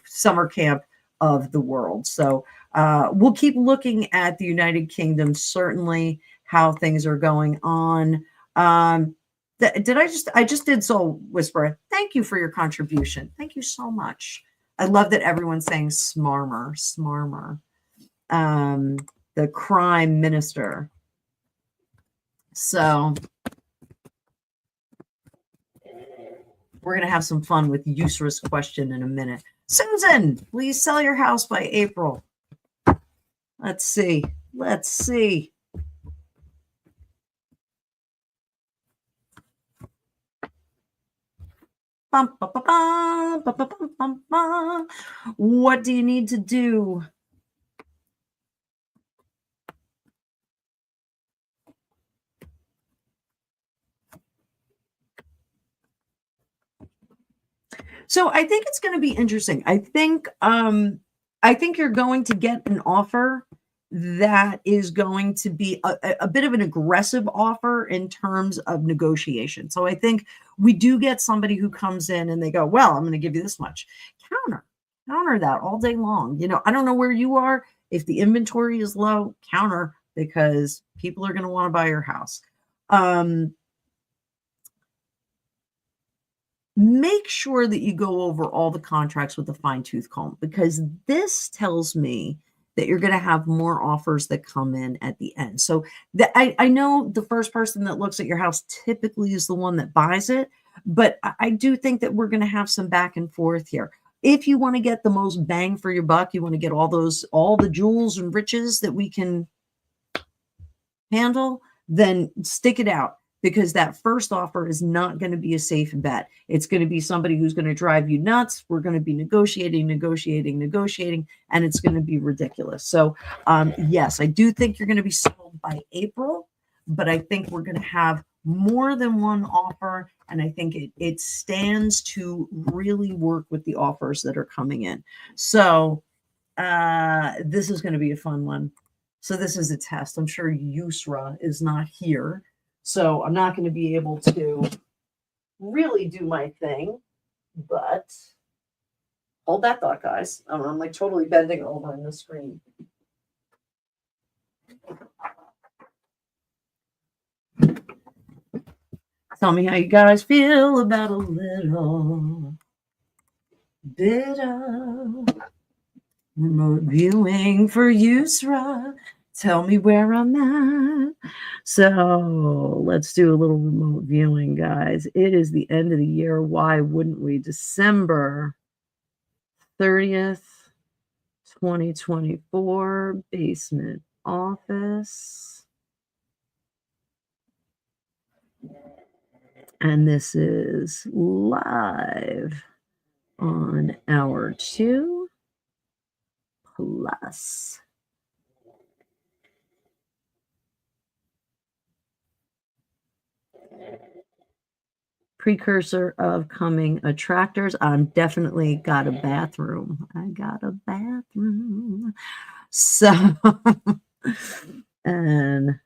summer camp of the world. So we'll keep looking at the United Kingdom, certainly how things are going on. I just did Soul Whisperer. Thank you for your contribution. Thank you so much. I love that everyone's saying smarmer. The crime minister. So we're going to have some fun with Yusra's question in a minute. Susan, please sell your house by April. Let's see. What do you need to do? So I think it's going to be interesting. I think you're going to get an offer that is going to be a bit of an aggressive offer in terms of negotiation. So I think we do get somebody who comes in and they go, well, I'm going to give you this much. Counter that all day long. You know, I don't know where you are. If the inventory is low, counter, because people are going to want to buy your house. Make sure that you go over all the contracts with a fine-tooth comb, because this tells me that you're going to have more offers that come in at the end. So I know the first person that looks at your house typically is the one that buys it, but I do think that we're going to have some back and forth here. If you want to get the most bang for your buck, you want to get all the jewels and riches that we can handle, then stick it out, because that first offer is not going to be a safe bet. It's going to be somebody who's going to drive you nuts. We're going to be negotiating, and it's going to be ridiculous. So yes, I do think you're going to be sold by April, but I think we're going to have more than one offer, and I think it stands to really work with the offers that are coming in. So this is going to be a fun one. So this is a test. I'm sure Yusra is not here, so I'm not going to be able to really do my thing, but hold that thought, guys. I'm like totally bending over in the screen. Tell me how you guys feel about a little bit of remote viewing for Yusra. Tell me where I'm at. So let's do a little remote viewing, guys. It is the end of the year. Why wouldn't we? December 30th, 2024, basement office. And this is live on hour 2 plus. Precursor of coming attractors. I'm definitely got a bathroom. I got a bathroom. So, and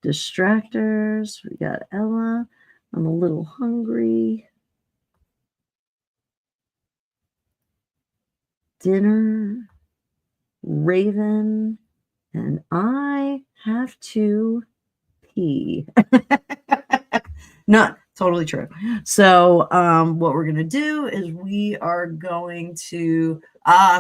distractors. We got Ella. I'm a little hungry. Dinner. Raven. And I have to pee. Not totally true. So what we're going to do is we are going to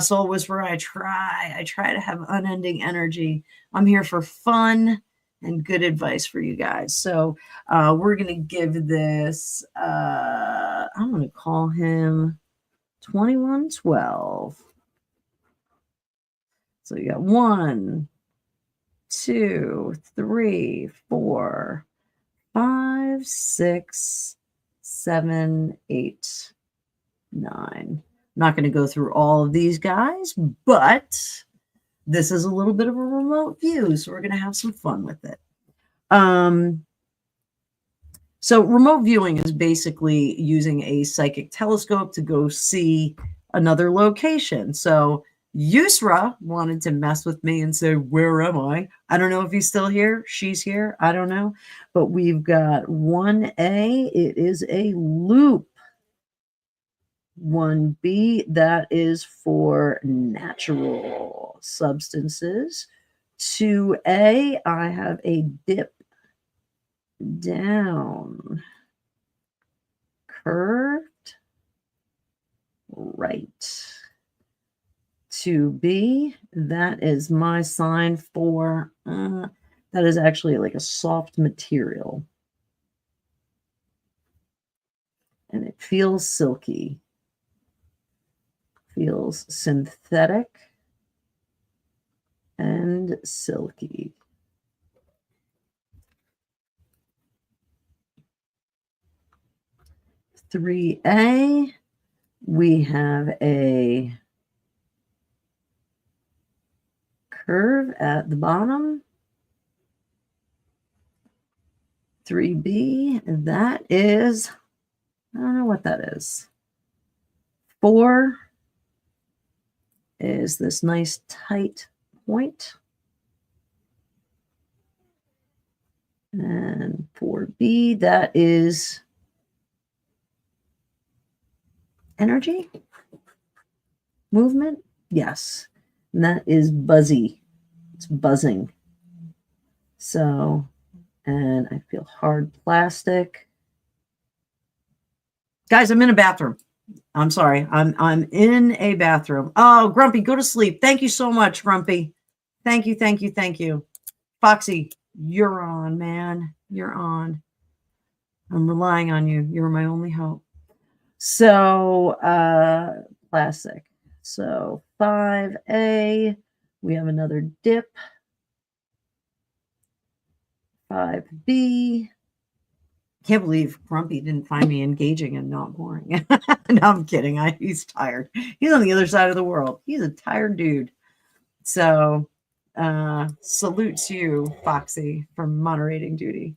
Soul Whisperer. I try to have unending energy. I'm here for fun and good advice for you guys. So we're going to give this I'm going to call him 2112. So you got 1, 2, 3, 4, 5, 6, 7, 8, 9. I'm not going to go through all of these guys, but this is a little bit of a remote view, so we're going to have some fun with it. So remote viewing is basically using a psychic telescope to go see another location. So Yusra wanted to mess with me and say, where am I? I don't know if he's still here. She's here. I don't know. But we've got 1A. It is a loop. 1B, that is for natural substances. 2A, I have a dip down. Curved right. 2B, that is my sign for, that is actually like a soft material. And it feels silky. Feels synthetic and silky. Three A, we have a curve at the bottom. 3B, that is I don't know what that is. 4 is this nice tight point. And 4B, that is energy, movement. Yes. And that is buzzy. It's buzzing. So, and I feel hard plastic. Guys, I'm in a bathroom. I'm sorry. I'm in a bathroom. Oh, Grumpy, go to sleep. Thank you so much, Grumpy. Thank you, thank you, thank you. Foxy, you're on, man. You're on. I'm relying on you. You're my only hope. So, plastic. So 5A, we have another dip. 5B. Can't believe Grumpy didn't find me engaging and not boring. No, I'm kidding. He's tired. He's on the other side of the world. He's a tired dude. So salute to you, Foxy, for moderating duty.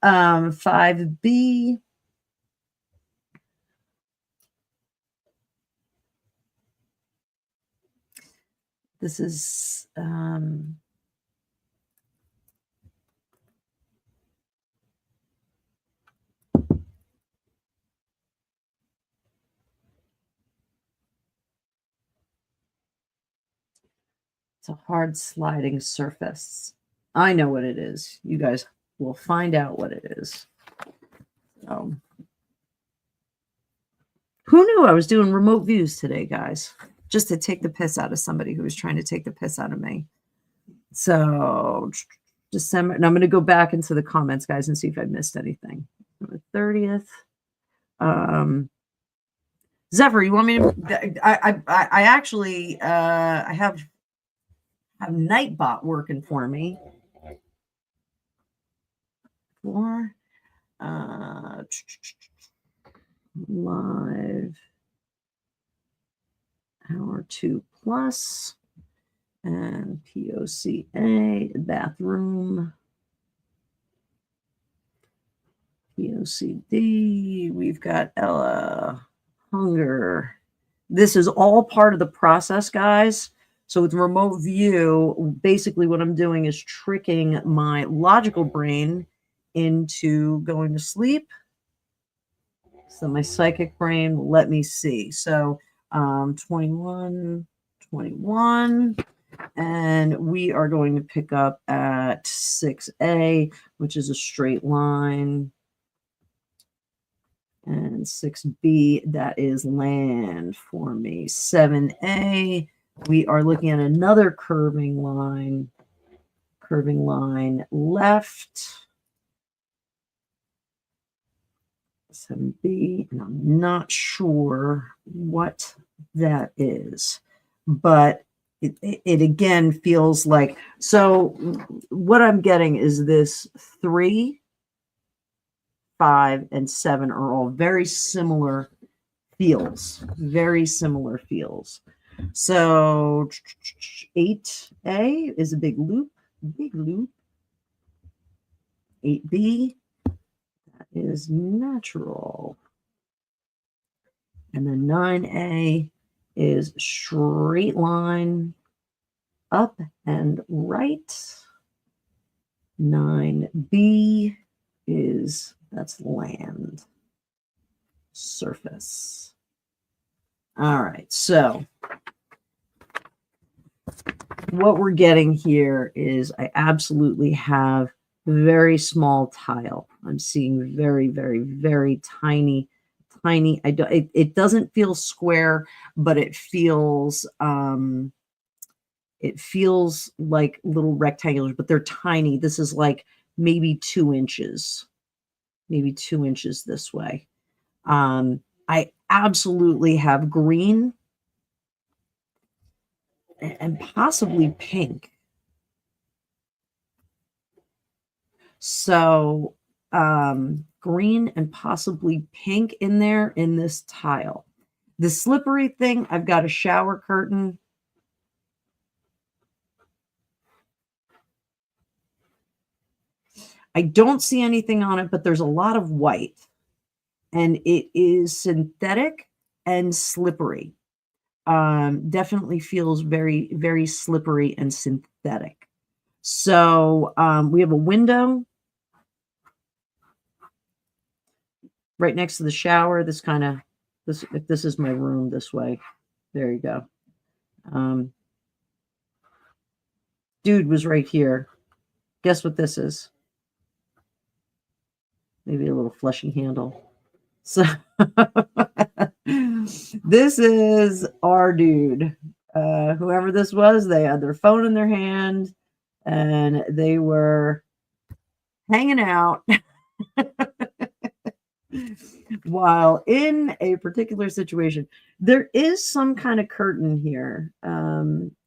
5B. This is it's a hard sliding surface. I know what it is. You guys will find out what it is. So, who knew I was doing remote views today, guys? Just to take the piss out of somebody who was trying to take the piss out of me. So December, and I'm going to go back into the comments, guys, and see if I missed anything. December 30th. Zephyr, you want me to? I actually I have Nightbot working for me. For live hour 2+ and POCA bathroom. POCD, we've got Ella, hunger. This is all part of the process, guys. So with remote view, basically what I'm doing is tricking my logical brain into going to sleep. So my psychic brain will let me see. So 21, and we are going to pick up at 6A, which is a straight line. And 6B, that is land for me. 7A, we are looking at another curving line left. 7B, and I'm not sure what that is, but it again feels like, so what I'm getting is this 3, 5, and 7 are all very similar feels. So 8A is a big loop. 8B, that is natural. And then 9A is straight line up and right. 9B is, that's land, surface. All right, so what we're getting here is I absolutely have very small tile. I'm seeing very, very, very tiny. It doesn't feel square, but it feels like little rectangulars, but they're tiny. This is like maybe 2 inches, this way. I absolutely have green and possibly pink. So green and possibly pink in there in this tile. The slippery thing, I've got a shower curtain. I don't see anything on it, but there's a lot of white. and it is synthetic and slippery. Definitely feels very, very slippery and synthetic. So we have a window right next to the shower. This kind of, if this is my room this way, there you go. Dude was right here. Guess what this is? Maybe a little fleshy handle. So this is our dude. Whoever this was, they had their phone in their hand and they were hanging out while in a particular situation. There is some kind of curtain here.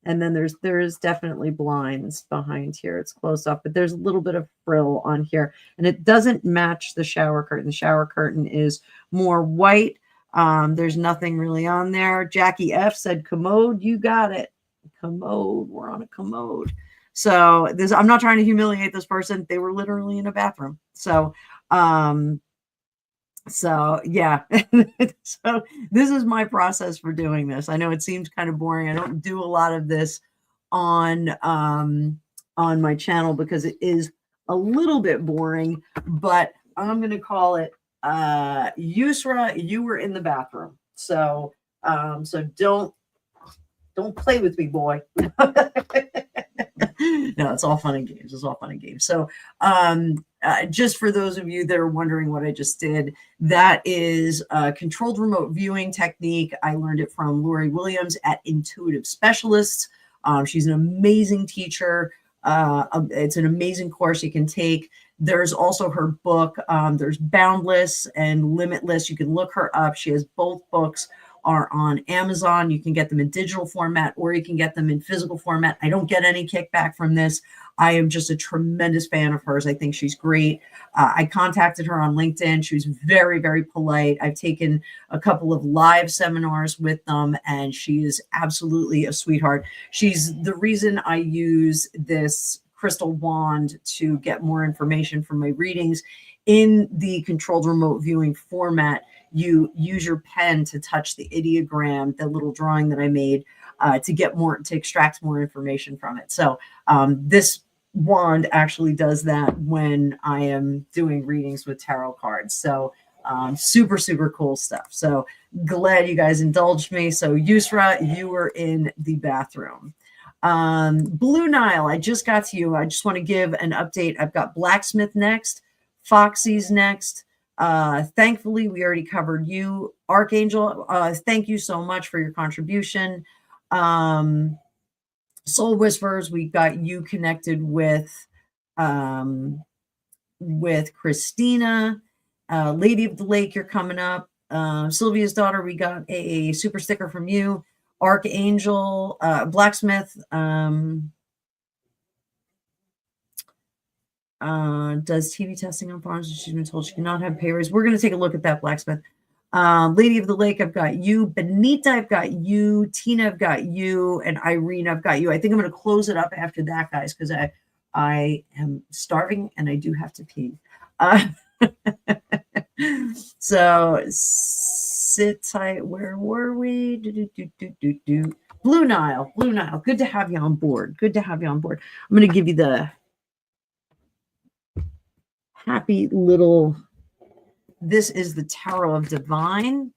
And then there's definitely blinds behind here. It's close up, but there's a little bit of frill on here, and it doesn't match the shower curtain. The shower curtain is more white. There's nothing really on there. Jackie F said commode. You got it. Commode. We're on a commode. So this, I'm not trying to humiliate this person. They were literally in a bathroom. So yeah. So this is my process for doing this. I know it seems kind of boring. I don't do a lot of this on my channel because it is a little bit boring, but I'm going to call it Yusra, you were in the bathroom. So so don't play with me, boy. No, it's all fun and games. It's all fun and games. So just for those of you that are wondering what I just did, that is a controlled remote viewing technique. I learned it from Lori Williams at Intuitive Specialists. She's an amazing teacher. It's an amazing course you can take. There's also her book. There's Boundless and Limitless. You can look her up. She has both books are on Amazon. You can get them in digital format or you can get them in physical format. I don't get any kickback from this. I am just a tremendous fan of hers. I think she's great. I contacted her on LinkedIn. She was very, very polite. I've taken a couple of live seminars with them, and she is absolutely a sweetheart. She's the reason I use this crystal wand to get more information from my readings. In the controlled remote viewing format, you use your pen to touch the ideogram, the little drawing that I made, to extract more information from it. So this wand actually does that when I am doing readings with tarot cards. So super, super cool stuff. So glad you guys indulged me. So Yusra, you were in the bathroom. Blue Nile, I just got to you. I just want to give an update. I've got Blacksmith next, Foxy's next. Thankfully, we already covered you. Archangel, thank you so much for your contribution. Soul Whispers, we got you connected with Christina. Lady of the Lake, you're coming up. Sylvia's daughter, we got a super sticker from you. Archangel, Blacksmith, does TV testing on farms. She's been told she cannot have pay raise. We're going to take a look at that, Blacksmith. Lady of the Lake, I've got you. Benita, I've got you. Tina, I've got you. And Irene, I've got you. I think I'm going to close it up after that, guys, because I am starving and I do have to pee. So sit tight. Where were we? Blue Nile. Blue Nile. Good to have you on board. Good to have you on board. I'm going to give you the happy little, this is the Tarot of Divine,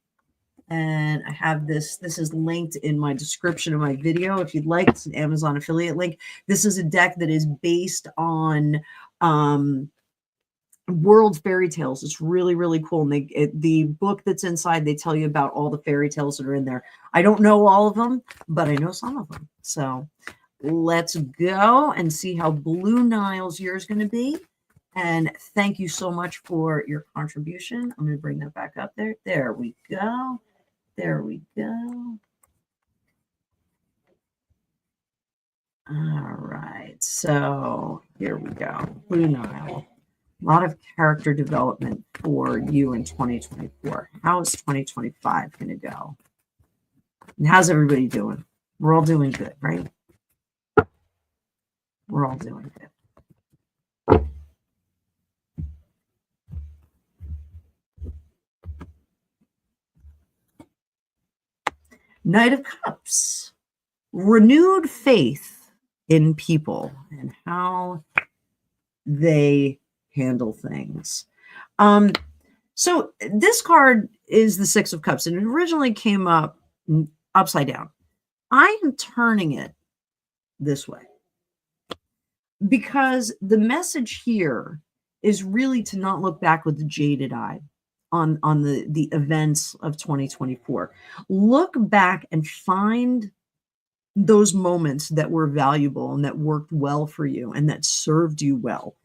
and I have this is linked in my description of my video if you'd like. It's an Amazon affiliate link. This is a deck that is based on world fairy tales. It's really, really cool. And the book that's inside, they tell you about all the fairy tales that are in there. I don't know all of them, but I know some of them. So let's go and see how Blue Nile's year is going to be. And thank you so much for your contribution. I'm going to bring that back up there. There we go. There we go. All right. So here we go. Blue Nile. A lot of character development for you in 2024. How is 2025 going to go? And how's everybody doing? We're all doing good, right? We're all doing good. Knight of Cups, renewed faith in people and how they handle things. So this card is the Six of Cups, and it originally came up upside down. I am turning it this way because the message here is really to not look back with a jaded eye on the events of 2024. Look back and find those moments that were valuable and that worked well for you and that served you well.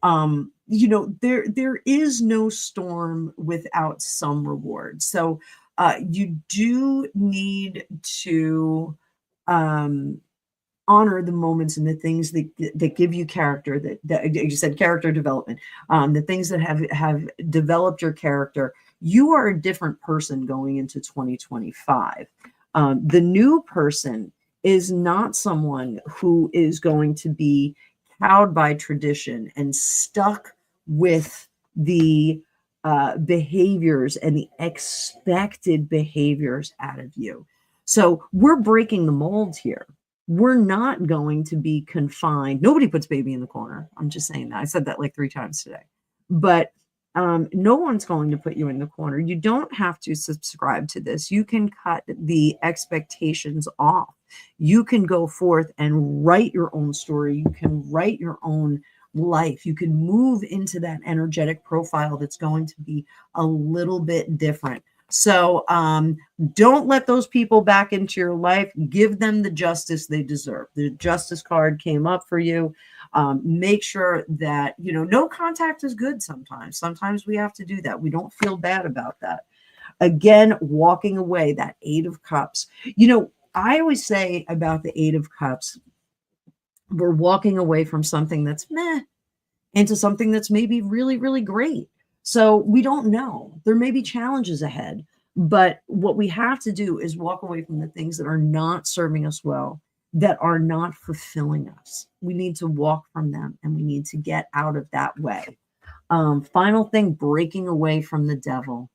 There is no storm without some reward. So you do need to honor the moments and the things that give you character, that you said character development, the things that have developed your character. You are a different person going into 2025. The new person is not someone who is going to be cowed by tradition and stuck with the behaviors and the expected behaviors out of you. So we're breaking the mold here. We're not going to be confined. Nobody puts baby in the corner. I'm just saying that. I said that like 3 times today. But no one's going to put you in the corner. You don't have to subscribe to this. You can cut the expectations off. You can go forth and write your own story. You can write your own life. You can move into that energetic profile that's going to be a little bit different. So don't let those people back into your life. Give them the justice they deserve. The justice card came up for you. Make sure that, no contact is good sometimes. Sometimes we have to do that. We don't feel bad about that. Again, walking away, that 8 of Cups. I always say about the 8 of Cups, we're walking away from something that's meh into something that's maybe really, really great. So we don't know. There may be challenges ahead, but what we have to do is walk away from the things that are not serving us well, that are not fulfilling us. We need to walk from them and we need to get out of that way. Final thing, breaking away from the devil.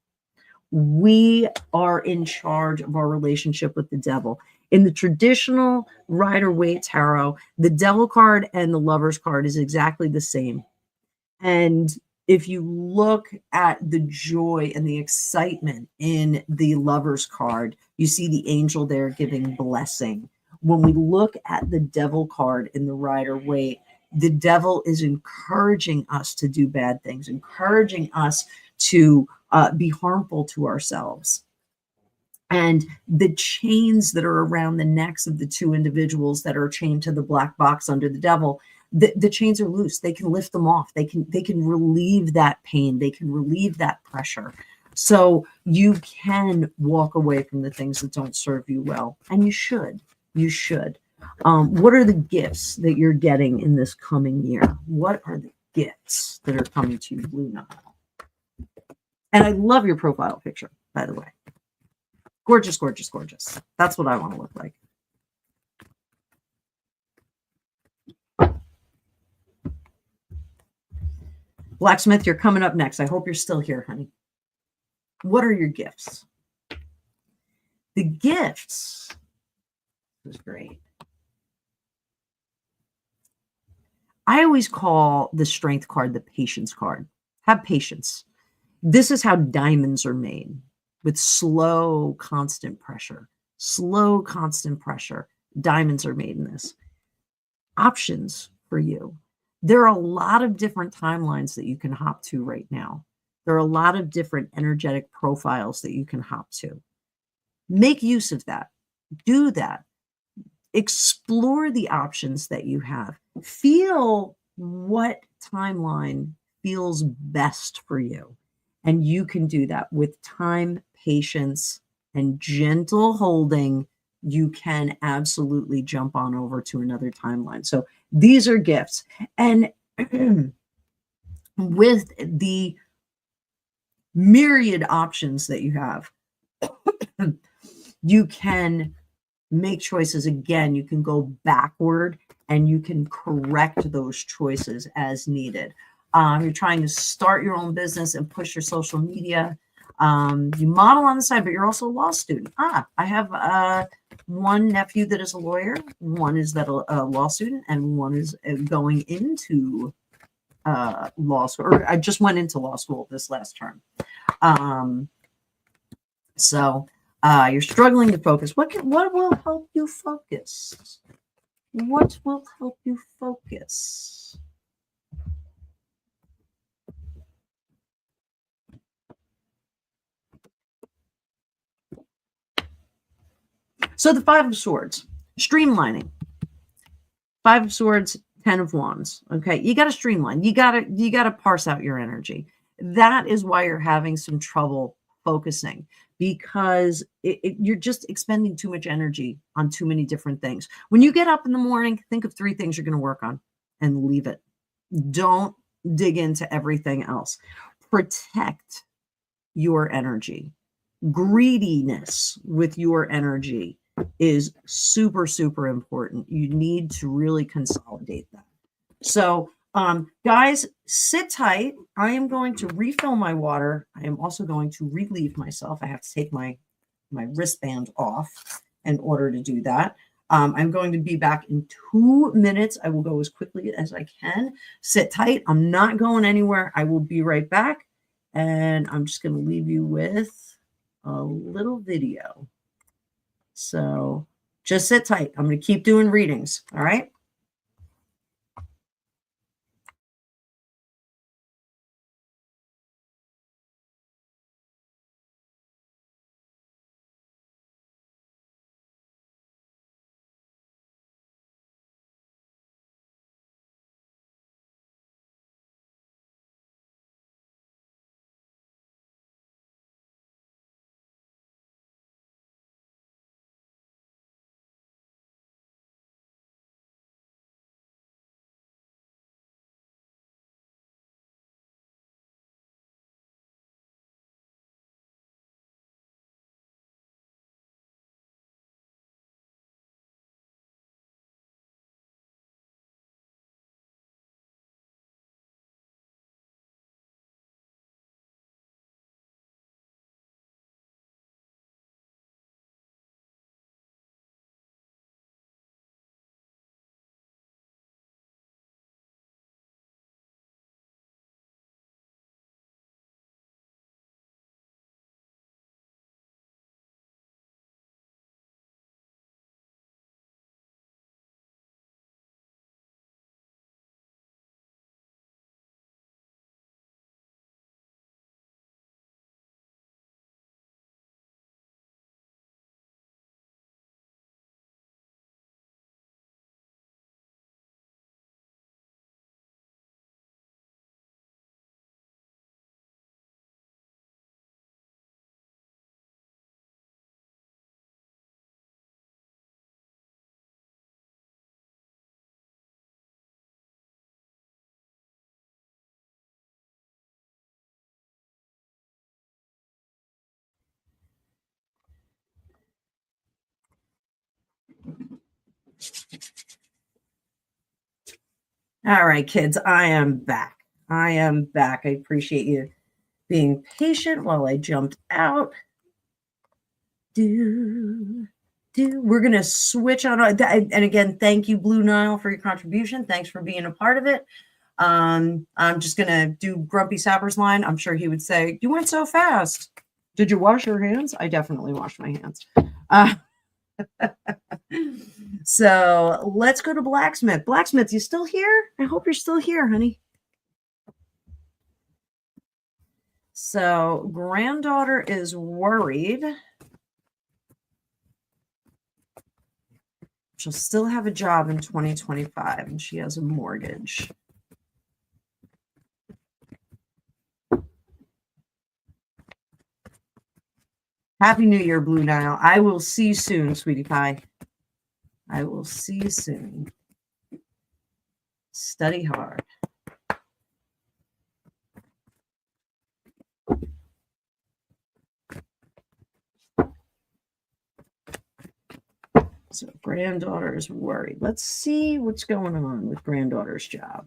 We are in charge of our relationship with the devil. In the traditional Rider-Waite tarot, the devil card and the Lovers card is exactly the same. And if you look at the joy and the excitement in the Lovers card, you see the angel there giving blessing. When we look at the devil card in the Rider-Waite, the devil is encouraging us to do bad things, encouraging us to be harmful to ourselves. And the chains that are around the necks of the 2 individuals that are chained to the black box under the devil, the chains are loose. They can lift them off. They can relieve that pain. They can relieve that pressure. So you can walk away from the things that don't serve you well. And you should. You should. What are the gifts that you're getting in this coming year? What are the gifts that are coming to you, Blue Nile? And I love your profile picture, by the way. Gorgeous, gorgeous, gorgeous. That's what I want to look like. Blacksmith, you're coming up next. I hope you're still here, honey. What are your gifts? The gifts was great. I always call the Strength card the Patience card. Have patience. This is how diamonds are made, with slow, constant pressure. Slow, constant pressure. Diamonds are made in this. Options for you. There are a lot of different timelines that you can hop to right now. There are a lot of different energetic profiles that you can hop to. Make use of that. Do that. Explore the options that you have. Feel what timeline feels best for you. And you can do that with time, patience, and gentle holding. You can absolutely jump on over to another timeline. So these are gifts. And with the myriad options that you have, you can make choices again. You can go backward and you can correct those choices as needed. You're trying to start your own business and push your social media. You model on the side, but you're also a law student. I have one nephew that is a lawyer, one is a law student, and one is going into law school, or I just went into law school this last term. So you're struggling to focus. What will help you focus? What will help you focus? So the Five of Swords, streamlining. Five of Swords, 10 of Wands. Okay, you got to streamline. You got to parse out your energy. That is why you're having some trouble focusing, because you're just expending too much energy on too many different things. When you get up in the morning, think of 3 things you're going to work on and leave it. Don't dig into everything else. Protect your energy. Greediness with your energy is super, super important. You need to really consolidate that. So, guys, sit tight. I am going to refill my water. I am also going to relieve myself. I have to take my wristband off in order to do that. I'm going to be back in 2 minutes. I will go as quickly as I can. Sit tight. I'm not going anywhere. I will be right back. And I'm just going to leave you with a little video. So just sit tight. I'm going to keep doing readings. All right. All right, kids, I am back. I appreciate you being patient while I jumped out. We're going to switch on. And again, thank you, Blue Nile, for your contribution. Thanks for being a part of it. I'm just going to do Grumpy Sapper's line. I'm sure he would say, "You went so fast. Did you wash your hands?" I definitely washed my hands. So let's go to Blacksmith. Blacksmith, you still here? I hope you're still here, honey. So granddaughter is worried. She'll still have a job in 2025, and she has a mortgage. Happy New Year, Blue Nile. I will see you soon, sweetie pie. I will see you soon. Study hard. So granddaughter is worried. Let's see what's going on with granddaughter's job.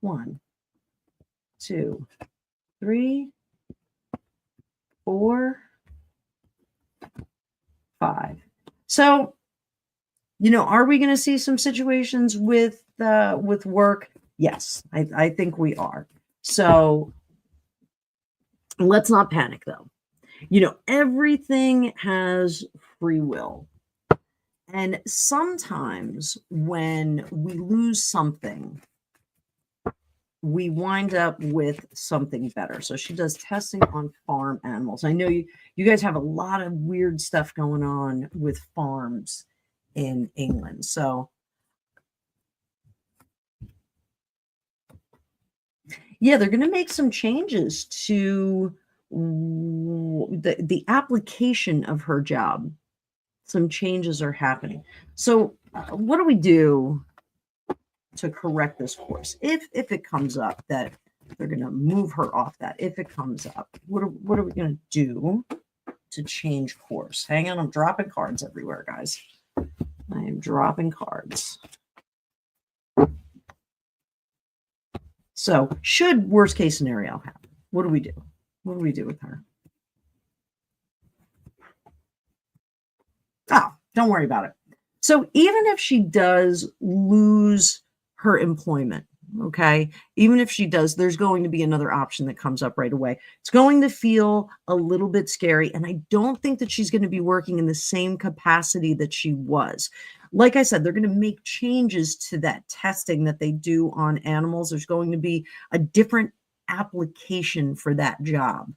1, 2, 3, 4, 4, 5. So, you know, are we going to see some situations with work? Yes, I think we are. So let's not panic though. You know, everything has free will. And sometimes when we lose something, we wind up with something better. So she does testing on farm animals. I know you guys have a lot of weird stuff going on with farms in England. So yeah, they're going to make some changes to the application of her job. Some changes are happening. So what do we do to correct this course if it comes up that they're going to move her off that? If it comes up, what are we going to do to change course? Hang on, I'm dropping cards everywhere, guys. I am dropping cards. So should worst case scenario happen, what do we do? What do we do with her? Oh, don't worry about it. So even if she does lose her employment, okay, even if she does, there's going to be another option that comes up right away. It's going to feel a little bit scary. And I don't think that she's going to be working in the same capacity that she was. Like I said, they're going to make changes to that testing that they do on animals. There's going to be a different application for that job.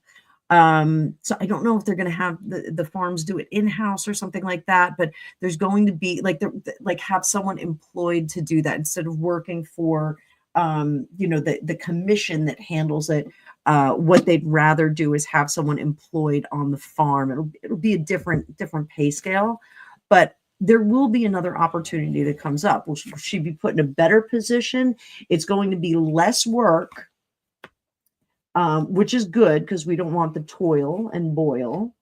So I don't know if they're going to have the farms do it in-house or something like that, but there's going to be like have someone employed to do that instead of working for you know, the commission that handles it. What they'd rather do is have someone employed on the farm. It'll be a different pay scale, but there will be another opportunity that comes up. Will she be put in a better position? It's going to be less work, which is good because we don't want the toil and boil.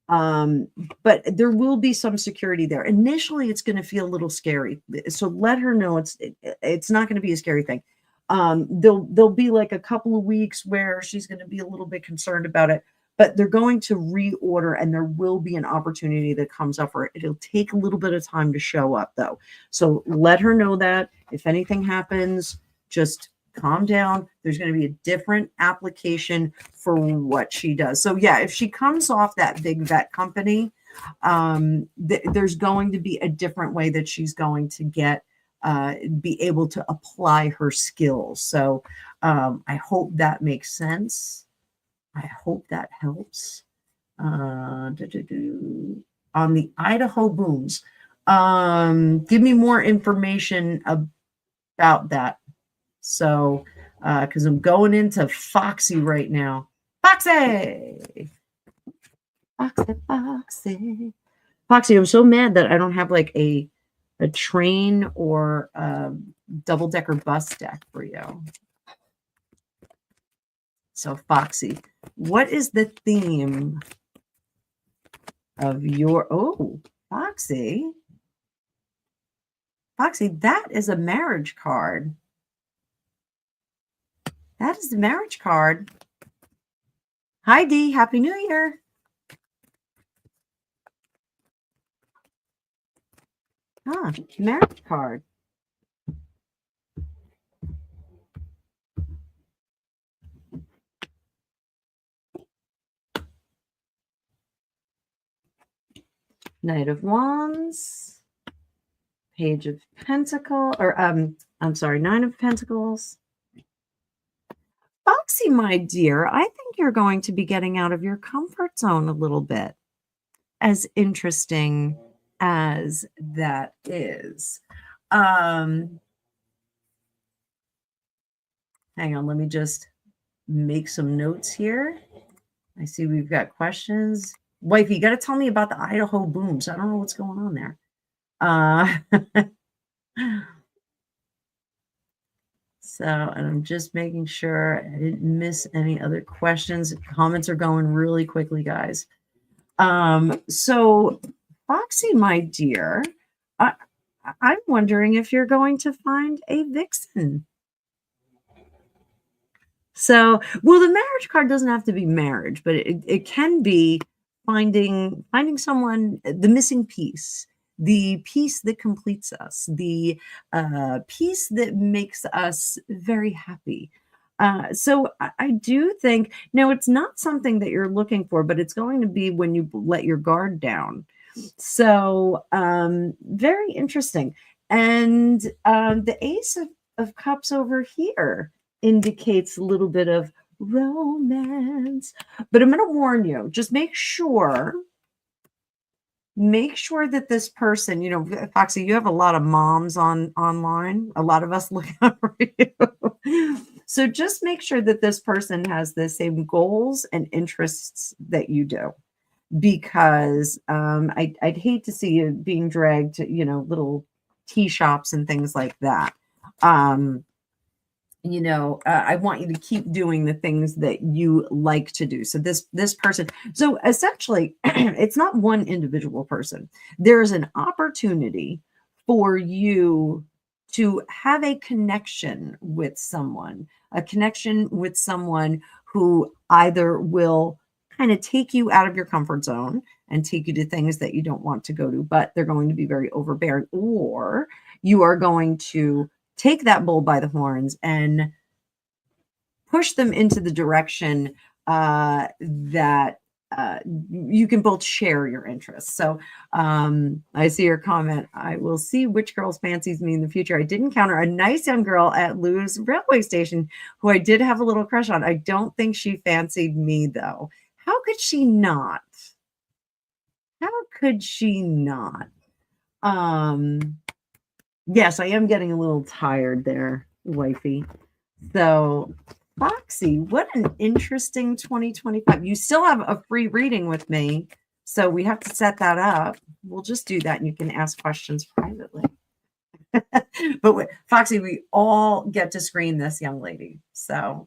But there will be some security there. Initially, it's going to feel a little scary. So let her know it's not going to be a scary thing. There'll be like a couple of weeks where she's going to be a little bit concerned about it, but they're going to reorder and there will be an opportunity that comes up for it. It'll take a little bit of time to show up though. So let her know that if anything happens, just calm down. There's going to be a different application for what she does. So yeah, if she comes off that big vet company, there's going to be a different way that she's going to be able to apply her skills. So I hope that makes sense. I hope that helps. On the Idaho booms, give me more information about that. So, because I'm going into Foxy right now. Foxy! Foxy. Foxy, I'm so mad that I don't have like a train or a double-decker bus deck for you. So, Foxy, what is the theme of your... Oh, Foxy. Foxy, that is a marriage card. That is the marriage card. Hi, Dee. Happy New Year. Ah, marriage card. Knight of Wands. Page of Pentacles. Or, I'm sorry, Nine of Pentacles. Foxy, my dear, I think you're going to be getting out of your comfort zone a little bit. As interesting as that is. Hang on, let me just make some notes here. I see we've got questions. Wifey, you got to tell me about the Idaho booms. I don't know what's going on there. So, and I'm just making sure I didn't miss any other questions. Comments are going really quickly, guys. So, Foxy, my dear, I'm wondering if you're going to find a vixen. So, well, the marriage card doesn't have to be marriage, but it can be finding someone, the missing piece, the piece that completes us, the piece that makes us very happy. So I do think, no, it's not something that you're looking for, but it's going to be when you let your guard down. So very interesting. And the Ace of Cups over here indicates a little bit of romance. But I'm going to warn you, just make sure that this person, you know, Foxy, you have a lot of moms online, a lot of us look out for you. So just make sure that this person has the same goals and interests that you do, because I'd hate to see you being dragged to, you know, little tea shops and things like that. You know, I want you to keep doing the things that you like to do. So this person, so essentially, it's not one individual person. There's an opportunity for you to have a connection with someone, who either will kind of take you out of your comfort zone and take you to things that you don't want to go to, but they're going to be very overbearing, or you are going to take that bull by the horns and push them into the direction that you can both share your interests. So I see your comment. I will see which girls fancies me in the future. I did encounter a nice young girl at Lou's railway station who I did have a little crush on. I don't think she fancied me, though. How could she not? How could she not? Yes, I am getting a little tired there, wifey. So, Foxy, what an interesting 2025. You still have a free reading with me, so we have to set that up. We'll just do that, and you can ask questions privately. But Foxy, we all get to screen this young lady. So,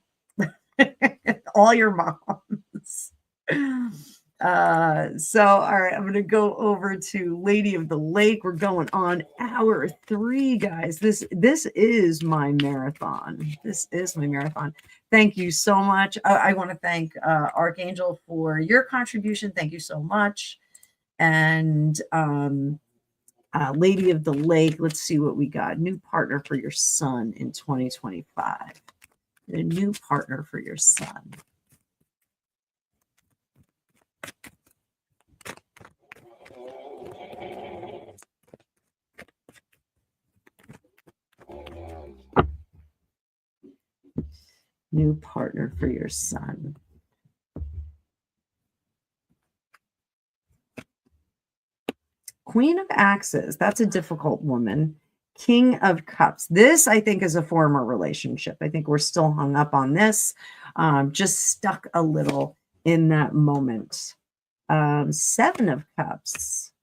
all your moms. So all right, I'm gonna go over to Lady of the Lake. We're going on hour 3, guys. This is my marathon. Thank you so much. I want to thank Archangel for your contribution. Thank you so much. And Lady of the Lake, let's see what we got. New partner for your son in 2025. A new partner for your son. New partner for your son. Queen of Axes. That's a difficult woman. King of Cups. This, I think, is a former relationship. I think we're still hung up on this. Just stuck a little in that moment. 7 of Cups.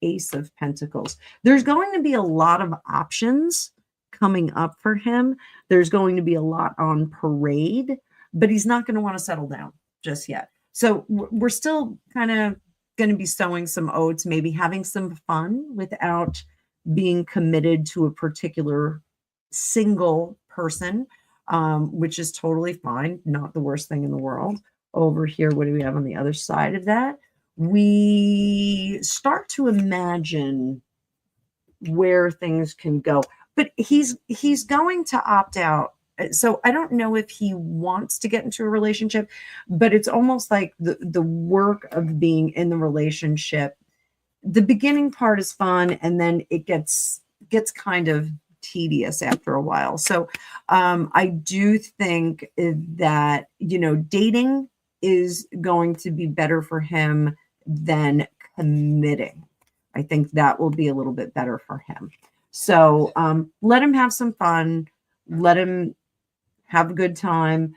Ace of Pentacles. There's going to be a lot of options coming up for him. There's going to be a lot on parade, but he's not going to want to settle down just yet. So we're still kind of going to be sowing some oats, maybe having some fun without being committed to a particular single person, which is totally fine. Not the worst thing in the world. Over here, what do we have on the other side of that? We start to imagine where things can go, but he's going to opt out. So I don't know if he wants to get into a relationship, but it's almost like the work of being in the relationship. The beginning part is fun, and then it gets kind of tedious after a while. So I do think that, you know, dating is going to be better for him than committing. I think that will be a little bit better for him. So let him have some fun. Let him have a good time.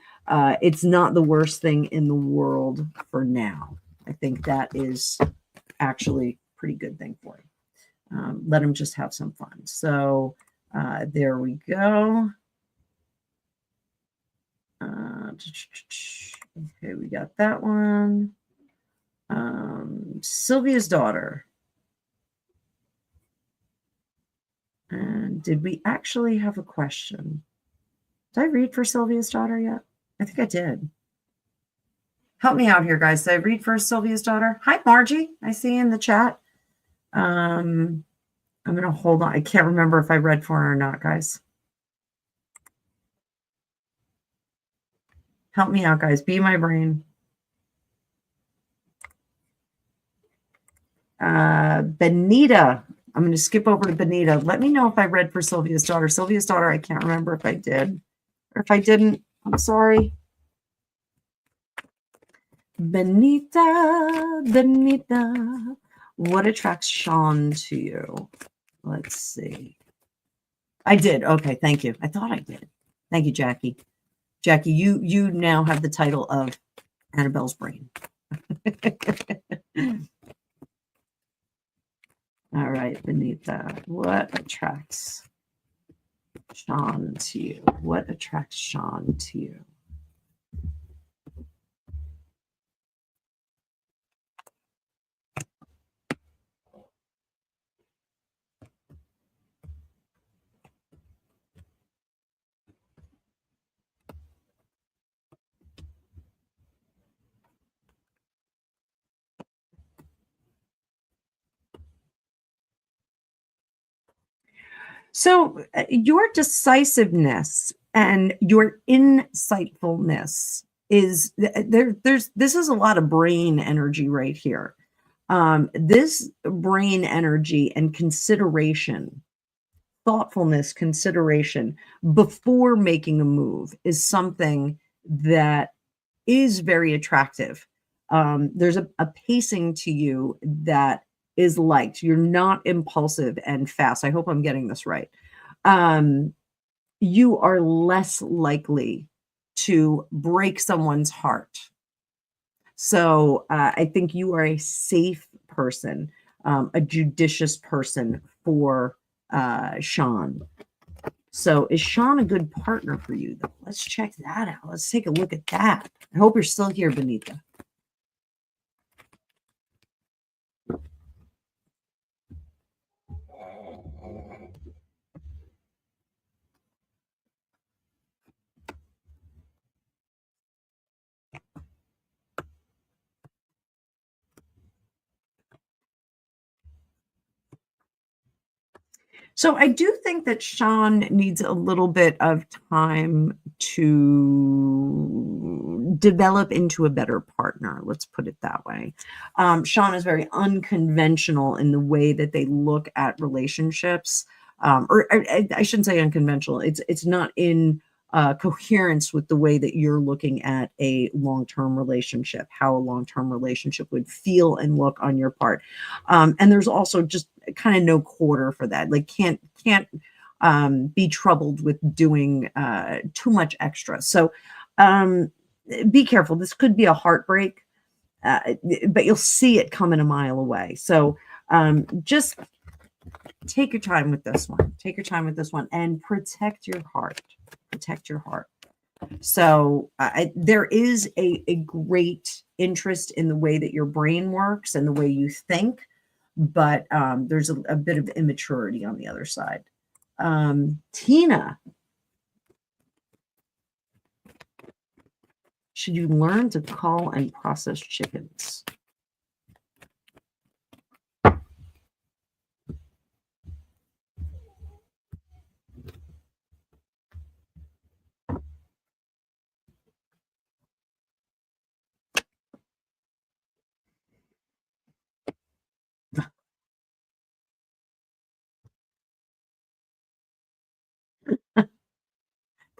It's not the worst thing in the world for now. I think that is actually a pretty good thing for him. Let him just have some fun. So there we go. Okay, we got that one. Sylvia's daughter. And did we actually have a question? Did I read for Sylvia's daughter yet? I think I did. Help me out here, guys. Did I read first Sylvia's daughter? Hi, Margie. I see you in the chat. I'm going to hold on. I can't remember if I read for her or not, guys. Help me out, guys. Be my brain. Benita. I'm going to skip over to Benita. Let me know if I read for Sylvia's daughter. Sylvia's daughter, I can't remember if I did. Or if I didn't, I'm sorry. Benita, Benita. What attracts Sean to you? Let's see. I did. Okay, thank you. I thought I did. Thank you, Jackie. Jackie, you now have the title of Annabelle's brain. All right, Benita. What attracts Sean to you? What attracts Sean to you? So your decisiveness and your insightfulness is this is a lot of brain energy right here. This brain energy and consideration, thoughtfulness, consideration before making a move is something that is very attractive. There's a pacing to you that is liked. You're not impulsive and fast. I hope I'm getting this right. You are less likely to break someone's heart. So I think you are a safe person, a judicious person for Sean. So is Sean a good partner for you, though? Let's check that out. Let's take a look at that. I hope you're still here, Benita. So I do think that Sean needs a little bit of time to develop into a better partner. Let's put it that way. Sean is very unconventional in the way that they look at relationships. Or I shouldn't say unconventional. It's not in coherence with the way that you're looking at a long-term relationship, how a long-term relationship would feel and look on your part. And there's also just kind of no quarter for that. Like can't be troubled with doing too much extra. So be careful. This could be a heartbreak, but you'll see it coming a mile away. So just take your time with this one. Take your time with this one and protect your heart. Protect your heart. So there is a great interest in the way that your brain works and the way you think, but there's a bit of immaturity on the other side. Tina, should you learn to call and process chickens?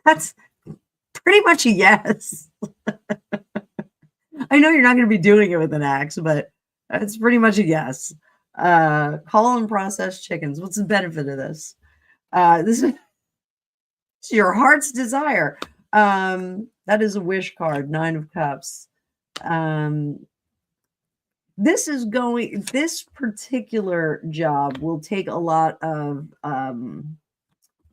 That's pretty much a yes. I know you're not going to be doing it with an axe, but it's pretty much a yes. Call and process chickens. What's the benefit of this? This is your heart's desire. That is a wish card, 9 of Cups. This particular job will take a lot of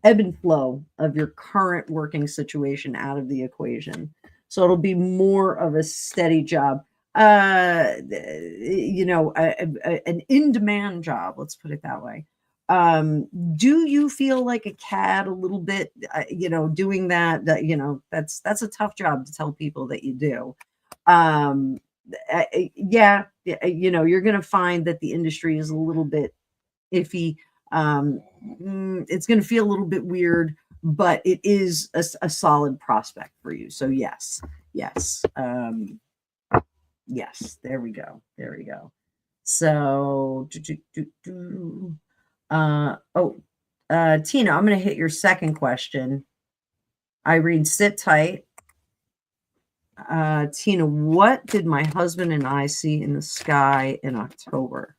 ebb and flow of your current working situation out of the equation. So it'll be more of a steady job. An in-demand job, let's put it that way. do you feel like a cad a little bit, doing that, that's a tough job to tell people that you do. Yeah, you're going to find that the industry is a little bit iffy. It's going to feel a little bit weird, but it is a solid prospect for you. So yes. Yes. Yes, there we go. There we go. So, Tina, I'm going to hit your second question. Irene, sit tight. Tina, what did my husband and I see in the sky in October?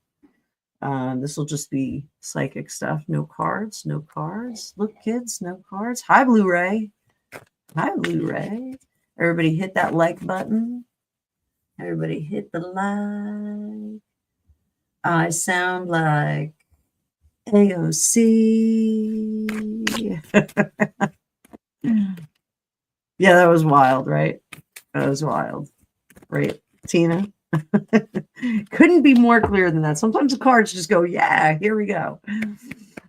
This will just be psychic stuff. No cards, no cards. Look, kids, no cards. Hi, Blu-ray. Hi, Blu-ray. Everybody hit that like button. Everybody hit the like. I sound like AOC. Yeah, that was wild, right? That was wild. Right, Tina? Couldn't be more clear than that. Sometimes the cards just go, yeah, here we go.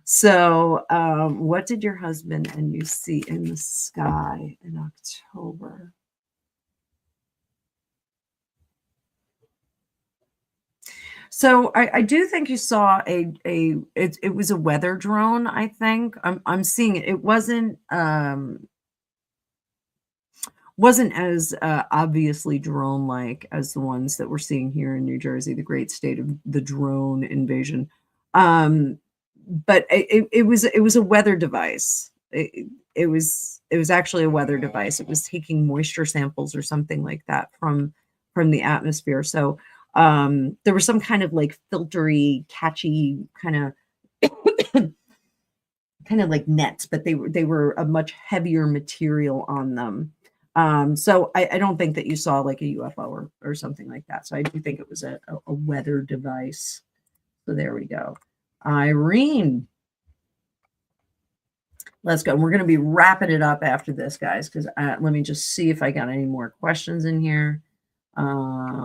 So, what did your husband and you see in the sky in October? So I do think you saw it was a weather drone, I think. I'm seeing it. It wasn't as obviously drone-like as the ones that we're seeing here in New Jersey, the great state of the drone invasion. But it was a weather device. It was actually a weather device. It was taking moisture samples or something like that from the atmosphere. So there was some kind of like filtery, catchy kind of like nets, but they were a much heavier material on them. So I don't think that you saw like a UFO or something like that. So I do think it was a weather device. So there we go. Irene. Let's go. We're going to be wrapping it up after this, guys, because let me just see if I got any more questions in here.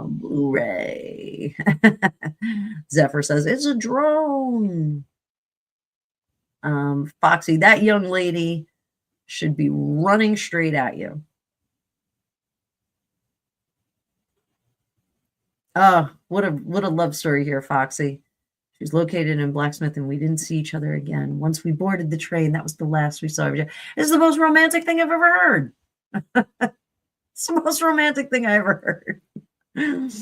Blu-ray. Zephyr says, it's a drone. Foxy, that young lady should be running straight at you. Oh, what a love story here, Foxy. She was located in Blacksmith, and we didn't see each other again. Once we boarded the train, that was the last we saw of each other. This is the most romantic thing I've ever heard. It's the most romantic thing I ever heard.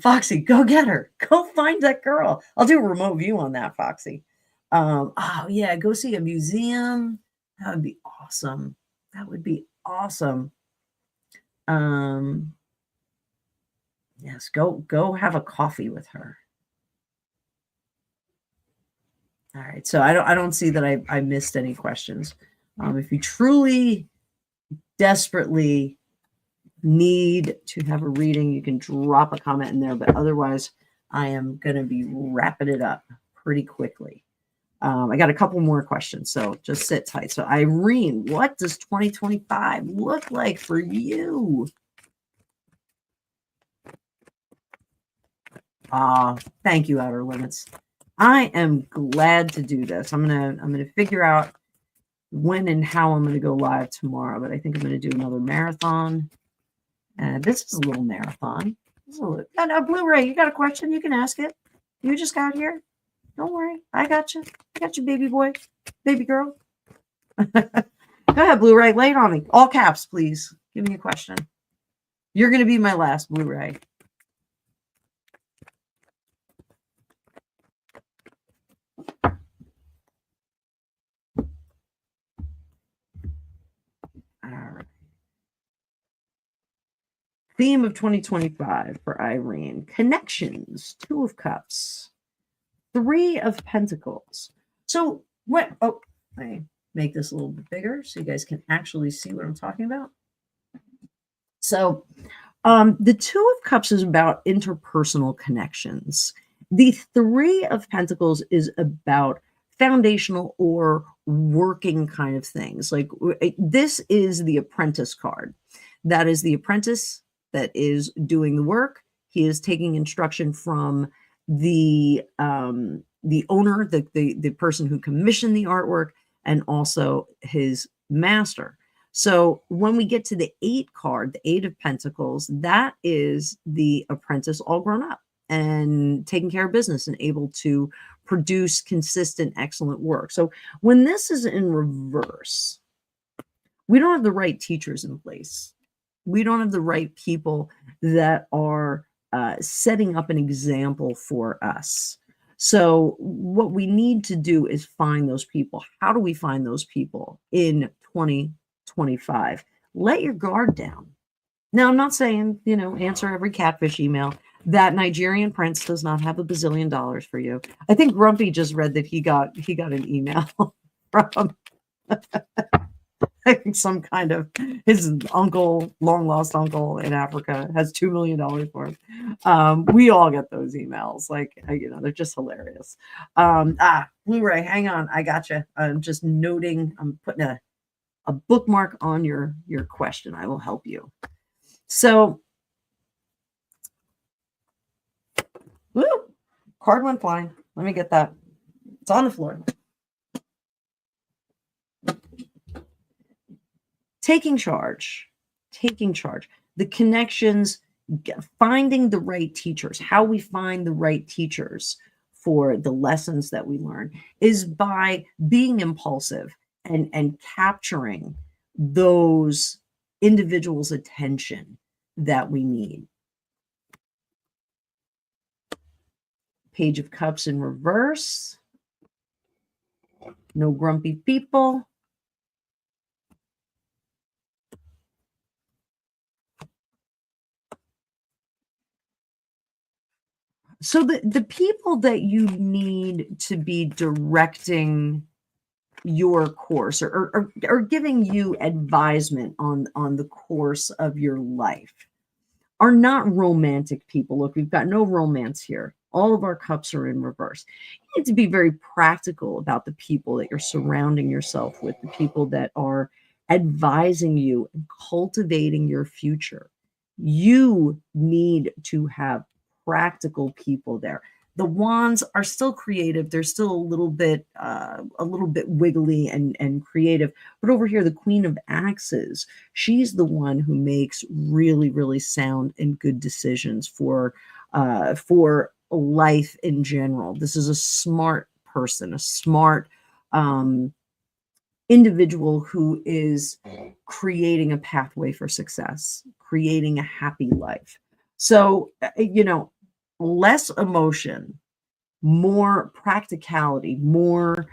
Foxy, go get her. Go find that girl. I'll do a remote view on that, Foxy. Oh, yeah, go see a museum. That would be awesome. That would be awesome. Yes, go have a coffee with her. All right, so I don't see that I missed any questions. If you truly, desperately need to have a reading, you can drop a comment in there, but otherwise, I am going to be wrapping it up pretty quickly. I got a couple more questions, so just sit tight. So Irene, what does 2025 look like for you? Thank you, Outer Limits. I am glad to do this. I'm gonna figure out when and how I'm gonna go live tomorrow, but I think I'm gonna do another marathon. This is a little marathon. No, Blu-ray, you got a question? You can ask it. You just got here. Don't worry. I got you. I got you, baby boy, baby girl. Go ahead, Blu-ray. Lay it on me. All caps, please. Give me a question. You're gonna be my last, Blu-ray. All right. Theme of 2025 for Irene. Connections. 2 of Cups. 3 of Pentacles. So what? Oh, I make this a little bit bigger so you guys can actually see what I'm talking about. So the 2 of Cups is about interpersonal connections. The 3 of Pentacles is about foundational or working kind of things. Like this is the apprentice card. That is the apprentice that is doing the work. He is taking instruction from the the owner, the person who commissioned the artwork, and also his master. So when we get to the 8 card, the 8 of Pentacles, that is the apprentice all grown up and taking care of business and able to produce consistent, excellent work. So when this is in reverse, we don't have the right teachers in place. We don't have the right people that are setting up an example for us. So what we need to do is find those people. How do we find those people in 2025? Let your guard down. Now, I'm not saying, answer every catfish email. That Nigerian prince does not have $1 bazillion for you. I think Grumpy just read that he got an email from some kind of his uncle, long lost uncle in Africa has $2 million for him. We all get those emails. They're just hilarious. Blu-ray, hang on. I gotcha. I'm just noting, I'm putting a bookmark on your question. I will help you. So, woo, card went flying. Let me get that. It's on the floor. Taking charge, the connections, finding the right teachers. How we find the right teachers for the lessons that we learn is by being impulsive and capturing those individuals' attention that we need. Page of Cups in reverse. No grumpy people. So the people that you need to be directing your course or giving you advisement on the course of your life are not romantic people. Look, we've got no romance here. All of our cups are in reverse. You need to be very practical about the people that you're surrounding yourself with, the people that are advising you and cultivating your future. You need to have practical people there. The wands are still creative. They're still a little bit wiggly and creative. But over here, the Queen of Axes, she's the one who makes really, really sound and good decisions for life in general. This is a smart person, a smart individual who is creating a pathway for success, creating a happy life. So, less emotion, more practicality, more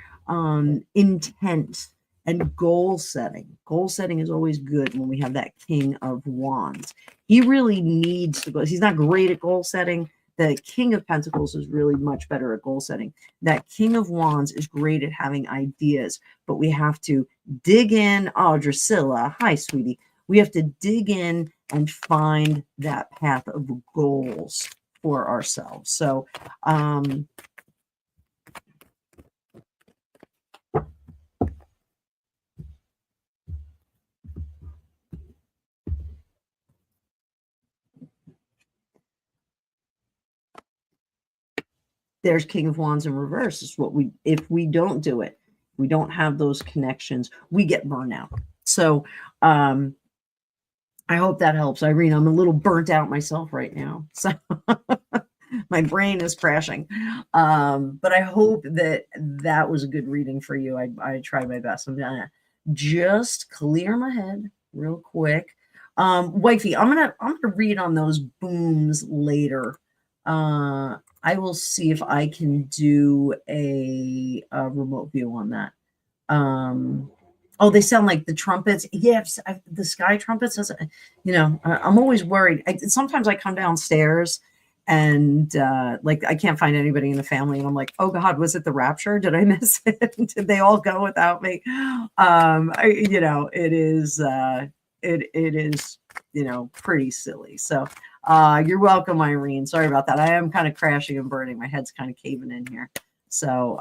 intent, and goal setting. Goal setting is always good when we have that King of Wands. He really needs to go. He's not great at goal setting. The King of Pentacles is really much better at goal setting. That King of Wands is great at having ideas, but we have to dig in. Oh, Drusilla, hi, sweetie. We have to dig in and find that path of goals for ourselves. So, there's King of Wands in reverse. Is what if we don't do it, we don't have those connections, we get burnout. So, I hope that helps, Irene. I'm a little burnt out myself right now. So my brain is crashing. But I hope that was a good reading for you. I tried my best. I'm gonna just clear my head real quick. Wifey, I'm gonna read on those booms later. I will see if I can do a remote view on that. Oh, they sound like the trumpets. Yes, the sky trumpets. I'm always worried. Sometimes I come downstairs and I can't find anybody in the family, and I'm like, oh God, was it the rapture? Did I miss it? Did they all go without me? It is pretty silly. So you're welcome, Irene. Sorry about that. I am kind of crashing and burning. My head's kind of caving in here. So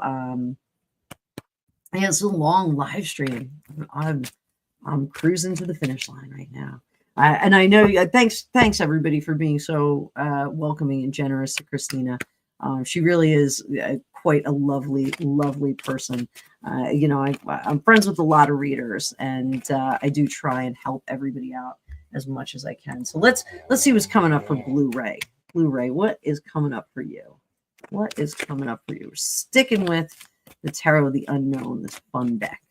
yeah, it's a long live stream. I'm cruising to the finish line right now. And I know, thanks everybody for being so welcoming and generous to Christina. She really is quite a lovely, lovely person. I'm friends with a lot of readers, and I do try and help everybody out as much as I can. So let's see what's coming up for Blu-ray. Blu-ray, what is coming up for you? What is coming up for you? We're sticking with the Tarot of the Unknown, this fun deck.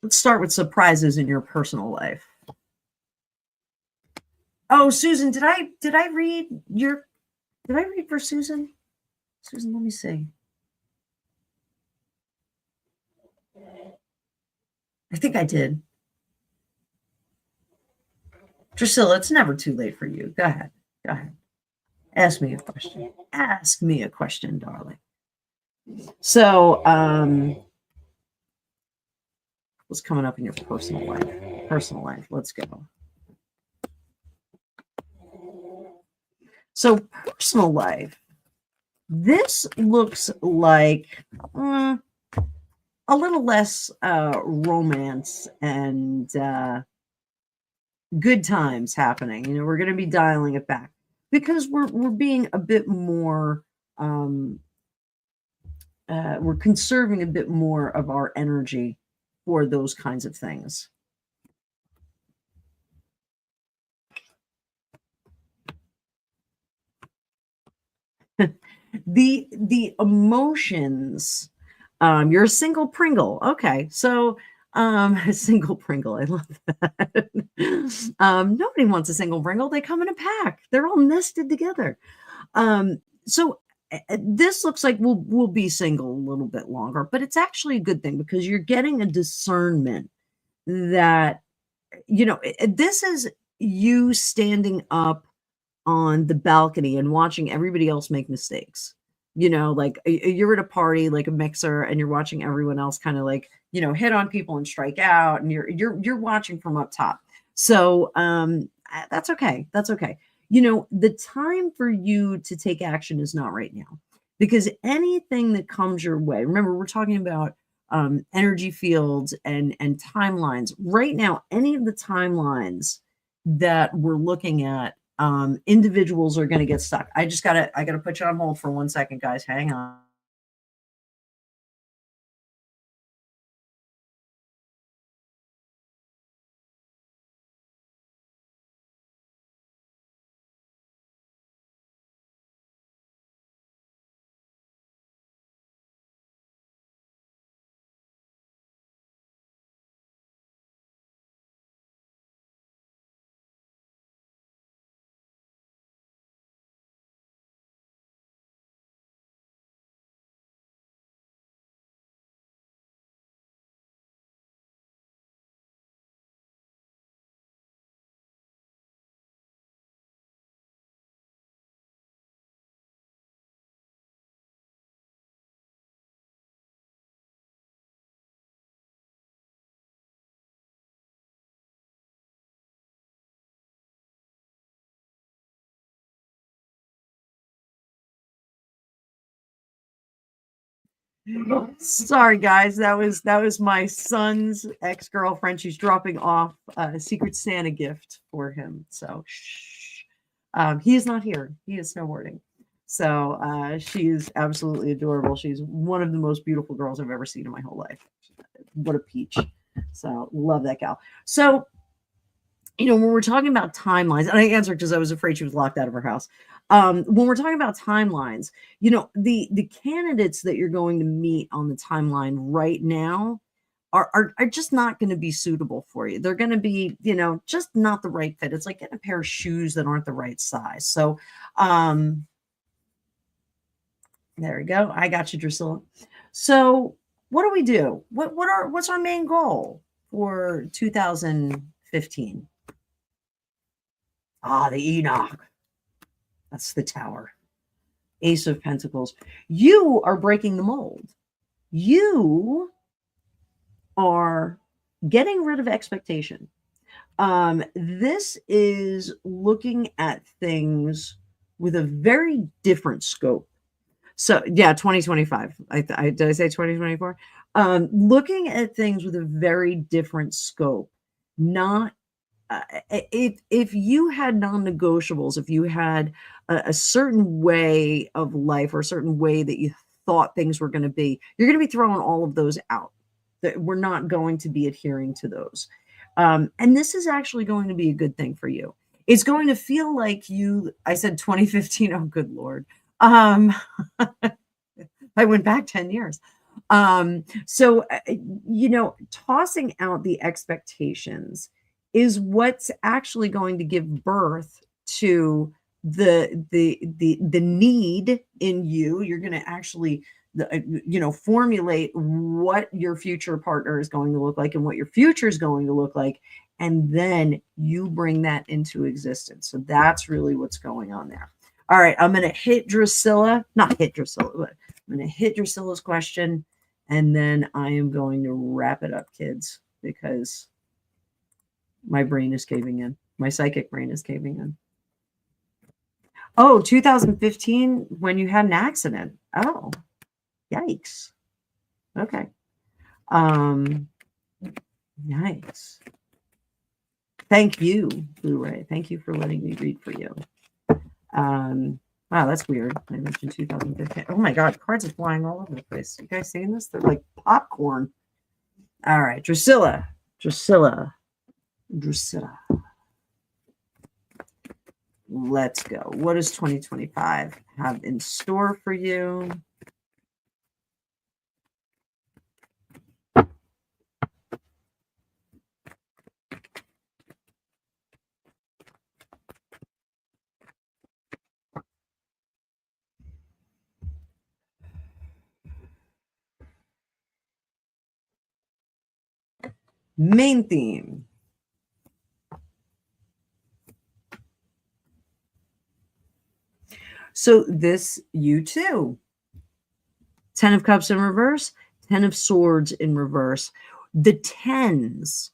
Let's start with surprises in your personal life. Oh, Susan, did I read for Susan? Susan, let me see. I think I did. Drusilla, it's never too late for you. Go ahead. Go ahead. Ask me a question. Ask me a question, darling. So, what's coming up in your personal life? Personal life. Let's go. So, personal life. This looks like a little less romance and good times happening. We're going to be dialing it back because we're being a bit more. We're conserving a bit more of our energy for those kinds of things. The emotions. You're a single Pringle. Okay, so a single Pringle. I love that. Nobody wants a single Pringle. They come in a pack. They're all nested together. So this looks like we'll be single a little bit longer, but it's actually a good thing because you're getting a discernment that this is you standing up on the balcony and watching everybody else make mistakes. Like you're at a party, like a mixer, and you're watching everyone else kind of like, hit on people and strike out, and you're watching from up top. So that's okay. That's okay. The time for you to take action is not right now, because anything that comes your way, remember, we're talking about energy fields and timelines. Right now, any of the timelines that we're looking at, individuals are going to get stuck. I gotta put you on hold for 1 second, guys. Hang on. Sorry, guys. That was my son's ex-girlfriend. She's dropping off a Secret Santa gift for him. So, shh. He is not here. He is snowboarding. So she is absolutely adorable. She's one of the most beautiful girls I've ever seen in my whole life. What a peach. So love that gal. So, when we're talking about timelines, and I answered because I was afraid she was locked out of her house. When we're talking about timelines, the candidates that you're going to meet on the timeline right now are just not going to be suitable for you. They're going to be, just not the right fit. It's like getting a pair of shoes that aren't the right size. So, there we go. I got you, Drusilla. So what do we do? What's our main goal for 2015? The Enoch. That's the Tower. Ace of Pentacles. You are breaking the mold. You are getting rid of expectation. This is looking at things with a very different scope. So yeah, 2025. Did I say 2024? Looking at things with a very different scope. Not if you had non-negotiables, if you had a certain way of life or a certain way that you thought things were going to be, you're going to be throwing all of those out. That we're not going to be adhering to those. And this is actually going to be a good thing for you. It's going to feel like I said 2015. Oh, good Lord. I went back 10 years. So, tossing out the expectations is what's actually going to give birth to the need in you. You're going to actually formulate what your future partner is going to look like and what your future is going to look like, and then you bring that into existence. So that's really what's going on there. All right, I'm going to hit Drusilla, not hit Drusilla, but I'm going to hit Drusilla's question, and then I am going to wrap it up, kids, because my brain is caving in. My psychic brain is caving in. Oh, 2015, when you had an accident. Oh, yikes. Okay. Nice. Thank you, Blu-ray. Thank you for letting me read for you. Wow, that's weird. I mentioned 2015. Oh my God, cards are flying all over the place. You guys seeing this? They're like popcorn. All right, Drusilla. Let's go. What does 2025 have in store for you? Main theme. So this, you too. 10 of Cups in reverse, 10 of Swords in reverse. The 10s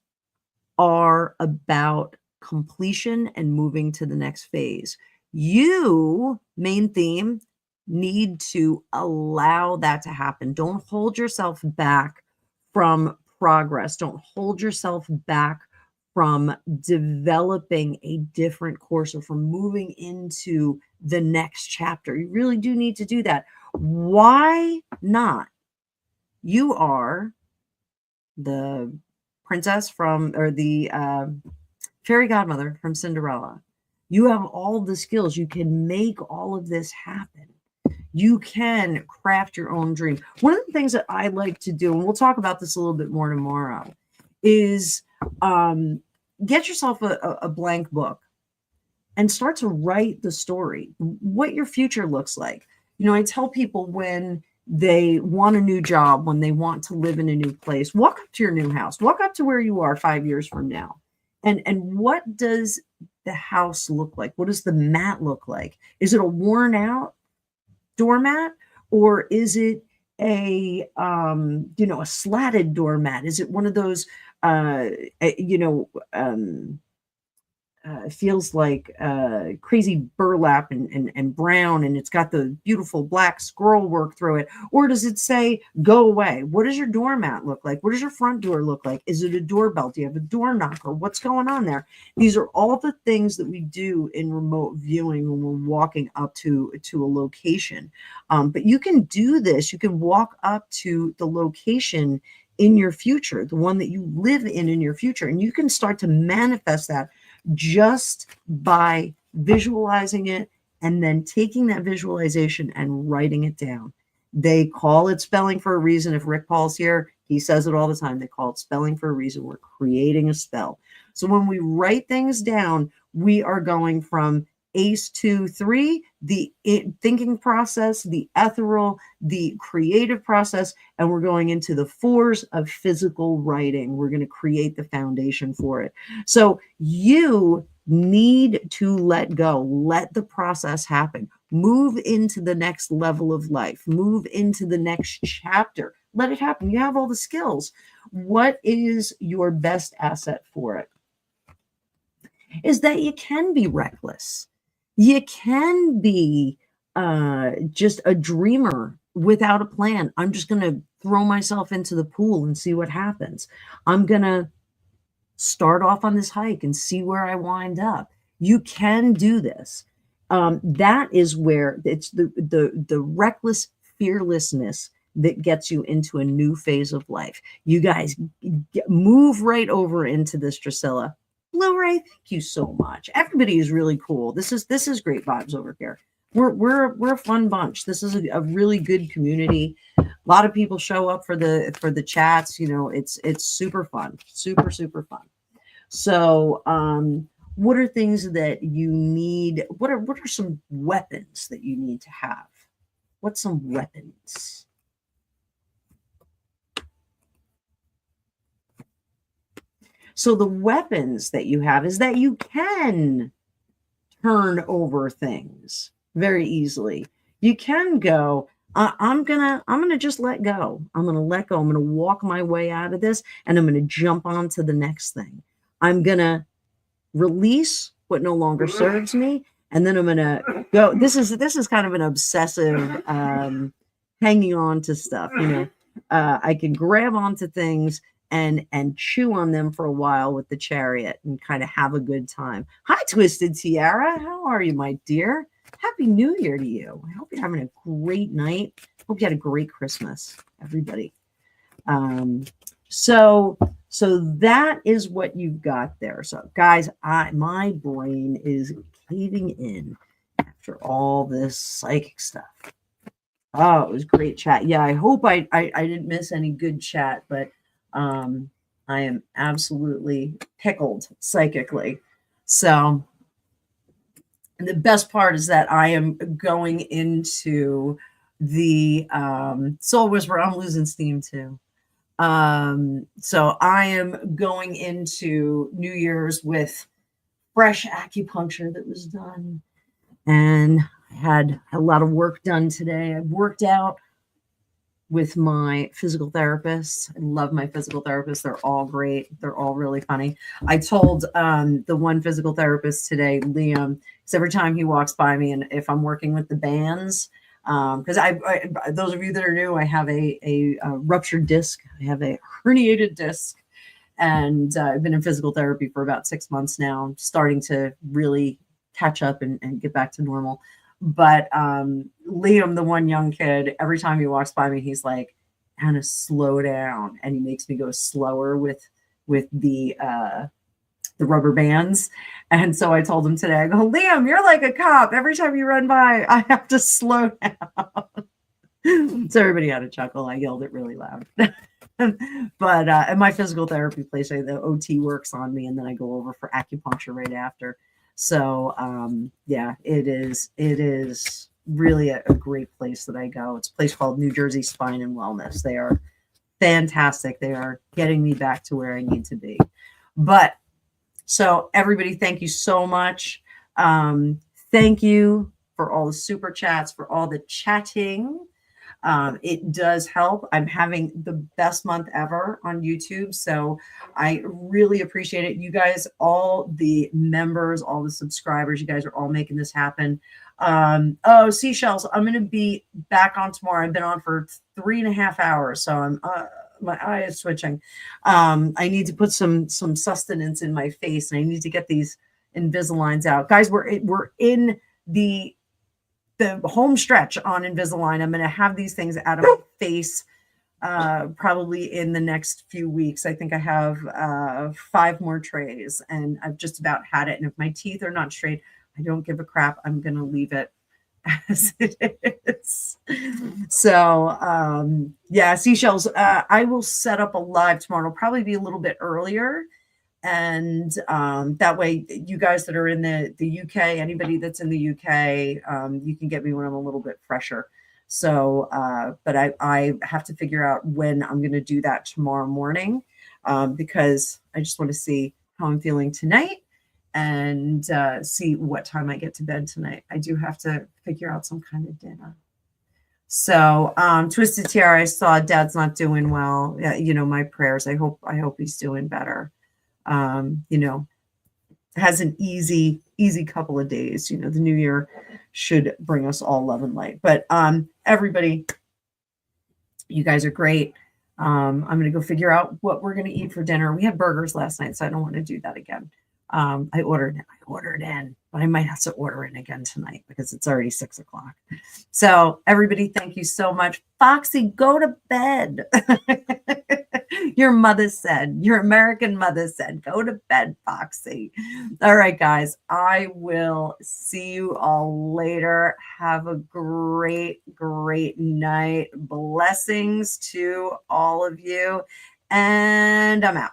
are about completion and moving to the next phase. You, main theme, need to allow that to happen. Don't hold yourself back from progress. Don't hold yourself back from developing a different course or from moving into the next chapter. You really do need to do that. Why not? You are the princess or the fairy godmother from Cinderella. You have all the skills. You can make all of this happen. You can craft your own dream. One of the things that I like to do, and we'll talk about this a little bit more tomorrow, is get yourself a blank book and start to write the story, what your future looks like. I tell people when they want a new job, when they want to live in a new place, walk up to your new house, walk up to where you are 5 years from now. And what does the house look like? What does the mat look like? Is it a worn out doormat, or is it a slatted doormat? Is it one of those feels like crazy burlap and brown, and it's got the beautiful black scroll work through it? Or does it say, go away? What does your doormat look like? What does your front door look like? Is it a doorbell? Do you have a door knocker? What's going on there? These are all the things that we do in remote viewing when we're walking up to a location. But you can do this. You can walk up to the location in your future, the one that you live in your future, and you can start to manifest that just by visualizing it and then taking that visualization and writing it down. They call it spelling for a reason. If Rick Paul's here, he says it all the time. They call it spelling for a reason. We're creating a spell. So when we write things down, we are going from Ace 2, 3, the thinking process, the ethereal, the creative process, and we're going into the 4s of physical writing. We're going to create the foundation for it. So you need to let go, let the process happen, move into the next level of life, move into the next chapter. Let it happen. You have all the skills. What is your best asset for it? is that you can be reckless. You can be just a dreamer without a plan. I'm just going to throw myself into the pool and see what happens. I'm going to start off on this hike and see where I wind up. You can do this. That is where it's the reckless fearlessness that gets you into a new phase of life. You guys move right over into this, Drusilla. Blu-ray, thank you so much. Everybody is really cool. This is great vibes over here. We're a fun bunch. This is a really good community. A lot of people show up for the chats. You know, it's super fun, super fun. So, what are things that you need? What are some weapons that you need to have? What's some weapons? So the weapons that you have is that you can turn over things very easily. You can go, I'm gonna just let go. I'm gonna let go. I'm gonna walk my way out of this, and I'm gonna jump on to the next thing. I'm gonna release what no longer serves me, and then I'm gonna go. This is kind of an obsessive hanging on to stuff. You know, I can grab onto things and chew on them for a while with the chariot and kind of have a good time. Hi, Twisted Tiara. How are you, my dear? Happy New Year to you. I hope you're having a great night. Hope you had a great Christmas, everybody. So that is what you've got there. So guys, my brain is caving in after all this psychic stuff. Oh, it was great chat. Yeah, I hope I didn't miss any good chat, but I am absolutely pickled psychically. So the best part is that I am going into the Soul Whisperer. I'm losing steam too. So I am going into New Year's with fresh acupuncture that was done, and I had a lot of work done today. I worked out with my physical therapist. I love my physical therapists. They're all great. They're all really funny. I told the one physical therapist today, Liam, because every time he walks by me, and if I'm working with the bands, because I those of you that are new, I have a ruptured disc. I have a herniated disc, and I've been in physical therapy for about 6 months now. I'm starting to really catch up and get back to normal. But Liam, the one young kid, every time he walks by me, he's like, "Hannah, slow down," and he makes me go slower with the rubber bands. And so I told him today, I go, "Liam, you're like a cop. Every time you run by, I have to slow down." So everybody had a chuckle. I yelled it really loud. But at my physical therapy place, the OT works on me, and then I go over for acupuncture right after. So yeah, it is really a great place that I go. It's a place called New Jersey Spine and Wellness. They are fantastic. They are getting me back to where I need to be. But so everybody, thank you so much. Thank you for all the super chats, for all the chatting. It does help. I'm having the best month ever on YouTube. So I really appreciate it. You guys, all the members, all the subscribers, you guys are all making this happen. Oh, Seashells, I'm going to be back on tomorrow. I've been on for 3.5 hours. So I'm, my eye is switching. I need to put some sustenance in my face, and I need to get these Invisaligns out. Guys, we're in the home stretch on Invisalign. I'm going to have these things out of my face probably in the next few weeks. I think I have 5 more trays, and I've just about had it. And if my teeth are not straight, I don't give a crap. I'm going to leave it as it is. So yeah, Seashells, I will set up a live tomorrow. It'll probably be a little bit earlier. And that way, you guys that are in the UK, anybody that's in the UK, you can get me when I'm a little bit fresher. So, but I have to figure out when I'm going to do that tomorrow morning, because I just want to see how I'm feeling tonight and see what time I get to bed tonight. I do have to figure out some kind of dinner. So, Twisted Tiara, I saw Dad's not doing well. You know, my prayers. I hope he's doing better. You know, has an easy couple of days. You know, the new year should bring us all love and light. But everybody, you guys are great. I'm going to go figure out what we're going to eat for dinner. We had burgers last night, so I don't want to do that again. I ordered in, but I might have to order in again tonight because it's already 6 o'clock. So everybody, thank you so much. Foxy, go to bed. Your mother said, your American mother said, go to bed, Foxy. All right, guys, I will see you all later. Have a great night. Blessings to all of you. And I'm out.